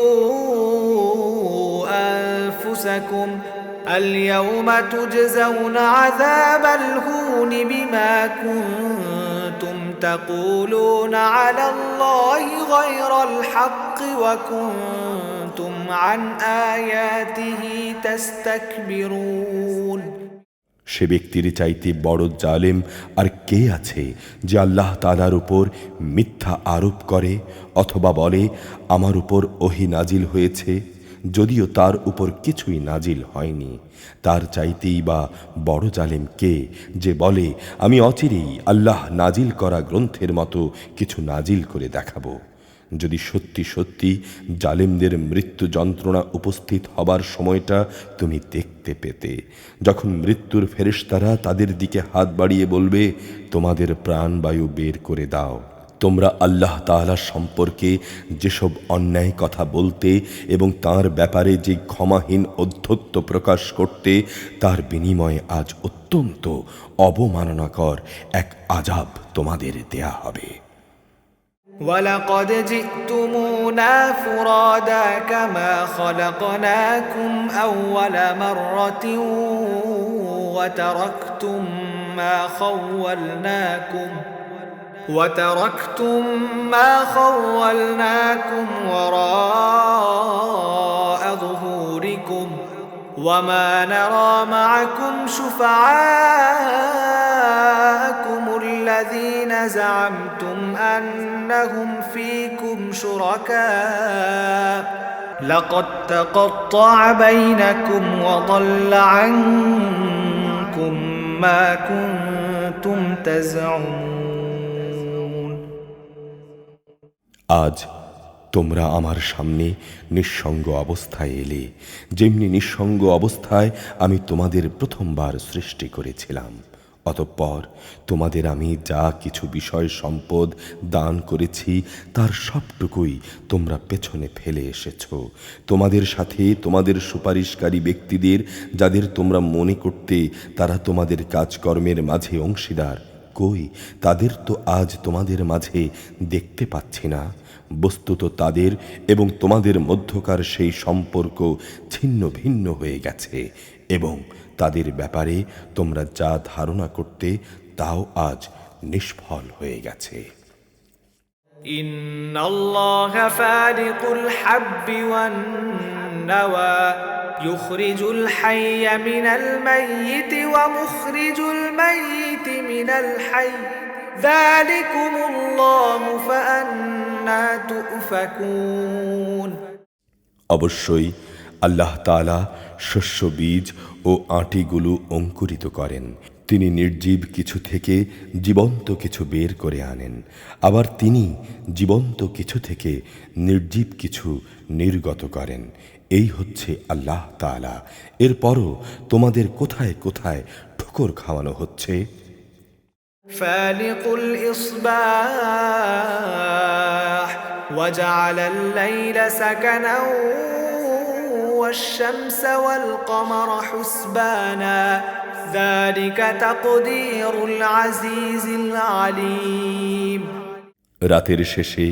Speaker 1: أنفسكم اليوم تجزون عذاب الهون بما كنتم تقولون على الله غير الحق وكنتم عن آياته تستكبرون
Speaker 2: সে ব্যক্তির চাইতে বড় জালেম আর কে আছে যে আল্লাহ তাআলার উপর মিথ্যা আরোপ করে অথবা বলে আমার উপর ওহী নাজিল হয়েছে। যদিও তার উপর কিছুই নাজিল হয়নি। তার চাইতেই বা বড় জালেম কে, যে বলে আমি অচিরেই আল্লাহ নাজিল করা গ্রন্থের মতো কিছু নাজিল করে দেখাবো। যদি সত্যি সত্যি জালেমদের মৃত্যু যন্ত্রণা উপস্থিত হবার সময়টা তুমি দেখতে পেতে, যখন মৃত্যুর ফেরেশতারা তাদের দিকে হাত বাড়িয়ে বলবে, তোমাদের প্রাণবায়ু বের করে দাও। তোমরা আল্লাহ তাআলা সম্পর্কে যেসব অন্যায় কথা বলতে এবং তার ব্যাপারে যে ক্ষমাহীন অধ্যত্ব প্রকাশ করতে, তার বিনিময়ে আজ অত্যন্ত অবমাননাকর এক আযাব তোমাদের দেয়া হবে।
Speaker 1: ولقد جئتمونا فرادا كما خلقناكم أول مرة وتركتم ما خولناكم وراء ظهوركم وما نرى معكم شفعاءكم الذين زعمتم أنهم فيكم شركاء لقد تقطع بينكم وضل عنكم ما كنتم تزعمون।
Speaker 2: আজ তোমরা আমার সামনে নিঃসঙ্গ অবস্থায় এলে, যেমনি নিঃসঙ্গ অবস্থায় আমি তোমাদের প্রথমবার সৃষ্টি করেছিলাম। অতঃপর তোমাদের আমি যা কিছু বিষয় সম্পদ দান করেছি তার সবটুকুই তোমরা পেছনে ফেলে এসেছ। তোমাদের সাথে তোমাদের সুপারিশকারী ব্যক্তিদের, যাদের তোমরা মনে করতে তারা তোমাদের কাজকর্মের মাঝে অংশীদার, কই তাদের তো আজ তোমাদের মাঝে দেখতে পাচ্ছি না। বস্তুত তাদের এবং তোমাদের মধ্যকার সেই সম্পর্ক ছিন্ন ভিন্ন হয়ে গেছে এবং তাদের ব্যাপারে তোমরা যা ধারণা করতে তাও আজ নিষ্ফল হয়ে গেছে।
Speaker 1: ইন্নাল্লাহা ফারিকুল হাব্বি ওয়ান নাওয়া ইখরিজুল হাইয়্যা মিনাল মাইয়িতি ওয়া মুখরিজুল মাইয়িতি মিনাল হাইয়্যি যালিকুমুল্লাহু ফাআন্না তুফাকুন।
Speaker 2: অবশ্যই আল্লাহ তাআলা শস্য বীজ ও আঁটিগুলো অঙ্কুরিত করেন। তিনি নির্জীব কিছু থেকে জীবন্ত কিছু বের করে আনেন, আবার তিনি জীবন্ত কিছু থেকে নির্জীব কিছু নির্গত করেন। এই হচ্ছে আল্লাহ তাআলা। এরপরও তোমাদের কোথায় কোথায় ঠোকর খাওয়ানো হচ্ছে।
Speaker 1: ফালিকুল ইসবাহ وجعل الليل سكنا والشمس والقمر حسبانا ذلك تقدير العزيز العليم।
Speaker 2: রাতের শেষে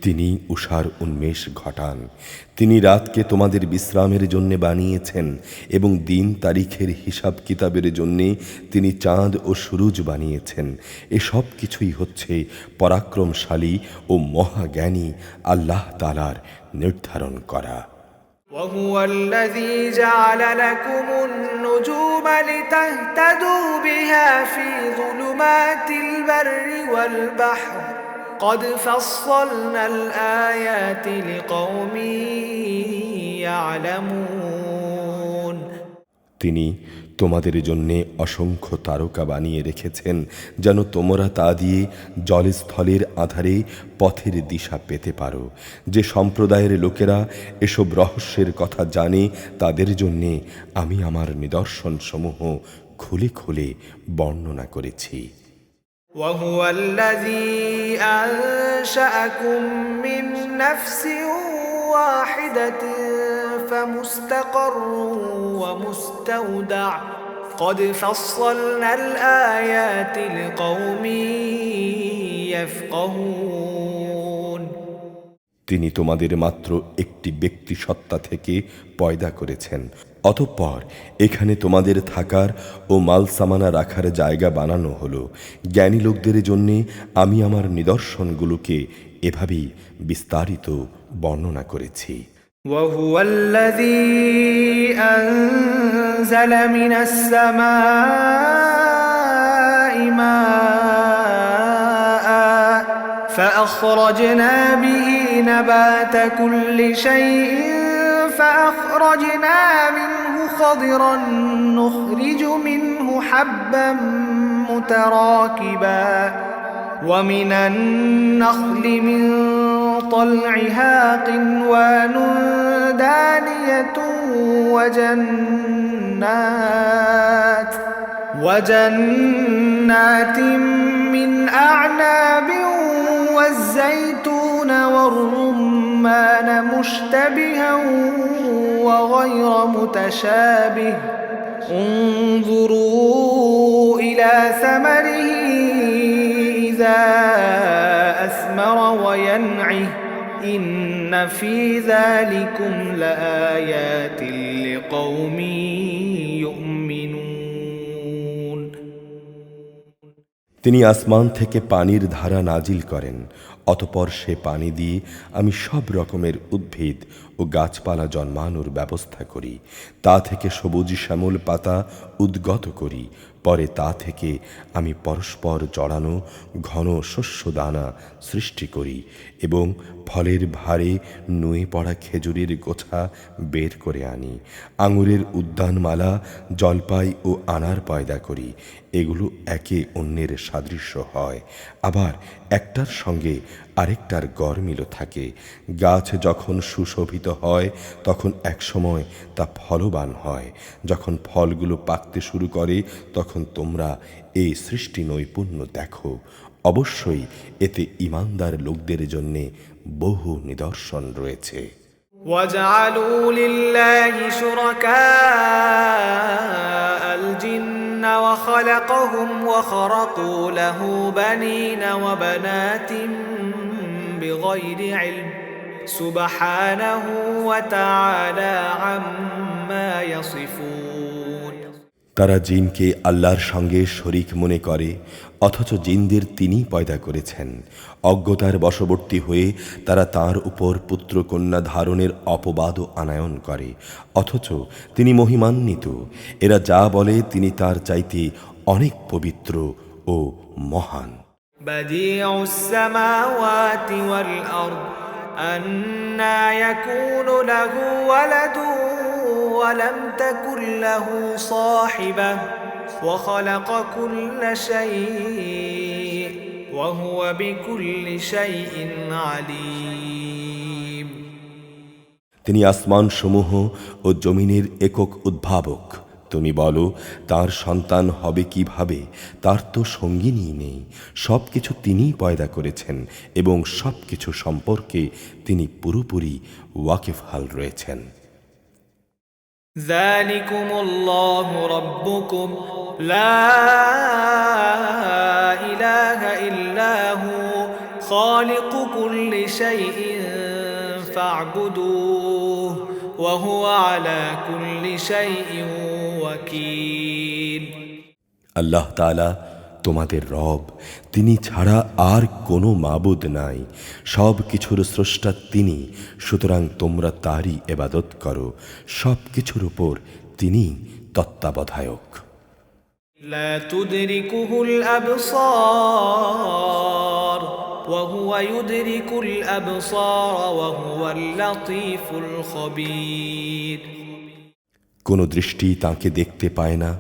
Speaker 2: তিনি উষার উন্মেষ ঘটান। তিনি রাতকে তোমাদের বিশ্রামের জন্য বানিয়েছেন এবং দিন তারিখের হিসাব কিতাবের জন্য তিনি চাঁদ ও সূরজ বানিয়েছেন। এসব কিছুই হচ্ছে পরাক্রমশালী ও মহাজ্ঞানী আল্লাহ তাআলার নির্ধারণ করা।
Speaker 1: وهو الذي جعل لكم النجوم لتهتدوا بها في ظلمات البر والبحر قد فصلنا الآيات لقوم يعلمون।
Speaker 2: তিনি তোমাদের জন্যে অসংখ্য তারকা বানিয়ে রেখেছেন, যেন তোমরা তা দিয়ে জলস্থলের আধারে পথের দিশা পেতে পারো। যে সম্প্রদায়ের লোকেরা এসব রহস্যের কথা জানে তাদের জন্যে আমি আমার নিদর্শনসমূহ খুলে খুলে বর্ণনা করেছি।
Speaker 1: وهو الذي أنشأكم من نفس واحدة فمستقر ومستودع قد فصلنا الآيات لقوم يفقهون।
Speaker 2: তিনি তোমাদের মাত্র একটি ব্যক্তি সত্তা থেকে পয়দা করেছেন, অতঃপর এখানে তোমাদের থাকার ও মাল সামানা রাখার জায়গা বানানো হলো। জ্ঞানী লোকদের জন্যে আমি আমার নিদর্শনগুলোকে এভাবেই বিস্তারিত বর্ণনা করেছি।
Speaker 1: وهو الذي أنزل من السماء ماء فأخرجنا به نبات كل شيء أخرجنا منه خضرا نخرج منه حبا متراكبا ومن النخل من طلعها قنوان دانية وجنات من أعناب والزيتون والرمان مشتبها وغير متشابه انظروا إلى ثمره إذا أثمر وينعه إن في ذلكم لآيات لقوم يؤمنون
Speaker 2: তিনি আসমান থেকে পানির ধারা নাজিল করেন, অতঃপর সে পানি দিয়ে আমি সব রকমের উদ্ভিদ ও গাছপালা জন্মানোর ব্যবস্থা করি। তা থেকে সবুজ শ্যামল পাতা উদ্গত করি। পরে তা থেকে আমি পরস্পর জড়ানো ঘন শস্যদানা সৃষ্টি করি এবং ফলের ভারে নুয়ে পড়া খেজুরের গোছা বের করে আনি। আঙুরের উদ্যানমালা, জলপাই ও আনার পয়দা করি। এগুলো একে অন্যের সাদৃশ্য হয়, আবার একটার সঙ্গে আরেকটার গরমিলও থাকে। গাছ যখন সুশোভিত হয় তখন একসময় তা ফলবান হয়। যখন ফলগুলো পাকতে শুরু করে তখন তোমরা এই সৃষ্টি নৈপুণ্য দেখো। অবশ্যই এতে ঈমানদার লোকদের জন্যে বহু নিদর্শন রয়েছে।
Speaker 1: وَجَعَلُوا لِلَّهِ شُرَكَاءَ الْجِنَّ وَخَلَقَهُمْ وَخَرَقُوا لَهُ بَنِينَ وَبَنَاتٍ بِغَيْرِ عِلْمٍ سُبْحَانَهُ وَتَعَالَى عَمَّا يَصِفُونَ
Speaker 2: তারা জিনকে আল্লাহর সঙ্গে শরীক মনে করে, অথচ জিনদের তিনিই পয়দা করেছেন। অজ্ঞতার বশবর্তী হয়ে তারা তার উপর পুত্রকন্যা ধারণের অপবাদও আনায়ন করে, অথচ তিনি মহিমান্বিত। এরা যা বলে তিনি তার চাইতে অনেক পবিত্র ও মহান।
Speaker 1: বাদিউস সামাওয়াতি ওয়াল আরদ আন্না ইয়াকুনু লাহু ওয়ালাদু ولم تكن له صاحبة وخلق كل شيء وهو بكل شيء عليم
Speaker 2: তিনি আসমান সমূহ ও জমিনের একক উদ্ভাবক। তুমি বলো তার সন্তান হবে কিভাবে? তার তো সঙ্গিনী নেই। সব কিছু তিনিই পয়দা করেছেন এবং সব কিছু সম্পর্কে তিনি পুরোপুরি ওয়াকিফহাল রয়েছেন।
Speaker 1: ذلكم الله ربكم لا إله إلا هو خالق كل شيء فاعبدوه وهو على كل شيء وكيل
Speaker 2: আল্লাহ তাআলা তোমাদের রব, তিনি ছাড়া আর কোনো মাবুদ নাই। সব কিছুর স্রষ্টা তিনি, সুতরাং তোমরা তারই ইবাদত করো। সব কিছুর উপর তিনি তত্ত্বাবধায়ক।
Speaker 1: লা তুদরিকুহুল আবসার ওয়া হুয়া ইউদরিকুল আবসার ওয়া হুয়াল লাতীফুল খবীর।
Speaker 2: কোনো দৃষ্টি তাঁকে দেখতে পায় না,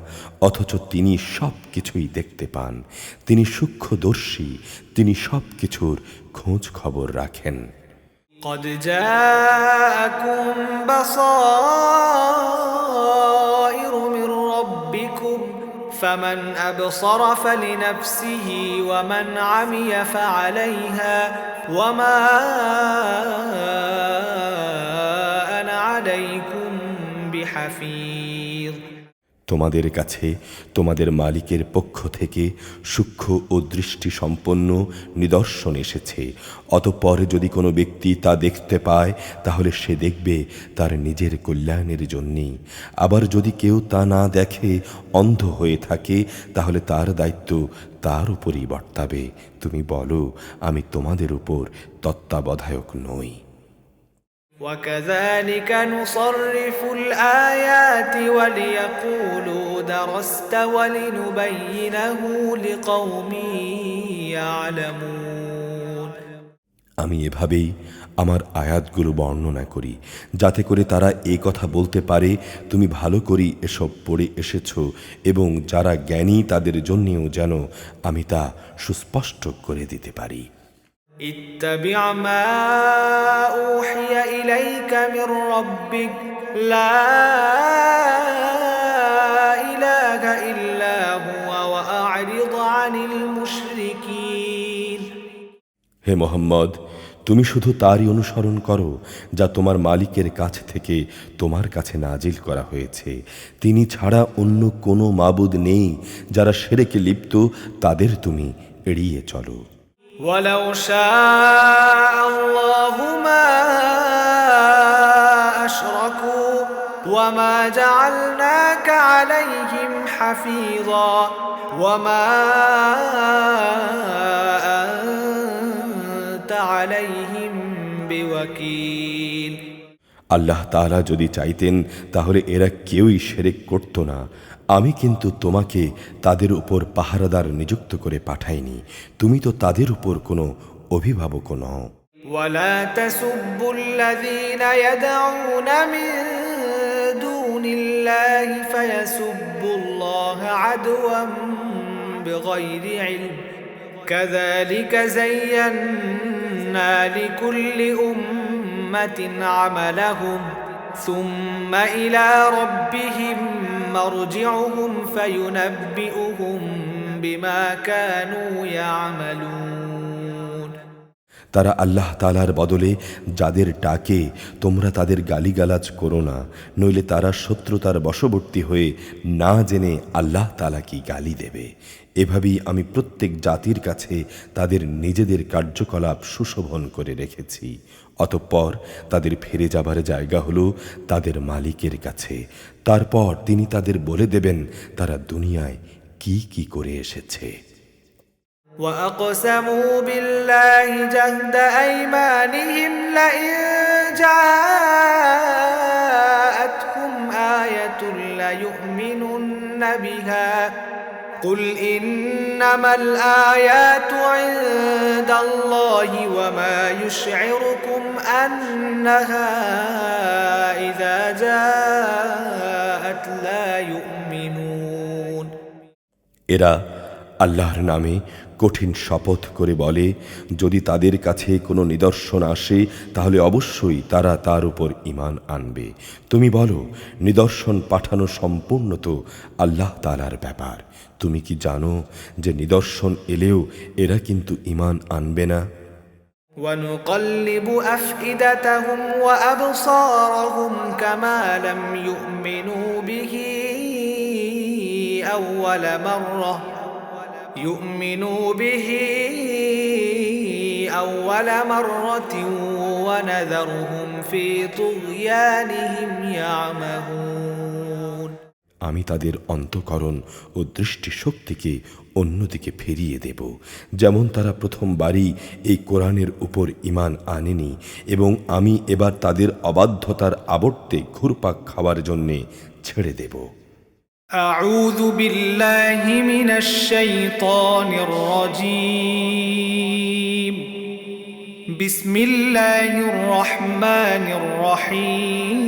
Speaker 2: অথচ তিনি সব কিছুই দেখতে পান। তিনি সূক্ষ্মদর্শী, তিনি সব কিছুর খোঁজ খবর রাখেন।
Speaker 1: قد جاءكم بصائر من ربكم فمن أبصر فلنفسه ومن عمي فعليها وما أنا عليكم بحفيظ
Speaker 2: তোমাদের কাছে তোমাদের মালিকের পক্ষ থেকে সূক্ষ্ম ও দৃষ্টি সম্পন্ন নিদর্শন এসেছে। অতঃপর যদি কোনো ব্যক্তি তা দেখতে পায় তাহলে সে দেখবে তার নিজের কল্যাণের জন্যেই। আবার যদি কেউ তা না দেখে, অন্ধ হয়ে থাকে, তাহলে তার দায়িত্ব তার উপরই বর্তাবে। তুমি বলো আমি তোমাদের উপর তত্ত্বাবধায়ক নই।
Speaker 1: وكذلك نصرف الآيات وليقولوا درست ولنبينه لقوم يعلمون
Speaker 2: আমি এভাবেই আমার আয়াতগুলো বর্ণনা করি, যাতে করে তারা এ কথা বলতে পারে তুমি ভালো করেই এসব পড়ে এসেছ, এবং যারা জ্ঞানী তাদের জন্যেও যেন আমি তা সুস্পষ্ট করে দিতে পারি।
Speaker 1: اتبع ما أوحي إليك من ربك لا إله إلا هو وأعرض عن المشركين।
Speaker 2: হে মোহাম্মদ, তুমি শুধু তারই অনুসরণ করো যা তোমার মালিকের কাছ থেকে তোমার কাছে নাজিল করা হয়েছে। তিনি ছাড়া অন্য কোনো মাবুদ নেই। যারা শিরকে লিপ্ত তাদের তুমি এড়িয়ে চলো।
Speaker 1: ولو شاء الله ما أشركوا وما جعلناك عليهم حفيظا وما أنت عليهم بوكيل।
Speaker 2: আল্লাহ তাআলা যদি চাইতেন তাহলে এরা কেউই শিরক করত না। আমি কিন্তু তোমাকে তাদের উপর পাহারাদার নিযুক্ত করে পাঠাইনি। তুমি তো তাদের উপর কোনো অভিভাবক নও।
Speaker 1: ولا تسبوا الذين يدعون من دون الله فيسبوا الله عدوا بغير علم كذلك زينا لكل أمة عملهم ثم إلى ربهم مرجعهم فينبئهم بما كانوا يعملون।
Speaker 2: তারা আল্লাহ তাআলার বদলে যাদের ডাকে তোমরা তাদের গালিগালাজ করো না, নইলে তারা শত্রুতার বশবর্তী হয়ে না জেনে আল্লাহ তাআলা কি গালি দেবে। এভাবেই আমি প্রত্যেক জাতির কাছে তাদের নিজেদের কার্যকলাপ সুশোভন করে রেখেছি। অতঃপর তাদের ফিরে যাবার জায়গা হলো তাদের মালিকের কাছে। তারপর তিনি তাদের বলে দেবেন তারা দুনিয়ায় কি কি করে এসেছে।
Speaker 1: وأقسموا بالله جهد أيمانهم لئن جاءتهم آية ليؤمنن بها قل إنما الآيات عند الله وما يشعركم أنها إذا جاءت لا يؤمنون।
Speaker 2: এরা আল্লাহর নামে কঠিন শপথ করে বলে, যদি তাদের কাছে কোনো নিদর্শন আসে তাহলে অবশ্যই তারা তার উপর ঈমান আনবে। তুমি বলো, নিদর্শন পাঠানো সম্পূর্ণ তো আল্লাহ তাআলার ব্যাপার। তুমি কি জানো যে নিদর্শন এলেও এরা কিন্তু ঈমান আনবে না?
Speaker 1: ونقلب أفئدتهم وأبصارهم كما لم يؤمنوا به أول مرة ونذرهم في طغيانهم يعمهون।
Speaker 2: আমি তাদের অন্তঃকরণ ও দৃষ্টিশক্তিকে অন্যদিকে ফিরিয়ে দেব, যেমন তারা প্রথমবারই এই কোরআনের উপর ঈমান আনেনি, এবং আমি এবার তাদের অবাধ্যতার আবর্তে ঘুরপাক খাওয়ার জন্যে ছেড়ে দেব।
Speaker 1: أعوذ بالله من الشيطان الرجيم بسم الله الرحمن الرحيم